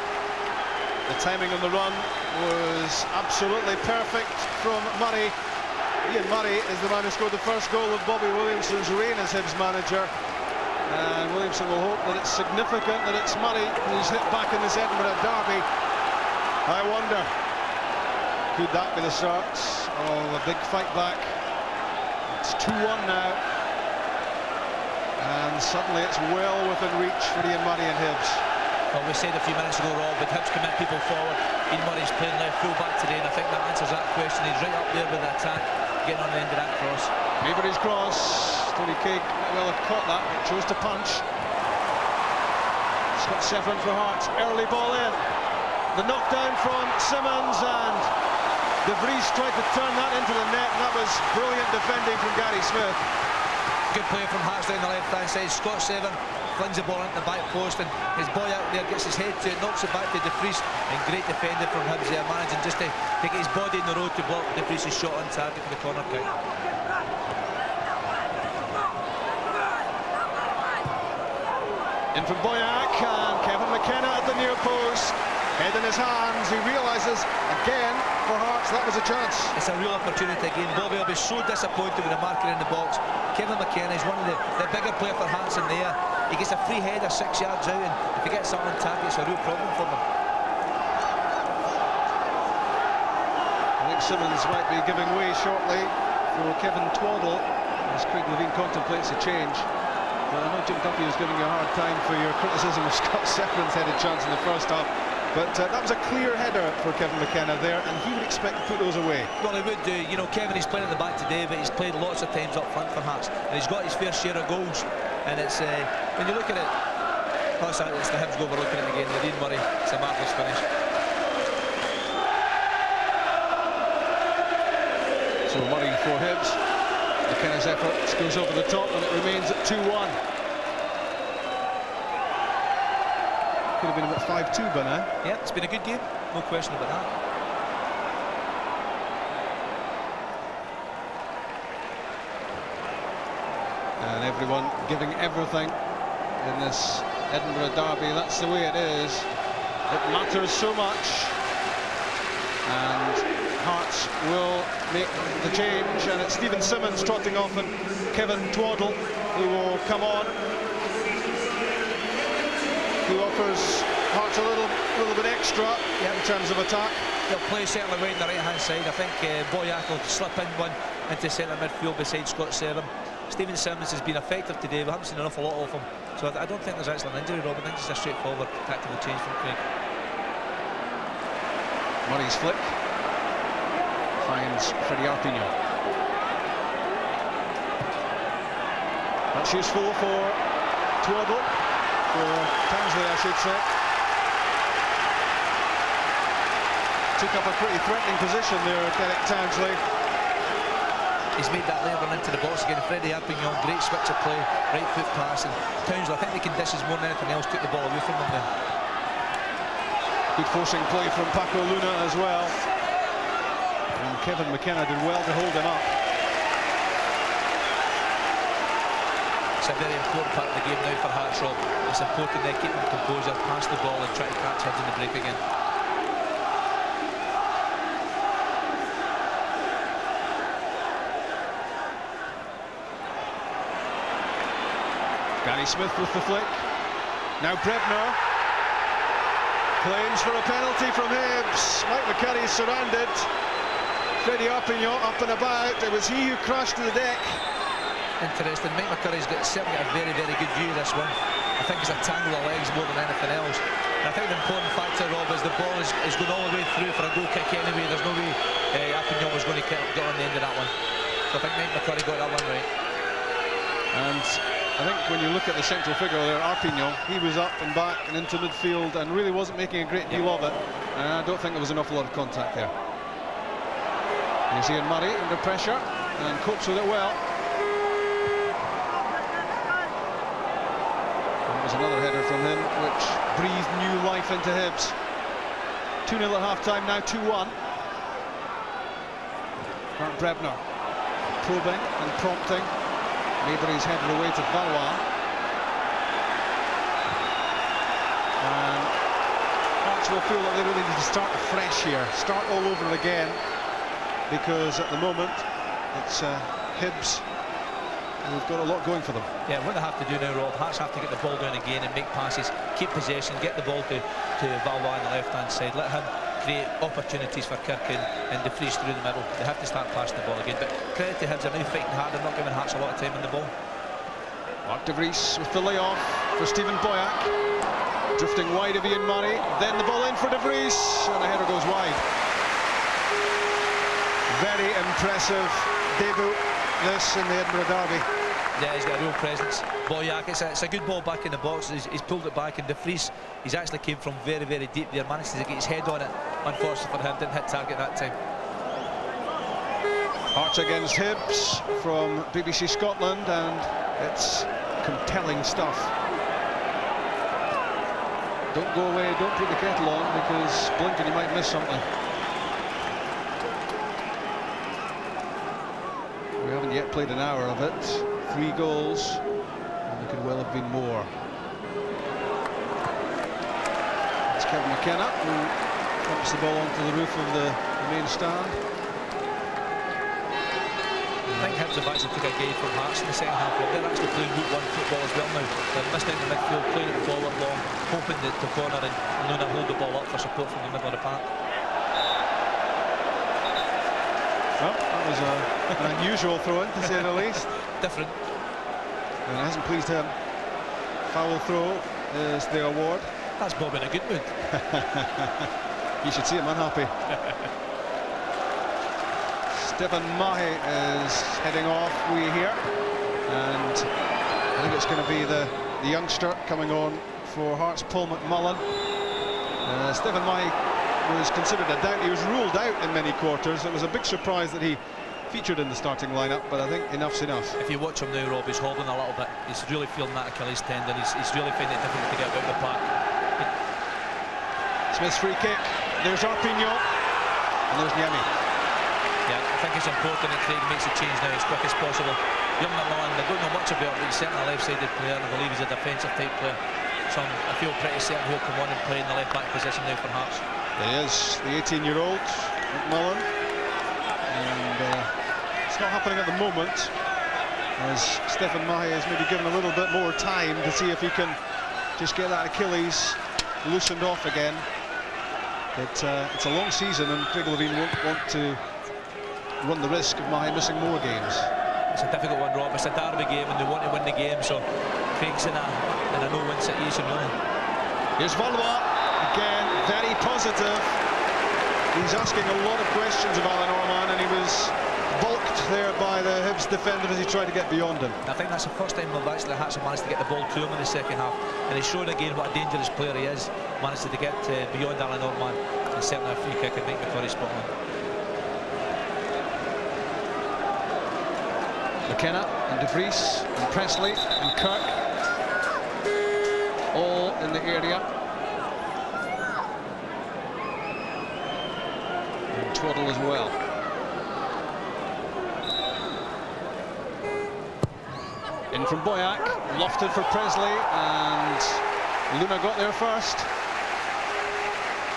The timing on the run was absolutely perfect from Murray. Ian Murray is the man who scored the first goal of Bobby Williamson's reign as Hibs manager. And Williamson will hope that it's significant that it's Murray who's hit back in this Edinburgh derby. I wonder, could that be the start of a big fight back? It's 2-1 now. And suddenly it's well within reach for Ian Murray and Hibs.
Well, we said a few minutes ago, Rob, but Hibs commit people forward. Ian Murray's playing left full back today, and I think that answers that question. He's right up there with the attack, getting on the end of that cross.
Maybury's cross. Tony Craig might well have caught that, but chose to punch. Scott Severn for Hearts. Early ball in. The knockdown from Simmons, and De Vries tried to turn that into the net, and that was brilliant defending from Gary Smith.
Good play from Hearts down the left-hand side. Scott Severn flings the ball into the back post, and his boy out there gets his head to it, knocks it back to De Vries, and great defender from Hibs there, managing just to get his body in the road to block De Vries' shot on target for the corner kick.
In from Boyack, and Kevin McKenna at the near post. Head in his hands, he realises again for Hearts that was a chance.
It's a real opportunity again. Bobby will be so disappointed with the marker in the box. Kevin McKenna is one of the bigger player for Hearts in there. He gets a free header 6 yards out, and if he gets something on target, it's a real problem for them.
I think Simmons might be giving way shortly for Kevin Twaddle as Craig Levine contemplates a change. Well, I know Jim Duffy was giving you a hard time for your criticism of Scott Severn's headed chance in the first half, but that was a clear header for Kevin McKenna there, and he would expect to put those away.
Well, he would do. You know, Kevin is playing at the back today, but he's played lots of times up front for Hearts, and he's got his fair share of goals. And it's when you look at it, it's the Hibs goal we're looking at again. Ian Murray, it's a marvellous finish.
So Murray for Hibs. McKenna's effort goes over the top, and it remains at 2-1. Could have been about 5-2 by now.
Yeah, it's been a good game, no question about that.
And everyone giving everything in this Edinburgh derby. That's the way it is. It matters so much. And Hearts will make the change, and it's Stephen Simmons trotting off and Kevin Twaddle who will come on, who offers Hearts a little bit extra in terms of attack.
They'll play certainly right on the right-hand side. I think Boyack will slip in one into centre midfield beside Scott Severn. Stephen Simmons has been effective today. We haven't seen an awful lot of him, so I don't think there's actually an injury, Rob. I think it's a straightforward tactical change from Craig.
Murray's flick finds Freddie Arpignon. That's useful for Twaddle, for Townsley I should say. Took up a pretty threatening position there, Derek Townsley.
He's made that layer run into the box again. Freddie Arpignon, great switch of play, right foot pass, and Townsley, I think the conditions more than anything else took the ball away from him there.
Good forcing play from Paco Luna as well. And Kevin McKenna did well to hold him up.
It's a very important part of the game now for Hearts, Rob. It's important they keep them composure, pass the ball and try to catch Hibs in the break again.
Gary Smith with the flick. Now Brebner claims for a penalty from Hibs. Mike McCurry is surrounded. Freddie Arpignon up and about. It was he who crashed to the deck.
Interesting. Mike McCurry's certainly got a very, very good view of this one. I think it's a tangle of legs more than anything else. And I think the important factor, Rob, is the ball is going all the way through for a goal kick anyway. There's no way Arpignon was going to get on the end of that one. So I think Mike McCurry got that one right.
And I think when you look at the central figure there, Arpignon, he was up and back and into midfield and really wasn't making a great deal of it. And I don't think there was an awful lot of contact there. Here's Ian Murray under pressure and copes with it well. There's another header from him, which breathed new life into Hibs. 2-0 at half-time, now 2-1. Mark Brebner probing and prompting. Mabry's headed away to Valois. And Hearts will feel that they really need to start afresh here, start all over again, because at the moment it's Hibs who've got a lot going for them.
Yeah, what they have to do now, Rob, Hearts have to get the ball down again and make passes, keep possession, get the ball to Valois on the left-hand side, let him create opportunities for Kirk and De Vries through the middle. They have to start passing the ball again, but credit to Hibs, they're now fighting hard, they're not giving Hearts a lot of time on the ball.
Mark De Vries with the layoff for Stephen Boyack. Drifting wide of Ian Murray, then the ball in for De Vries, and the header goes wide. Very impressive debut, this in the Edinburgh Derby.
Yeah, he's got a real presence. Boyack, it's a good ball back in the box. He's pulled it back, and De Vries, he's actually came from very, very deep there, managed to get his head on it. Unfortunately for him, didn't hit target that time.
Hearts against Hibs from BBC Scotland, and it's compelling stuff. Don't go away, don't put the kettle on, because blink and you might miss something. We haven't yet played an hour of it. 3 goals, and there could well have been more. It's Kevin McKenna who pumps the ball onto the roof of the main stand.
I think Hibs have actually took a gauge from Hearts in the second half. They're actually playing Group 1 football as well now. They're missing out in the midfield, playing it forward long, hoping that the corner and Luna hold the ball up for support from the middle of the park.
Well, that was an unusual throw-in, to say the least.
Different.
And it hasn't pleased him. Foul throw is the award.
That's Bob in a good mood.
You should see him unhappy. Stephen Mahe is heading off, we hear. And I think it's going to be the youngster coming on for Hearts, Paul McMullen. Stephen Mahe was considered a doubt. He was ruled out in many quarters. It was a big surprise that he featured in the starting lineup, but I think enough's enough.
If you watch him now, Rob, he's hobbling a little bit. He's really feeling that Achilles tendon. He's really finding it difficult to get about the park.
Smith's free kick. There's Arpignon. And there's Niemi.
Yeah, I think it's important that Craig makes a change now as quick as possible. Young McMullen, I don't know much about him, but he's certainly a left-sided player, and I believe he's a defensive type player. So I feel pretty certain he'll come on and play in the left-back position now for Hearts.
There he is, the 18-year-old McMullen. And it's not happening at the moment, as Stephen Mahe is maybe given a little bit more time to see if he can just get that Achilles loosened off again. But it's a long season, and Craig Levine won't want to run the risk of Mahe missing more games.
It's a difficult one, Rob. It's a derby game, and they want to win the game, so Craig's in a no-win situation, really.
Here's Valois, again, very positive. He's asking a lot of questions of Alan Orman, and he was balked there by the Hibs defender as he tried to get beyond him.
I think that's the first time we've actually had to manage to get the ball to him in the second half, and he's shown again what a dangerous player he is. Managed to get beyond Alan Orman, and certainly a free kick and make McCurry spot on.
McKenna and De Vries and Presley and Kirk all in the area. And Twaddle as well. In from Boyack, lofted for Presley, and Luna got there first.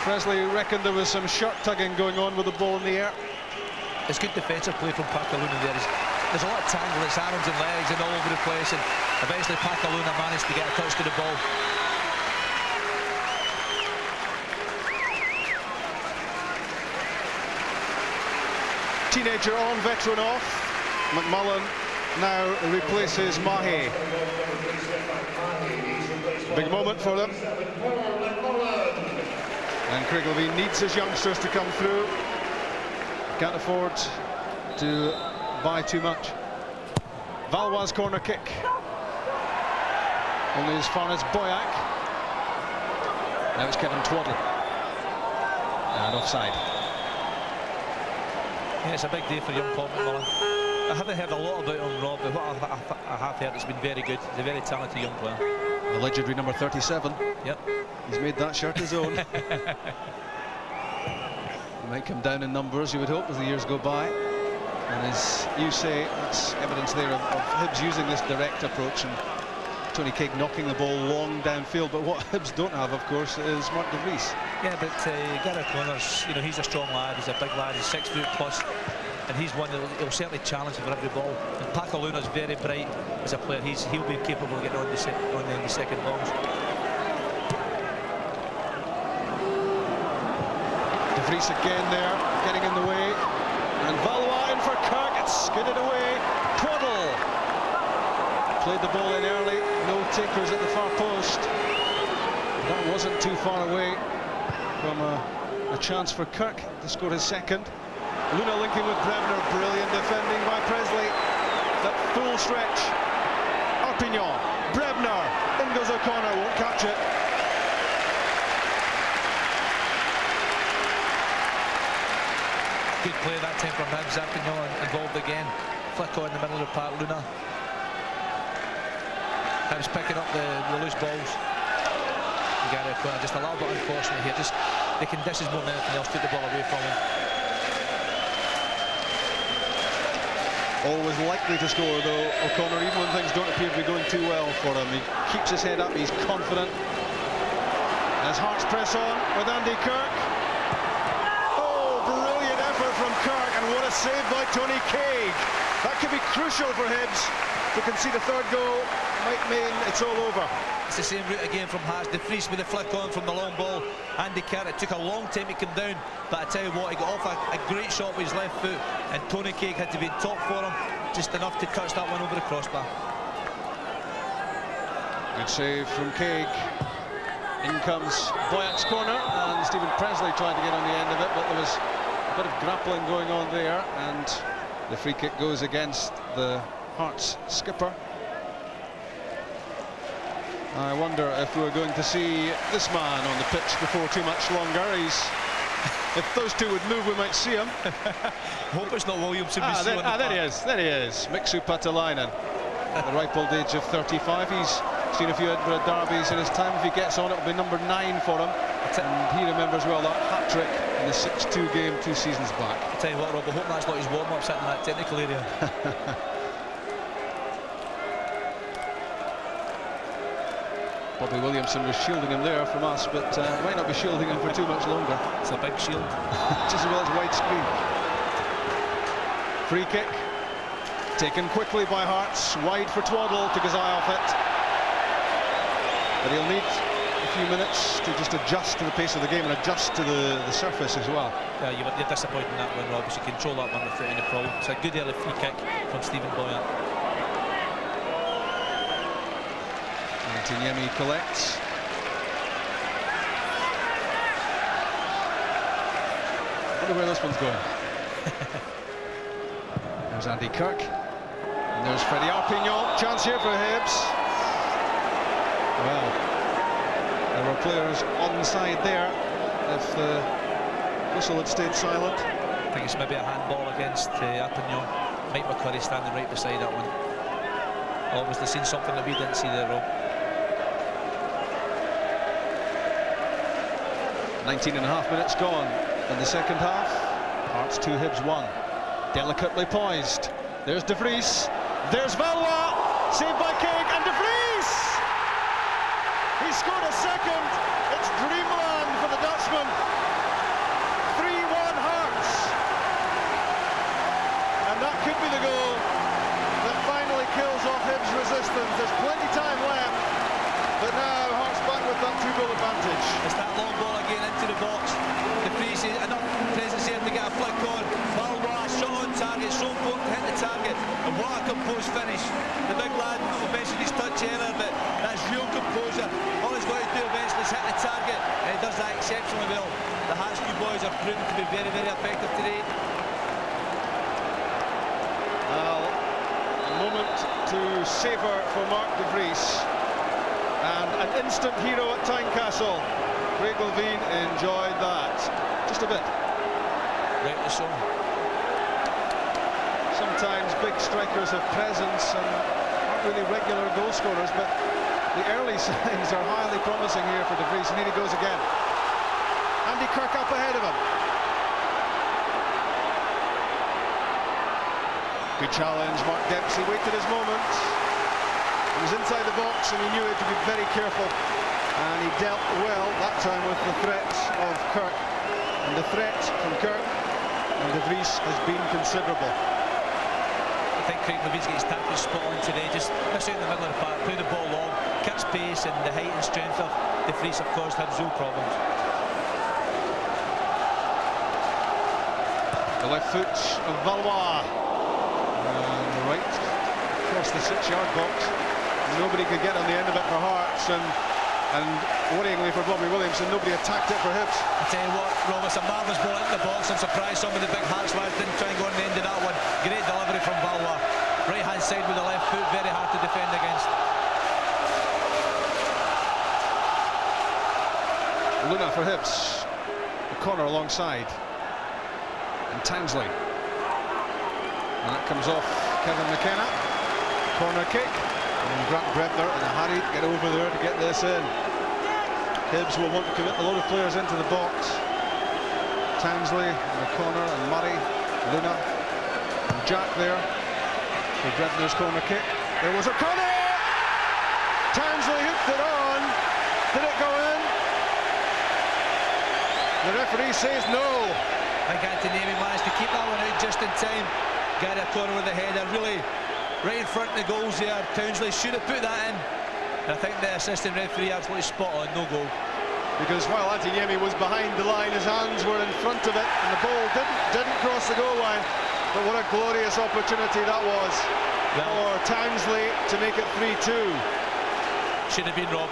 Presley reckoned there was some shirt tugging going on with the ball in the air.
It's good defensive play from Pakaluna there. There's a lot of tangle, it's arms and legs and all over the place, and eventually Pakaluna managed to get a touch to the ball.
Teenager on, veteran off. McMullen now replaces Mahe. Big moment for them. And Craig Levine needs his youngsters to come through. Can't afford to buy too much. Valois' corner kick. Only as far as Boyack. Now it's Kevin Twaddle. And offside.
Yeah, it's a big day for young Paul McMullen. I haven't heard a lot about him, Rob, but what I have heard, it's been very good. He's a very talented young player.
The legendary number 37.
Yep.
He's made that shirt his own. He might come down in numbers, you would hope, as the years go by. And as you say, that's evidence there of Hibs using this direct approach, and Tony Craig knocking the ball long downfield. But what Hibs don't have, of course, is Mark de Vries.
Yeah, but Gary O'Connor's, you know, he's a strong lad, he's a big lad, he's 6 foot plus, and he's one that he'll certainly challenge for every ball. And Pakaluna's very bright as a player. He'll be capable of getting on the second balls.
De Vries again there, getting in the way. And Valois in for Kirk, it's skidded away. Twaddle played the ball in early, no takers at the far post. That wasn't too far away from a chance for Kirk to score his second. Luna linking with Brebner, brilliant defending by Presley. That full stretch. Arpignon, Brebner, in goes O'Connor, won't catch it.
Good play that time from Hibs. Arpignon involved again. Flick on in the middle of the park, Luna. Hibs picking up the loose balls. Gary O'Connor just a little bit unfortunate here. Just the conditions more than anything else took the ball away from him.
Always likely to score though, O'Connor, even when things don't appear to be going too well for him. He keeps his head up, he's confident. As Hearts press on with Andy Kirk. From Kirk, and what a save by Tony Craig. That could be crucial for Hibs. To concede a third goal might mean it's all over.
It's the same route again from Hearts. De Vries with a flick on from the long ball. Andy Kirk, it took a long time to come down, but I tell you what, he got off a great shot with his left foot, and Tony Craig had to be in top for him, just enough to touch that one over the crossbar.
Good save from Craig. In comes Boyat's corner, and Stephen Presley tried to get on the end of it, but there was a bit of grappling going on there, and the free kick goes against the Hearts skipper. I wonder if we're going to see this man on the pitch before too much longer. If those two would move, we might see him.
Hope it's not Williamson.
There he is. Mixu Patalainen, at the ripe old age of 35. He's seen a few Edinburgh derbies in his time. If he gets on, it'll be number 9 for him. And he remembers well that hat-trick in the 6-2 game 2 seasons back.
I'll tell you what, Rob, I hope that's not his warm-up sitting in that technical area.
Bobby Williamson was shielding him there from us, but might not be shielding him for too much longer.
It's a big shield.
Just as well as widescreen. Free kick. Taken quickly by Hearts. Wide for Twaddle, took his eye off it. But he'll need a few minutes to just adjust to the pace of the game and adjust to the surface as well.
Yeah, you're disappointed in that one, Rob. You control that one without any problem. It's a good early free kick from Stephen Boyat.
Antiniemi collects. I wonder where this one's going. There's Andy Kirk. And there's Freddie Arpignon. Chance here for Hibs. Well, there were players on side there. If the whistle had stayed silent.
I think it's maybe a handball against Arpignon. Mike McCurry standing right beside that one. Obviously seen something that we didn't see there, Rob.
19.5 minutes gone in the second half. Hearts 2, Hibs 1. Delicately poised. There's De Vries. There's Valois. Saved by Craig, and De Vries! He scored a second. It's dreamland for the Dutchman. 3-1 Hearts. And that could be the goal that finally kills off Hibs' resistance. There's plenty time left, but now Hearts back with that 2-goal advantage.
It's that long ball again into the box. De Vries, enough presence here to get a flick on. Valois shot on target, so important to hit the target. And what a composed finish. The big lad mentioned his touch error, but that's real composure. All he's got to do eventually is hit the target, and he does that exceptionally well. The Hearts new boys are proven to be very, very effective today.
Well, a moment to savour for Mark de Vries. And an instant hero at Tynecastle. Craig Levine enjoyed that. Just a bit.
Rightly so.
Sometimes big strikers have presence and aren't really regular goal scorers, but The early signs are highly promising here for De Vries, and here he goes again. Andy Kirk up ahead of him. Good challenge. Mark Dempsey waited his moment. He was inside the box and he knew it to be very careful. And he dealt well that time with the threat of Kirk. And the threat from Kirk and De Vries has been considerable.
I think Craig Levine's got his tactics spot on today. Just miss out in the middle of the park, play the ball long, Kirk's pace and the height and strength of De Vries have caused Hibs real problems.
The left foot of Valois. And the right across the 6-yard box. Nobody could get on the end of it for Hearts, and worryingly for Bobby Williamson, nobody attacked it for Hibs.
I tell you what, Rob, it's a marvellous ball into the box. I'm surprised some of the big Hearts lads didn't try and go on the end of that one. Great delivery from Valois. Right hand side with the left foot, very hard to defend against.
Luna for Hibs. The corner alongside. And Townsley. And that comes off Kevin McKenna. Corner kick. And Grant Brebner in a hurry to get over there to get this in. Hibs will want to commit a lot of players into the box. Townsley in the corner, and Murray, Luna, and Jack there for Brebner's corner kick. There was a corner! Townsley hooked it on. Did it go in? The referee says no.
I think Anthony managed to keep that one out just in time. Gary O'Connor with the header, really right in front of the goals there. Townsley should have put that in. And I think the assistant referee absolutely spot on, no goal.
Because while Antiniemi was behind the line, his hands were in front of it, and the ball didn't cross the goal line. But what a glorious opportunity that was for Townsley to make it 3-2.
Should have been Rob.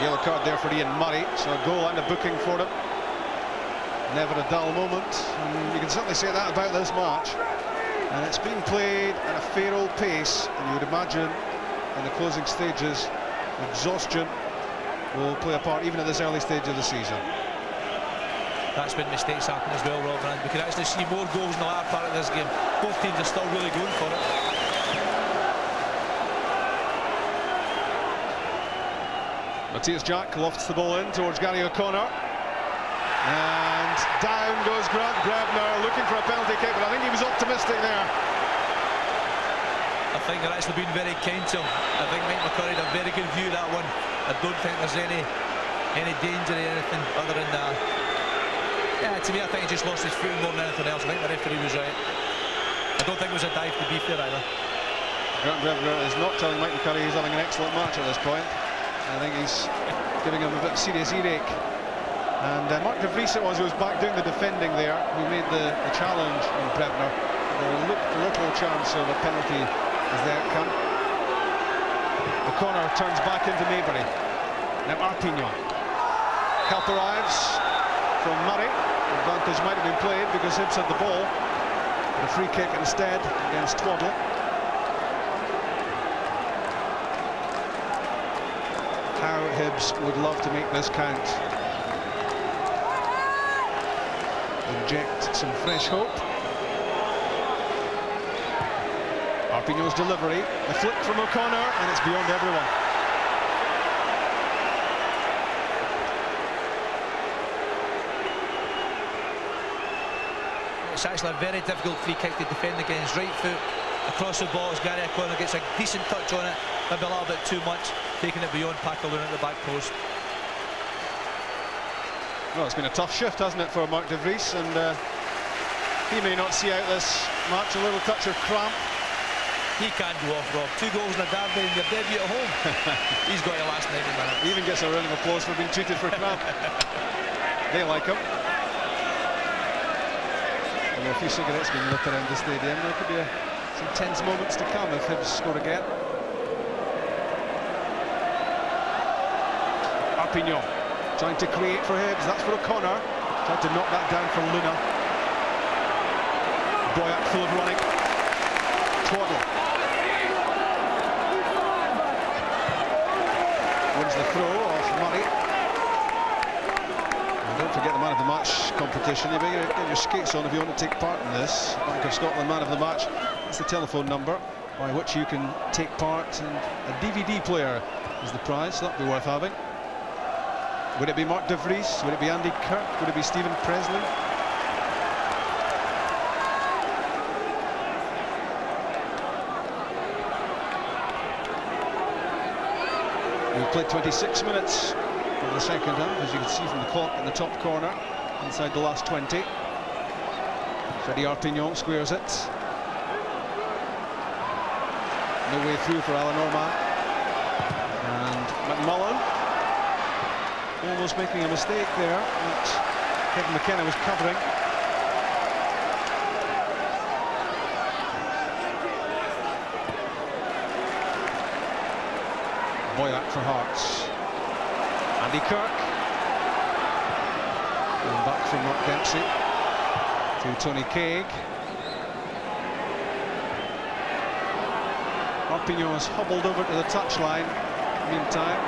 Yellow card there for Ian Murray, so a goal and a booking for him. Never a dull moment, and you can certainly say that about this match. And it's been played at a fair old pace, and you would imagine in the closing stages, exhaustion will play a part even at this early stage of the season.
That's when mistakes happen as well, Rob, and we can actually see more goals in the latter part of this game. Both teams are still really going for it.
Matthias Jack lofts the ball in towards Gary O'Connor. And down goes Grant Brebner, looking for a penalty kick, but I think he was optimistic there.
I think they're actually being very kind to him. I think Mike McCurry had a very good view of that one. I don't think there's any danger or anything other than that. Yeah, to me, I think he just lost his footing more than anything else. I think the referee was right. I don't think it was a dive, to be fair, either.
Grant Brebner is not telling Mike McCurry he's having an excellent match at this point. I think he's giving him a bit of serious earache. And Mark De Vries it was who was back doing the defending there, who made the challenge on Brebner. There looked little chance of a penalty as the outcome. The corner turns back into Maybury. Now Arpignon. Help arrives from Murray. Advantage might have been played because Hibs had the ball. But a free kick instead against Twaddle. How Hibs would love to make this count. Inject some fresh hope. Arpignon's delivery, the flick from O'Connor, and it's beyond everyone.
It's actually a very difficult free kick to defend against. Right foot across the box, Gary O'Connor gets a decent touch on it, maybe a little bit too much, taking it beyond Packaluna at the back post.
Well, it's been a tough shift, hasn't it, for Mark De Vries, and he may not see out this match. A little touch of cramp.
He can't go off, Rob. 2 goals in a derby in your debut at home. He's got to last 90 minutes.
He even gets a round of applause for being treated for cramp. They like him. And there are a few cigarettes being lit around the stadium. There could be some tense moments to come if Hibs score again. Arpignon trying to create for Hibs. That's for O'Connor. Tried to knock that down for Luna. Boyack full of running. Twaddle wins the throw off Murray. And don't forget the man of the match competition. competition. You better get your skates on if you want to take part in this. Bank of Scotland Man of the Match. That's the telephone number by which you can take part, and a DVD player is the prize. That'd be worth having. Would it be Mark de Vries? Would it be Andy Kirk? Would it be Stephen Presley? We've played 26 minutes of the second half, as you can see from the clock in the top corner, inside the last 20. Freddie Arpignon squares it. No way through for Alan Orman. And McMullen almost making a mistake there, which Kevin McKenna was covering. Boyack for Hearts. Andy Kirk. Going back from Mark Dempsey to Tony Craig. Arpignon has hobbled over to the touchline. Meantime,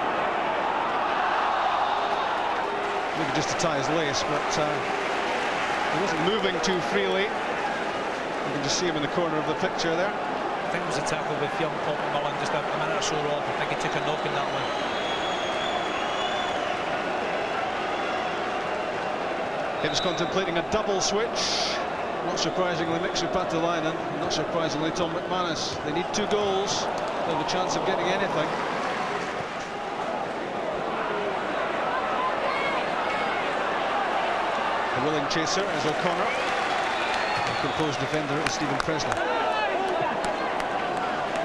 maybe just to tie his lace, but he wasn't moving too freely. You can just see him in the corner of the picture there.
I think it was a tackle with young Paul McMullen just a minute or so off. I think he took a knock in that one.
Hibs contemplating a double switch. Not surprisingly, Mixu Patalainen, and not surprisingly, Tom McManus. They need 2 goals. They have a chance of getting anything. The willing chaser is O'Connor. The composed defender is Stephen Presley.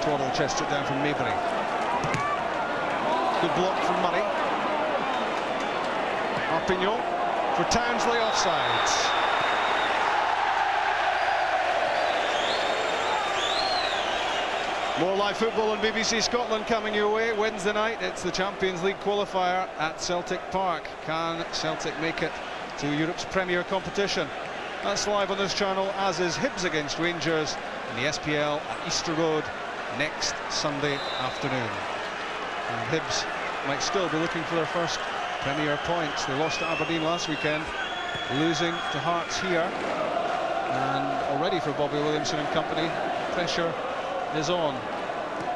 Twaddle chests it down from Maybury. Good block from Murray. Arpignon for Townsley, offside. More live football on BBC Scotland coming your way. Wednesday night, it's the Champions League qualifier at Celtic Park. Can Celtic make it to Europe's premier competition? That's live on this channel, as is Hibs against Rangers in the SPL at Easter Road next Sunday afternoon. And Hibs might still be looking for their first Premier points. They lost to Aberdeen last weekend, losing to Hearts here. And already for Bobby Williamson and company, pressure is on.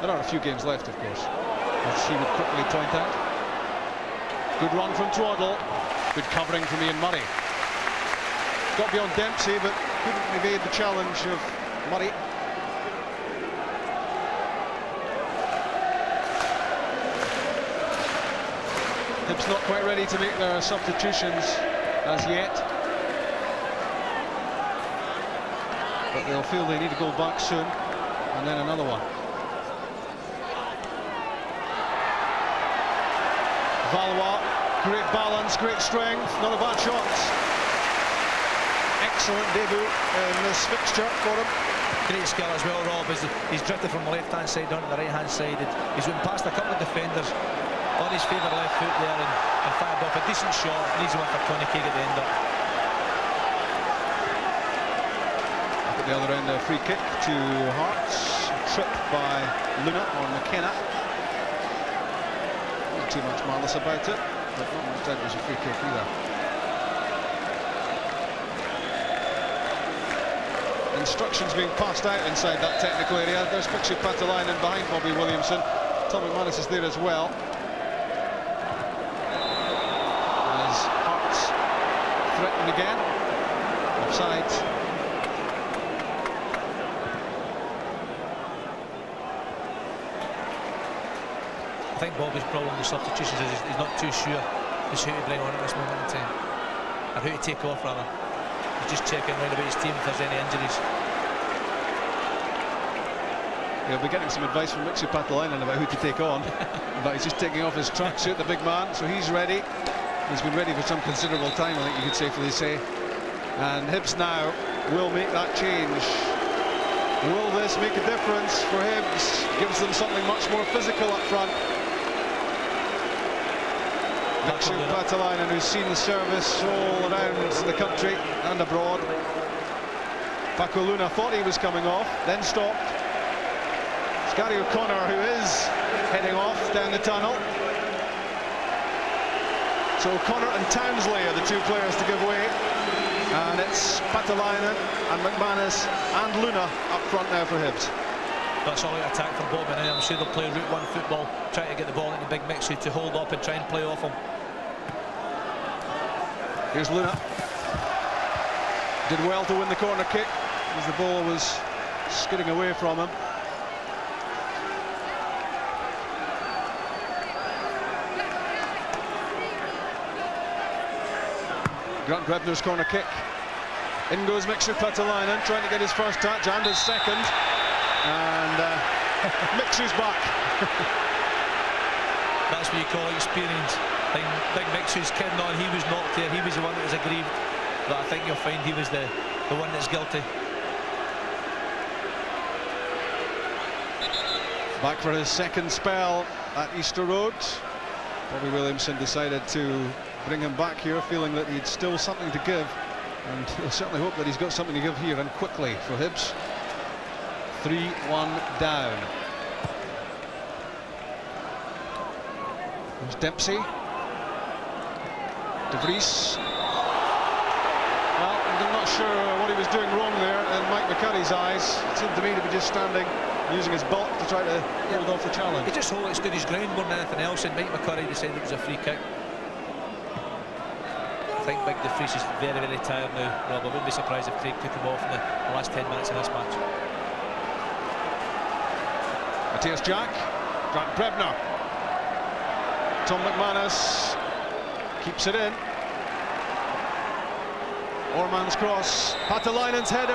There are a few games left, of course, as he would quickly point out. Good run from Twaddle. Good covering from Ian Murray. Got beyond Dempsey, but couldn't evade the challenge of Murray. Hibs not quite ready to make their substitutions as yet, but they'll feel they need to go back soon, and then another one. Valois, great balance, great strength, not a bad shot. Excellent debut in this fixture for him.
Great skill as well, Rob. He's drifted from the left-hand side down to the right-hand side. He's went past a couple of defenders on his favourite left foot there and fired off a decent shot. Needs one for Tony Craig at the end up.
Up at the other end, a free kick to Hearts. A trip by Luna on McKenna. Not too much malice about it, but not much doubt it was a free kick either. Instructions being passed out inside that technical area. There's Mixu Patalainen behind Bobby Williamson. Tom McManus is there as well. As Hearts threatened again. Offside.
I think Bobby's problem with substitutions is he's not too sure just who to bring on at this moment in time, or who to take off rather. He's just checking around about his team if there's any injuries.
He'll be getting some advice from Mixu Patalainen about who to take on, but he's just taking off his tracksuit, the big man, so he's ready. He's been ready for some considerable time, I think you could safely say. And Hibs now will make that change. Will this make a difference for Hibs? Gives them something much more physical up front. Mixu Patalainen, who's seen service all around the country and abroad. Paco Luna thought he was coming off, then stopped. It's Gary O'Connor who is heading off down the tunnel. So O'Connor and Townsley are the two players to give way. And it's Patalainen and McManus and Luna up front now for Hibs.
That's all out attack from Bob, and I'm sure they'll play route one football, trying to get the ball into big Mixu to hold up and try and play off him.
Here's Luna. Did well to win the corner kick as the ball was skidding away from him. Grant Brebner's corner kick. In goes Mixu Patalainen, trying to get his first touch and his second. And Mixu's back.
That's what you call experience. Big Mixu's kidding on, he was knocked there, he was the one that was aggrieved. But I think you'll find he was the one that's guilty.
Back for his second spell at Easter Road. Bobby Williamson decided to bring him back here, feeling that he'd still something to give, and he'll certainly hope that he's got something to give here, and quickly for Hibs. 3-1 down. There's Dempsey. De Vries. Well, I'm not sure what he was doing wrong there in Mike McCurry's eyes. It seemed to me to be just standing, using his bulk to try to hold off the challenge.
He just stood his ground more than anything else, and Mike McCurry decided it was a free kick. I think Big De Vries is very, very tired now, Rob. I wouldn't be surprised if Craig took him off in the last 10 minutes of this match.
Matthias Jack, Grant Brebner. Tom McManus keeps it in. Orman's cross, Patalainen's header,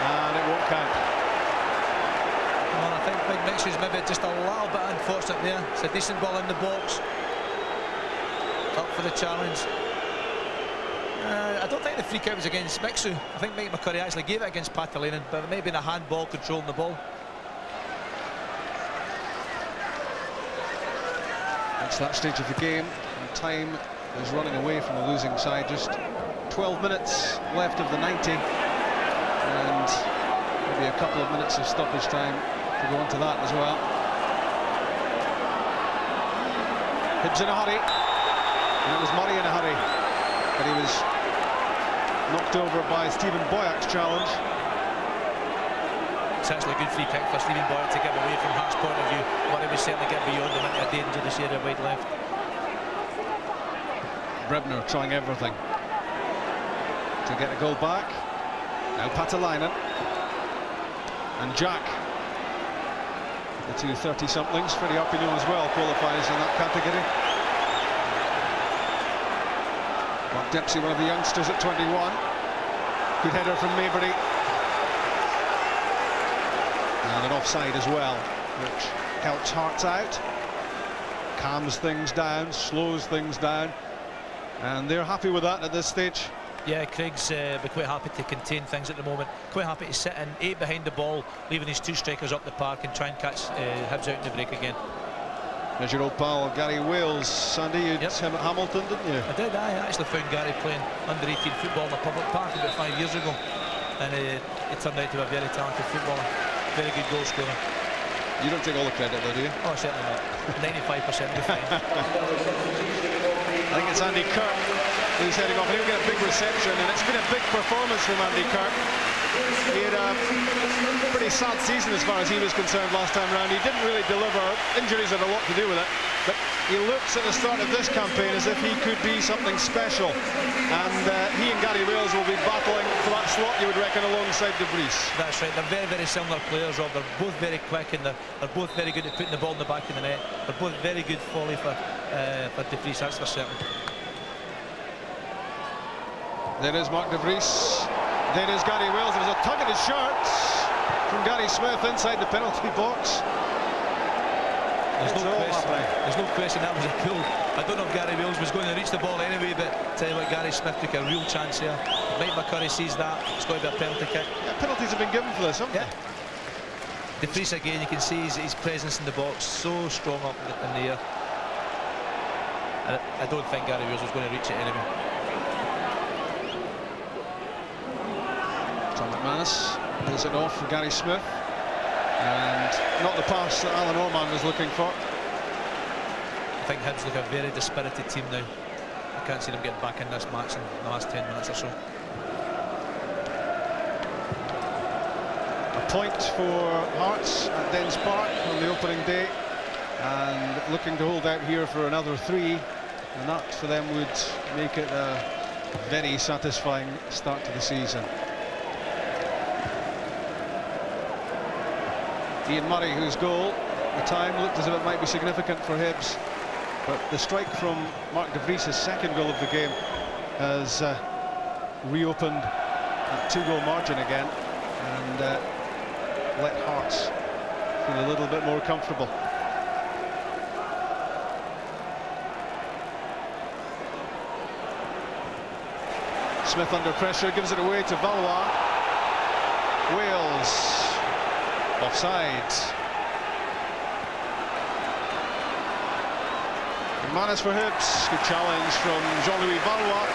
and it won't count.
Well, I think Big Mixu's maybe just a little bit unfortunate there. It's a decent ball in the box. Up for the challenge. I don't think the free kick was against Mixu. I think Mike McCurry actually gave it against Patalainen, but it may have been a handball controlling the ball.
It's that stage of the game, and time is running away from the losing side. Just 12 minutes left of the 90, and maybe a couple of minutes of stoppage time to go on to that as well. Hibs in a hurry, and it was Murray in a hurry, but he was knocked over by Stephen Boyak's challenge.
It's actually a good free kick for Stephen Boyak to get away from Hart's point of view, but he was certainly getting beyond him into a dangerous area wide left.
Brebner trying everything to get a goal back. Now Patalainen and Jack, the two 30-somethings. Freddie Arpignon as well qualifies in that category. Mark Dempsey, one of the youngsters at 21. Good header from Maybury. And an offside as well, which helps Hearts out, calms things down, slows things down, and they're happy with that at this stage.
Yeah, Craig's be quite happy to contain things at the moment, quite happy to sit in 8 behind the ball, leaving his 2 strikers up the park and try and catch Hibs out in the break again.
There's your old pal Gary Wales. Sandy, you had him at Hamilton, didn't you?
I did. I actually found Gary playing under 18 football in a public park about 5 years ago, and it turned out to be a very talented footballer, very good goal scorer.
You don't take all the credit though, do you?
Oh, certainly not. 95% of the time.
I think it's Andy Kirk who's heading off, and he'll get a big reception, and it's been a big performance from Andy Kirk. He had a pretty sad season as far as he was concerned last time round. He didn't really deliver. Injuries had a lot to do with it, but he looks at the start of this campaign as if he could be something special, and he and Gary Wales will be battling for that slot, you would reckon, alongside De Vries.
That's right, they're very, very similar players, Rob. They're both very quick, and they're both very good at putting the ball in the back of the net. They're both very good volley for De Vries, that's for certain.
There is Mark De Vries. There is Gary Wales. There's a tug at his shirt from Gary Smith inside the penalty box.
There's no question that was a goal. I don't know if Gary Wales was going to reach the ball anyway, but tell you what, Gary Smith took a real chance here. Mike McCurry sees that. It's going to be a penalty kick.
Yeah, penalties have been given for this, haven't they?
De Vries again, you can see his presence in the box so strong up in the air. And I don't think Gary Wales was going to reach it anyway.
Tom McManus pulls it off for Gary Smith, and not the pass that Alan Orman was looking for.
I think Hibs look a very dispirited team now. can't see them getting back in this match in the last 10 minutes or so.
A point for Hearts at Dens Park on the opening day, and looking to hold out here for another 3, and that for them would make it a very satisfying start to the season. Ian Murray, whose goal, the time looked as if it might be significant for Hibs, but the strike from Mark de Vries, his second goal of the game, has reopened that 2-goal margin again, and let Hearts feel a little bit more comfortable. Smith under pressure, gives it away to Valois. Wales offside. Manis for Hibs. Good challenge from Jean-Louis Valois.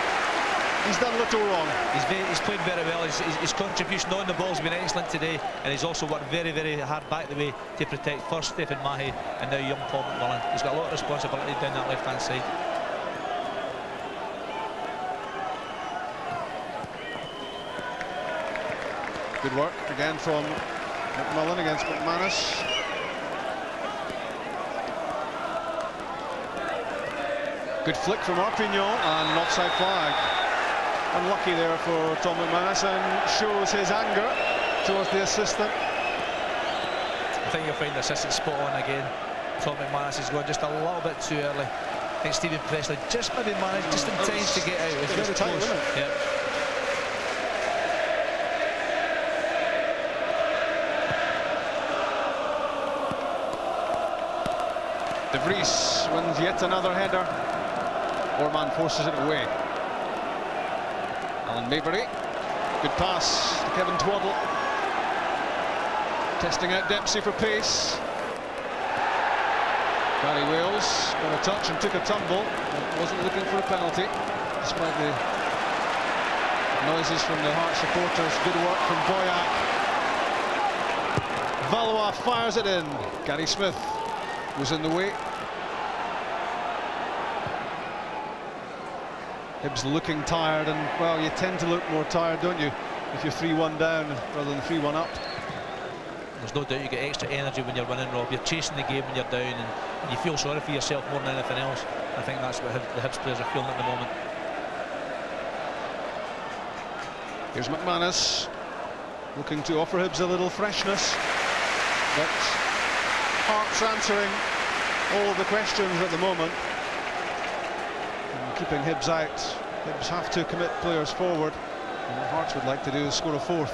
He's done little wrong.
He's played very well. His contribution on the ball has been excellent today, and he's also worked very, very hard back the way to protect first Stephen Mahe and now young Paul McMullen. He's got a lot of responsibility down that left-hand side.
Good work again from McMullen against McManus. Good flick from Arpignon, and an offside flag. Unlucky there for Tom McManus, and shows his anger towards the assistant.
I think you'll find the assistant spot on again. Tom McManus is going just a little bit too early. I think Stephen Presley just maybe managed just in time to get out. It's very
tight,
close.
wasn't it?
Yep.
De Vries wins yet another header. Orman forces it away. Alan Maybury. Good pass to Kevin Twaddle. Testing out Dempsey for pace. Gary Wales got a touch and took a tumble. Wasn't looking for a penalty, despite the noises from the Hearts supporters. Good work from Boyack. Valois fires it in. Gary Smith was in the way. Hibs looking tired, and well, you tend to look more tired, don't you, if you're 3-1 down rather than 3-1 up.
There's no doubt you get extra energy when you're winning, Rob. You're chasing the game when you're down, and you feel sorry for yourself more than anything else. I think that's what the Hibs players are feeling at the moment.
Here's McManus looking to offer Hibs a little freshness, but Hearts answering all of the questions at the moment. Keeping Hibs out. Hibs have to commit players forward, and what Hearts would like to do is score a fourth.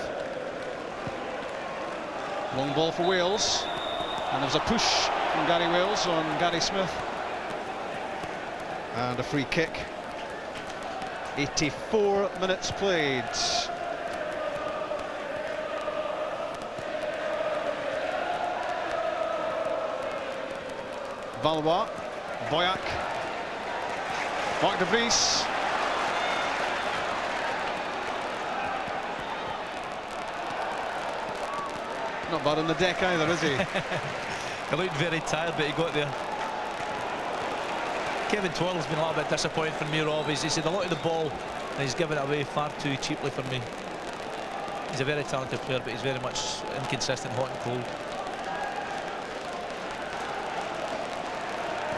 Long ball for Wales, and there's a push from Gary Wales on Gary Smith, and a free kick. 84 minutes played. Valois, Boyack, Mark de Vries. Not bad on the deck either, is he?
He looked very tired, but he got there. Kevin Twaddle's been a little bit disappointing for me, Rob. He's had a lot of the ball, and he's given it away far too cheaply for me. He's a very talented player, but he's very much inconsistent, hot and cold.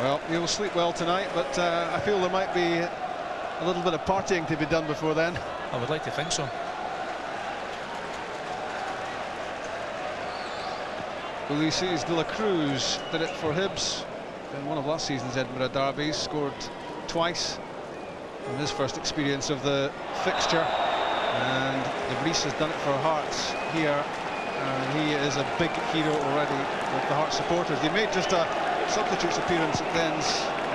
Well, he'll sleep well tonight, but I feel there might be a little bit of partying to be done before then.
I would like to think so.
Ulises de la Cruz did it for Hibs in one of last season's Edinburgh derbies, scored twice in his first experience of the fixture, and de Vries has done it for Hearts here, and he is a big hero already with the Hearts supporters. He made just a substitutes appearance at Dens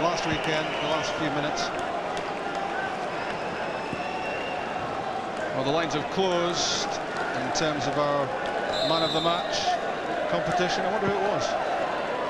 last weekend, the last few minutes. Well, the lines have closed in terms of our man of the match competition. I wonder who it was.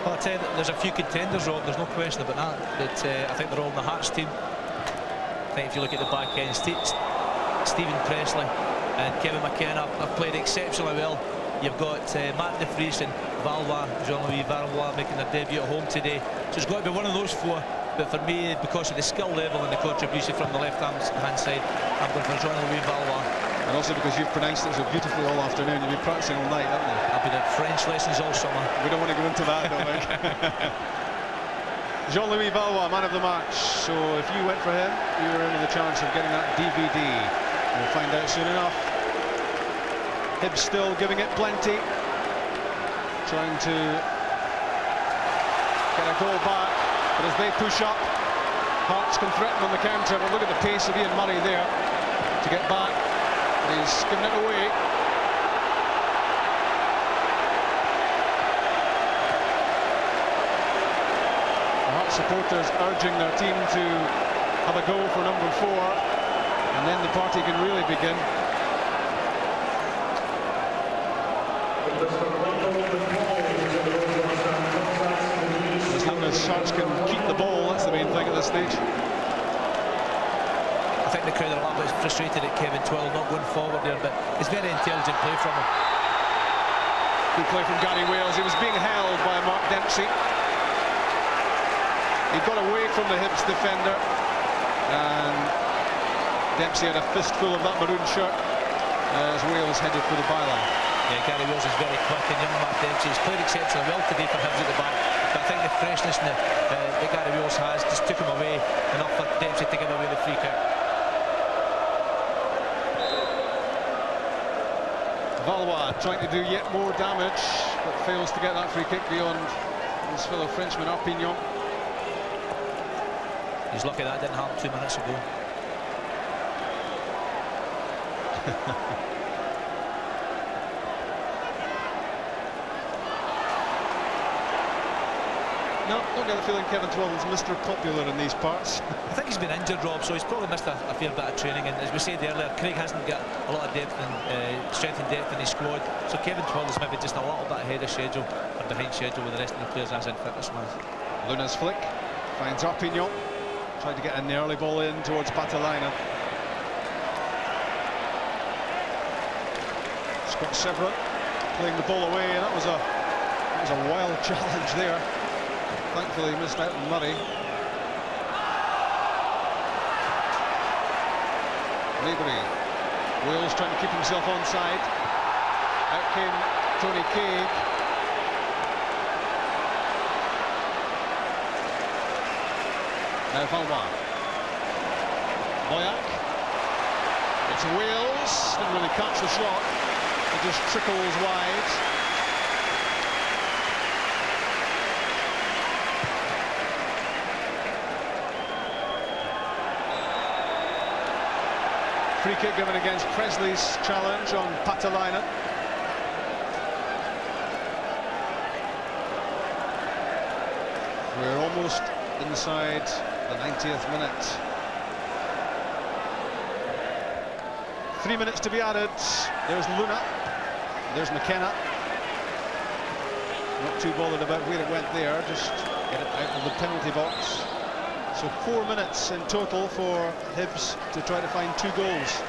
Well, I tell you, there's a few contenders, Rob, there's no question about that, but I think they're all in the Hearts team. I think if you look at the back end, Stephen Presley and Kevin McKenna have played exceptionally well. You've got Matt de Vries and Valois, Jean-Louis Valois making their debut at home today. So it's got to be one of those four but for me, because of the skill level and the contribution from the left-hand side, I'm going for Jean-Louis Valois.
And also because you've pronounced it so beautifully all afternoon, you've been practicing all night, haven't you?
I've been at French lessons all summer.
We don't want to go into that, don't we? Jean-Louis Valois, man of the match. So if you went for him, you're in with a chance of getting that DVD. We'll find out soon enough. Hibs still giving it plenty. Trying to get a goal back. But as they push up, Hearts can threaten on the counter. But look at the pace of Ian Murray there to get back. He's given it away. Supporters urging their team to have a go for number 4, and then the party can really begin. As long as Hearts can keep the ball, that's the main thing at this stage.
I think the crowd are a little bit frustrated at Kevin Twell not going forward there, but it's very intelligent play from him.
Good play from Gary Wales. He was being held by Mark Dempsey. He got away from the Hibs defender, and Dempsey had a fistful of that maroon shirt as Wales headed for the byline.
Yeah, Gary Wales is very quick, and young Mark Dempsey has played exceptionally well today for Hibs at the back, but I think the freshness that Gary Wales has just took him away enough for Dempsey to give away the free kick.
Valois trying to do yet more damage, but fails to get that free kick beyond his fellow Frenchman Arpignon.
He's lucky that didn't happen 2 minutes ago.
No, don't get the feeling Kevin Twell's Mr. Popular in these parts.
I think he's been injured, Rob, so he's probably missed a fair bit of training. And as we said earlier, Craig hasn't got a lot of depth and strength and depth in his squad. So Kevin Twell is maybe just a little bit ahead of schedule or behind schedule with the rest of the players as in fitness-wise.
Luna's flick finds Arpignon. Tried to get an early ball in towards Patalainen. Scott Severin playing the ball away, and that was a wild challenge there. Thankfully he missed out on Murray. Maybury. Wales trying to keep himself onside. Out came Tony Craig. Now Valois. Boyack. It's Wales. Didn't really catch the shot. It just trickles wide. Free kick given against Presley's challenge on Patalainen. We're almost inside the 90th minute. 3 minutes to be added. There's Luna. There's McKenna. Not too bothered about where it went there. Just get it out of the penalty box. So 4 minutes in total for Hibs to try to find 2 goals.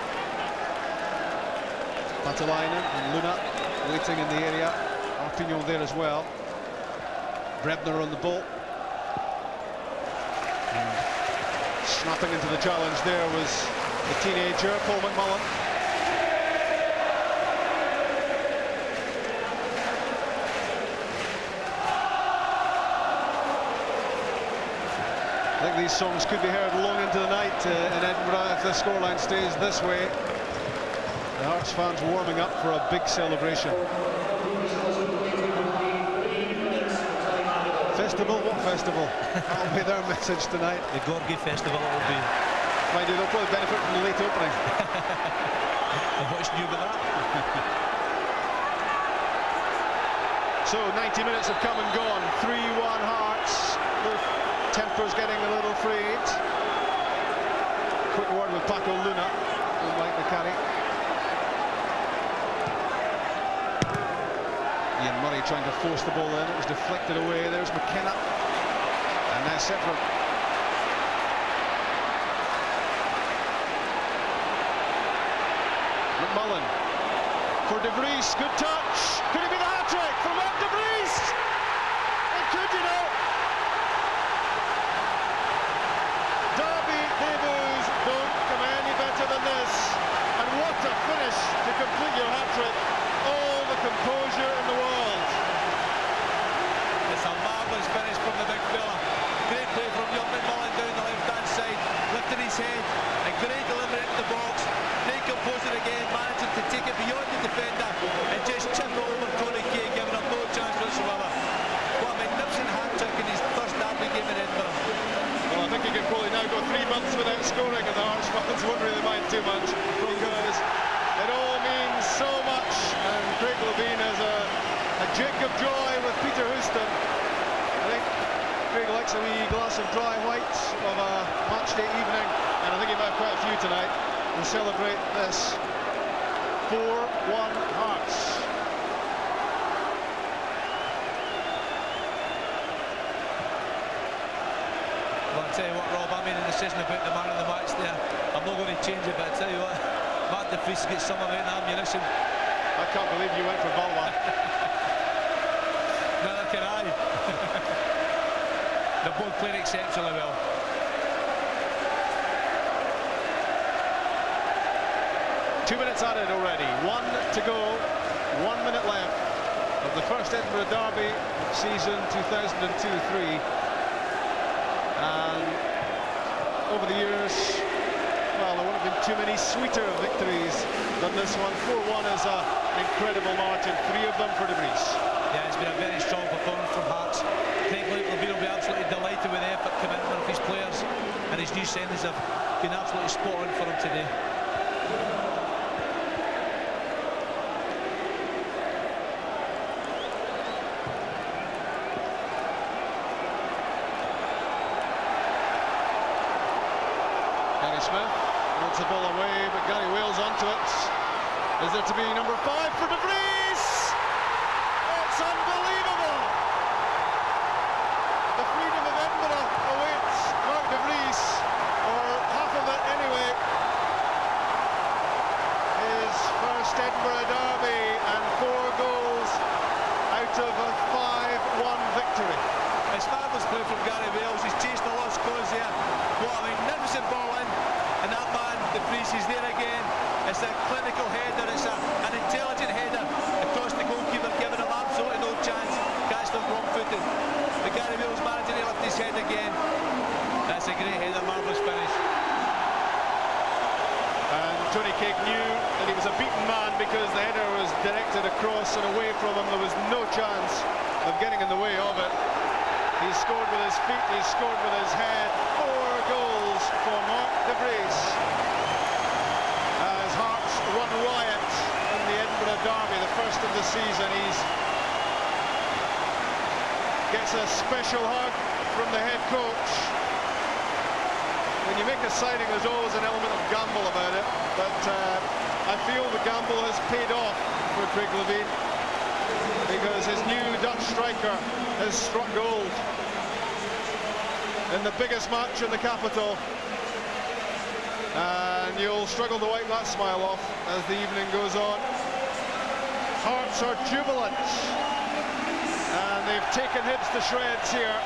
Patalainen and Luna waiting in the area. Arpignon there as well. Brebner on the ball. Snapping into the challenge there was the teenager, Paul McMullen. I think these songs could be heard long into the night in Edinburgh if the scoreline stays this way. The Hearts fans warming up for a big celebration. Festival? What festival? That'll be their message tonight.
The Gorgie Festival it will be.
Mind you, they'll probably benefit from the late opening.
And what's new about that?
So 90 minutes have come and gone. 3-1 Hearts. Their tempers getting a little frayed. Quick word with Paco Luna and Mike McCarry. Ian Murray trying to force the ball in. It was deflected away. There's McKenna. And now Severin. McMullen for De Vries. Good touch. Could it be the hat-trick from Mark De Vries? It could, you know.
goes it again, managing to take it beyond the defender and just chip it over Tony Kay, giving him no chance whatsoever. What a magnificent hat-trick in his first derby game in Edinburgh.
Well, I think he could probably now go 3 months without scoring, and the Hearts fans won't really mind too much, because it all means so much, and Craig Levein has a jig of joy with Peter Houston. I think Craig likes a wee glass of dry white of a match day evening, and I think he might have quite a few tonight to celebrate this 4-1 Hearts.
Well, I tell you what, Rob, I made a decision about the man of the match there. I'm not going to change it, but I tell you what, Mark de Vries gets some of it in ammunition.
I can't believe you went for Balwa.
Neither can I. They're both playing exceptionally well.
Two minutes added already, 1 to go, 1 minute left of the first Edinburgh derby of season 2002-03. And over the years, well, there won't have been too many sweeter victories than this one. 4-1 is an incredible margin, 3 of them for de Vries.
Yeah, it's been a very strong performance from Hearts. Craig Levein will be absolutely delighted with the effort commitment of his players, and his new signings have been absolutely spot on for him today.
Smith wants the ball away, but Gary Wales onto it. Is there to be number 5 for de Vries? It's unbelievable! The freedom of Edinburgh awaits Mark de Vries, or half of it anyway. His first Edinburgh derby and 4 goals out of a 5-1 victory.
It's marvellous play from Gary Wales. He's chased the lost cause here. What a magnificent ball in. And that man, de Vries, is there again. It's a clinical header, it's an intelligent header across the goalkeeper, giving him absolutely no chance. Catched him wrong-footed. But Gary Wales managing to lift his head again. That's a great header, marvellous finish.
And Tony Cake knew that he was a beaten man because the header was directed across and away from him. There was no chance of getting in the way of it. He scored with his feet, he scored with his head. 4 goals for Mark de Vries as Hearts run riot in the Edinburgh derby, the first of the season. He gets a special hug from the head coach. When you make a signing, there's always an element of gamble about it, but I feel the gamble has paid off for Craig Levein, because his new Dutch striker has struck gold in the biggest match in the capital, and you'll struggle to wipe that smile off as the evening goes on. Hearts are jubilant, and they've taken Hibs to shreds here.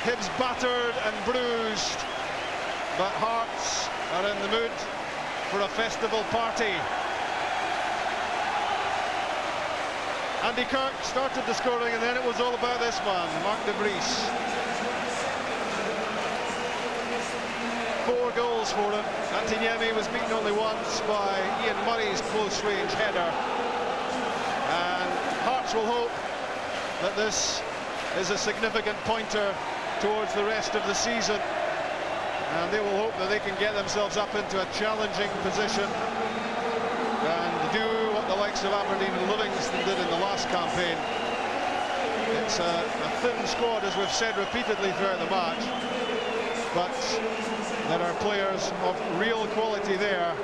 Hibs battered and bruised, but Hearts are in the mood for a festival party. Andy Kirk started the scoring, and then it was all about this man, Mark de Vries. 4 goals for him. Antiniemi was beaten only once by Ian Murray's close-range header. And Hearts will hope that this is a significant pointer towards the rest of the season. And they will hope that they can get themselves up into a challenging position and do what the likes of Aberdeen and Livingston did in the last campaign. It's a thin squad, as we've said repeatedly throughout the match, but there are players of real quality there,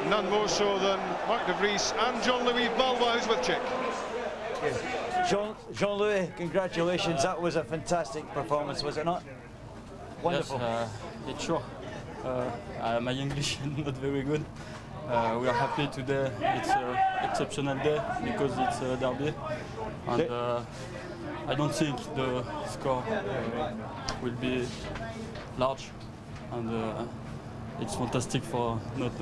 none more so than Mark de Vries and Jean-Louis Balwa, who's with Chick.
Jean-Louis, congratulations. That was a fantastic performance, was it not?
Wonderful.
Yes, it's sure. My English is not very good. We are happy today. It's an exceptional day because it's a derby, and I don't think the score will be large, and it's fantastic for not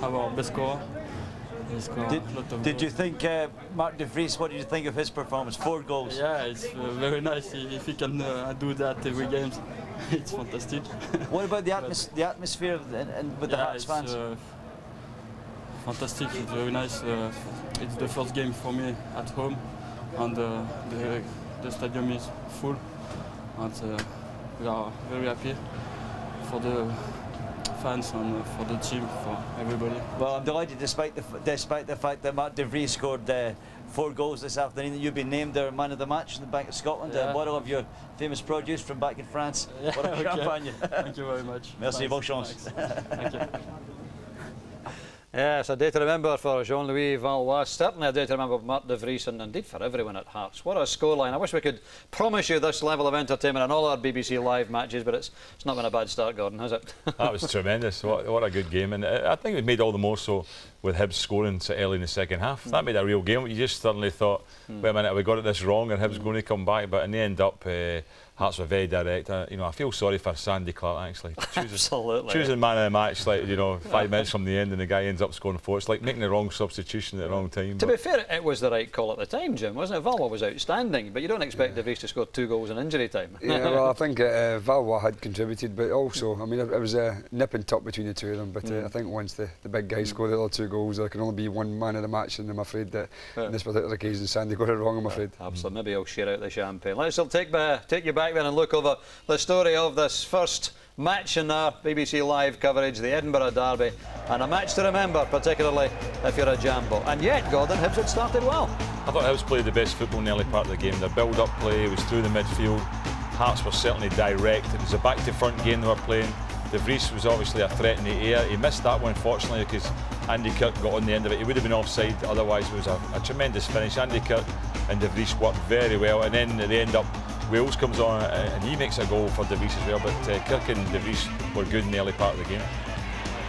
our best scorer.
Did you think, Mark de Vries, what did you think of his performance? 4 goals.
Yeah, it's very nice if he can do that every game. it's fantastic.
What about the atmosphere with the Hearts fans?
Fantastic. It's very nice. It's the first game for me at home, and the stadium is full, and we are very happy for the fans and for the team, for everybody.
Well, I'm delighted, despite the fact that Mark De Vries scored 4 goals this afternoon, that you've been named our man of the match in the Bank of Scotland. A bottle of your famous produce from back in France. What a champagne!
Thank you very much.
Merci, bonne chance.
Thank you.
Yes, a day to remember for Jean-Louis Valois, certainly a day to remember for Mark De Vries, and indeed for everyone at Hearts. What a scoreline. I wish we could promise you this level of entertainment in all our BBC Live matches, but it's not been a bad start, Gordon, has it?
That was tremendous. What a good game. And I think it made all the more so with Hibs scoring so early in the second half. That made a real game. You just suddenly thought, wait a minute, have we got it this wrong, and Hibs going to come back? But in the end up, Hearts were very direct. You know, I feel sorry for Sandy Clark, actually. Choosing man of the match, like, you know, 5 minutes from the end, and the guy ends up scoring 4. It's like making the wrong substitution at the wrong time.
To be fair, it was the right call at the time, Jim, wasn't it? Valois was outstanding, but you don't expect De Vries to score 2 goals in injury time.
Yeah, well, I think Valois had contributed, but also, I mean, it was a nip and tuck between the two of them. But I think once the big guy scored the other 2 goals, there can only be one man of the match, and I'm afraid that in this particular occasion, Sandy got it wrong, I'm afraid.
Absolutely. Maybe I'll share out the champagne. Let's take you back then and look over the story of this first match in our BBC Live coverage, the Edinburgh Derby, and a match to remember, particularly if you're a Jambo. And yet, Gordon, Hibs had started well.
I thought Hibs played the best football in the early part of the game. Their build-up play was through the midfield. Hearts were certainly direct. It was a back-to-front game they were playing. De Vries was obviously a threat in the air. He missed that one, fortunately, because Andy Kirk got on the end of it. He would have been offside, otherwise it was a tremendous finish. Andy Kirk and De Vries worked very well, and then they end up, Wales comes on and he makes a goal for De Vries as well, but Kirk and De Vries were good in the early part of the game.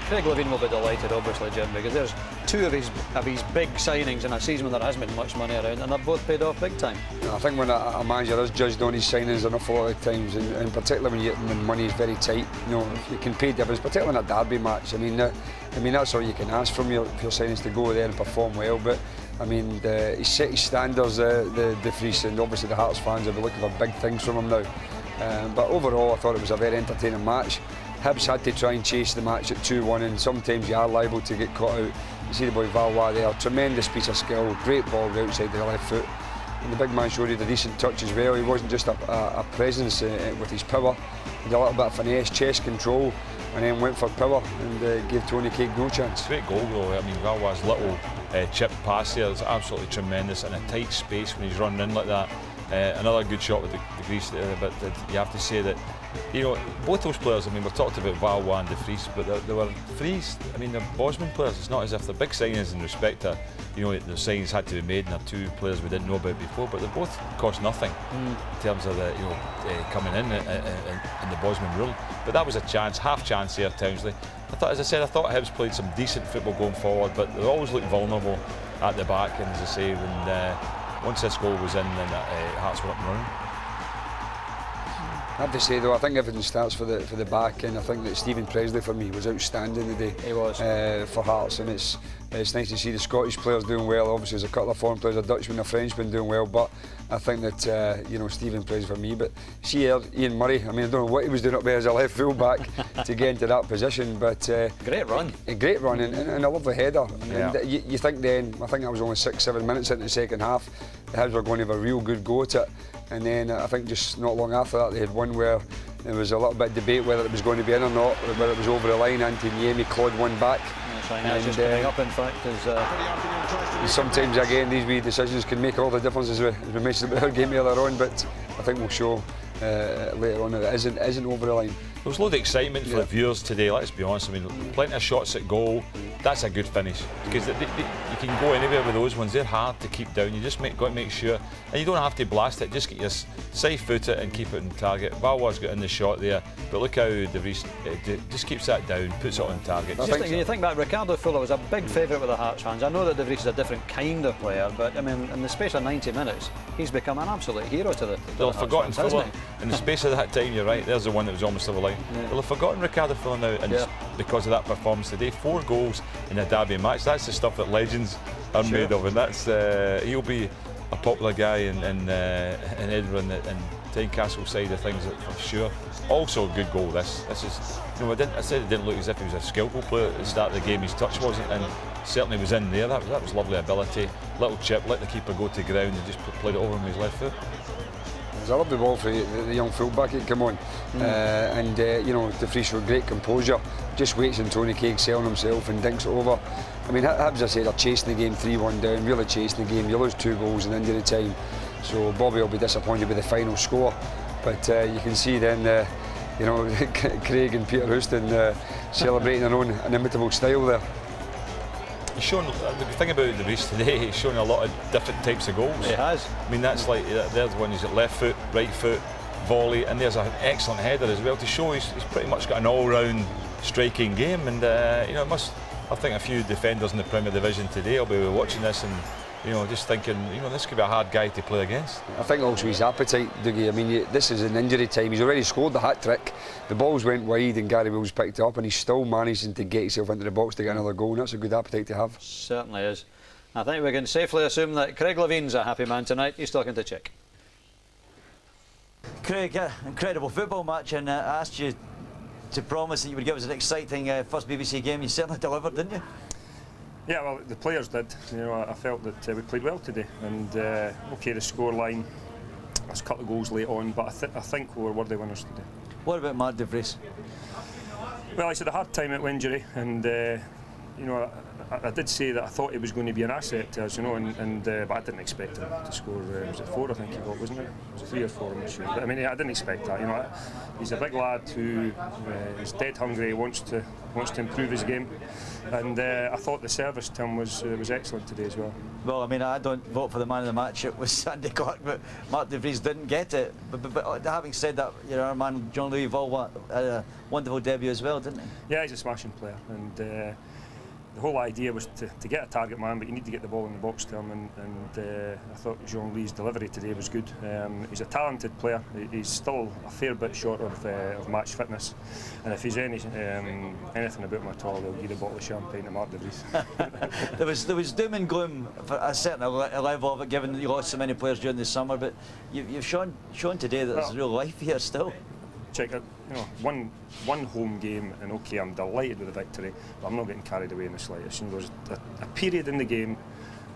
Craig Levein will be delighted, obviously, Jim, because there's 2 of his big signings in a season when there hasn't been much money around, and they've both paid off big time.
I think when a manager is judged on his signings an awful lot of times, and particularly when money is very tight, you know, you can pay dividends, particularly in a derby match. I mean, that's all you can ask from your signings, to go there and perform well. But I mean, he set his standards, the De Vries, and obviously the Hearts fans will be looking for big things from him now. But overall, I thought it was a very entertaining match. Hibs had to try and chase the match at 2-1, and sometimes you are liable to get caught out. You see the boy Valois there, tremendous piece of skill, great ball outside the left foot. And the big man showed you the decent touch as well. He wasn't just a presence with his power. He had a little bit of finesse, chest control, and then went for power and gave Tony Craig no chance.
Great goal though. I mean, Valois' little chip pass there is absolutely tremendous in a tight space when he's running in like that. Another good shot with the Grease there, but you have to say that, you know, both those players, I mean, we've talked about Valois and De Vries, but they were Vries, I mean, they're Bosman players. It's not as if they're big signings in respect to, you know, the signings had to be made, and they're 2 players we didn't know about before, but they both cost nothing in terms of the, you know, coming in the Bosman rule. But that was a chance, half chance there, Townsley. I thought, as I said, I thought Hibs played some decent football going forward, but they always looked vulnerable at the back, and as I say, when once this goal was in, then Hearts were up and running.
I have to say though, I think everything starts for the back, and I think that Stephen Presley for me was outstanding today.
He was
for Hearts, and it's nice to see the Scottish players doing well. Obviously, there's a couple of foreign players, a Dutchman, a Frenchman doing well, but I think that you know, Stephen Presley for me. But see here, Ian Murray. I mean, I don't know what he was doing up there as a left full back to get into that position, but
great run,
and a lovely header. Yeah. And you think then, I think that was only 6-7 minutes into the second half, the Hibs were going to have a real good go at it. And then I think just not long after that, they had one where there was a little bit of debate whether it was going to be in or not, whether it was over the line. Antiniemi clawed one back.
And just coming up, in fact, is
sometimes again these wee decisions can make all the difference, as we mentioned about our game earlier on. But I think we'll show later on that it isn't over the line.
There was a lot of excitement for the viewers today, let's be honest. I mean, plenty of shots at goal. That's a good finish, because you can go anywhere with those ones. They're hard to keep down. You just got to make sure, and you don't have to blast it. Just get your side foot it and keep it on target. Valois got in the shot there, but look how De Vries just keeps that down, puts it on target.
You think back, Ricardo Fuller was a big favourite with the Hearts fans. I know that De Vries is a different kind of player, but I mean, in the space of 90 minutes, he's become an absolute hero to the
They'll have forgotten
fans,
Fuller. In the space of that time, you're right, there's the one that was almost over the line. Yeah. They'll have forgotten Ricardo Fuller now, and because of that performance today. 4 goals in a derby match. That's the stuff that legends are made of, and that's he'll be a popular guy in Edinburgh, and Tynecastle side of things for sure. Also a good goal. This is, you know, I said it didn't look as if he was a skillful player at the start of the game. His touch wasn't, and certainly was in there. That was lovely ability. Little chip, let the keeper go to ground and just played it over him with his left foot.
It was a lovely ball for the young fullback that came on, and you know, De Vries showed great composure. Just waits on Tony Craig selling himself and dinks it over. I mean, Hibs, I said, are chasing the game 3-1 down, really chasing the game. You lose 2 goals in injury time, so Bobby will be disappointed with the final score. But you can see then, you know, Craig and Peter Houston celebrating their own inimitable style there.
He's shown, the thing about De Vries today, he's shown a lot of different types of goals.
He has.
I mean, that's like, there's one, he's got left foot, right foot, volley, and there's an excellent header as well to show he's pretty much got an all-round striking game. And you know, I think a few defenders in the Premier Division today will be watching this and, you know, just thinking, you know, this could be a hard guy to play against.
I think also his appetite, Dougie. I mean, this is an injury time. He's already scored the hat-trick. The balls went wide and Gary Wills picked it up, and he's still managing to get himself into the box to get another goal, and that's a good appetite to have.
Certainly is. I think we can safely assume that Craig Levine's a happy man tonight. He's talking to Chick.
Craig, incredible football match, and I asked you to promise that you would give us an exciting first BBC game. You certainly delivered, didn't you?
Yeah, well, the players did. You know, I felt that we played well today, and okay, the scoreline, there's a couple of goals late on, but I think we were worthy winners today.
What about Mark De Vries?
Well, he's had a hard time at Injury, and you know, I did say that I thought he was going to be an asset to us, you know, but I didn't expect him to score. Was it 4? I think he got, wasn't it? Was it 3 or 4? I'm not sure. But I mean, I didn't expect that. You know, he's a big lad who is dead hungry. He wants to improve his game, and I thought the service to him was excellent today as well.
Well, I mean, I don't vote for the man of the match. It was Sandy Clark, but Mark De Vries didn't get it. But having said that, you know, our man Jean-Louis Vauban had a wonderful debut as well, didn't he?
Yeah, he's a smashing player, and the whole idea was to get a target man, but you need to get the ball in the box to him, and I thought Jean-Louis' delivery today was good. He's a talented player. He's still a fair bit short of match fitness, and if he's anything about him at all, they'll give a bottle of champagne to Mark De Vries.
there was doom and gloom for a certain level of it, given that you lost so many players during the summer, but you've shown today that there's real life here still.
Check out, you know, one home game, and okay, I'm delighted with the victory, but I'm not getting carried away in the slightest. You know, there was a period in the game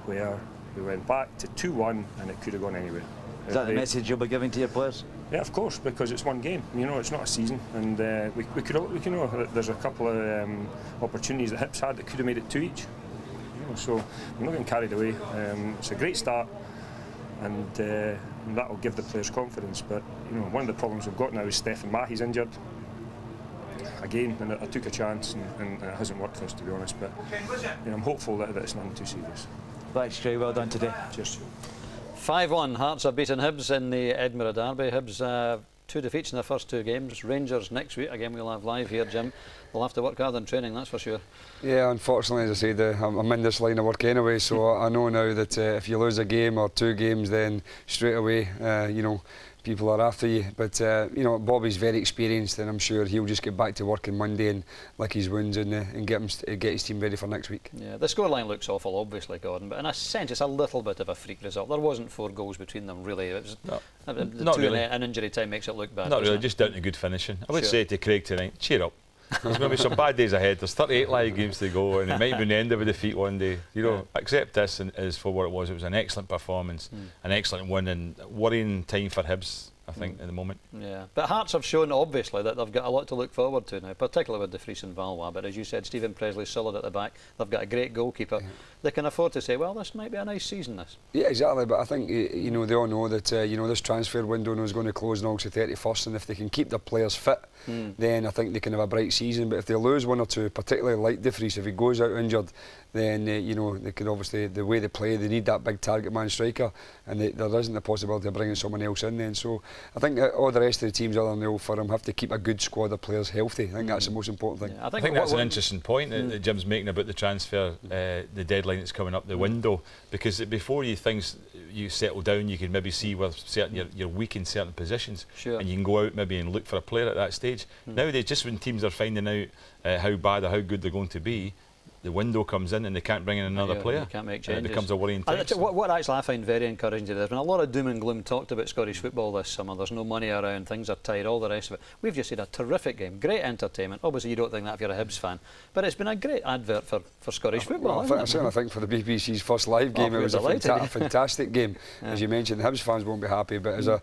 where we went back to 2-1 and it could have gone anywhere.
Is that the message you'll be giving to your players?
Yeah, of course, because it's one game. You know, it's not a season, and we could know there's a couple of opportunities that Hibs had that could have made it 2 each. You know, so we're not getting carried away. It's a great start, and that will give the players confidence. But you know, one of the problems we've got now is Stephen Mahi's injured again, and I took a chance, and it hasn't worked for us, to be honest. But you know, I'm hopeful that it's nothing too serious.
Thanks, Trey. Well done today.
Cheers.
5-1. Hearts have beaten Hibs in the Edinburgh Derby. Hibs 2 defeats in their first 2 games. Rangers next week. Again, we'll have live here, Jim. They'll have to work hard in training, that's for sure.
Yeah, unfortunately, as I said, I'm in this line of work anyway, so I know now that if you lose a game or 2 games, then straight away, you know, people are after you. But you know, Bobby's very experienced, and I'm sure he'll just get back to work on Monday and lick his wounds and get his team ready for next week.
Yeah, the scoreline looks awful, obviously, Gordon, but in a sense, it's a little bit of a freak result. There wasn't 4 goals between them, really. It was
not
2
really.
in injury time makes it look bad.
Not really, just down to good finishing. I would
Sure.
say to Craig tonight, cheer up. There's going to be some bad days ahead. There's 38 live games to go, and it might be the end of a defeat one day. You know, accept this as for what it was. It was an excellent performance, an excellent win, and worrying time for Hibs, I think, at the moment.
Yeah, but Hearts have shown, obviously, that they've got a lot to look forward to now, particularly with De Vries and Valois. But as you said, Stephen Presley's solid at the back. They've got a great goalkeeper. Yeah. They can afford to say, well, this might be a nice season, this.
Yeah, exactly. But I think, you know, they all know that, you know, this transfer window is going to close on August 31st, and if they can keep their players fit, then I think they can have a bright season. But if they lose 1 or 2, particularly like De Vries, if he goes out injured, then you know, they could obviously, the way they play, they need that big target man striker, and there isn't the possibility of bringing someone else in then. So I think all the rest of the teams other than the Old Firm have to keep a good squad of players healthy. I think that's the most important thing.
Yeah,
I think that's an interesting point that Jim's making about the transfer, the deadline that's coming up, the window, because before you settle down, you can maybe see where you're weak in certain positions, and you can go out maybe and look for a player at that stage. Nowadays, just when teams are finding out how bad or how good they're going to be, the window comes in and they can't bring in another player.
You can't make
It
changes.
becomes a worrying time.
What actually I find very encouraging today, there's been a lot of doom and gloom talked about Scottish football this summer. There's no money around, things are tight, all the rest of it. We've just had a terrific game, great entertainment. Obviously you don't think that if you're a Hibs fan, but it's been a great advert for Scottish football.
Well, I certainly think for the BBC's first live game, it was a fantastic game.
Yeah.
As you mentioned, the Hibs fans won't be happy, but as a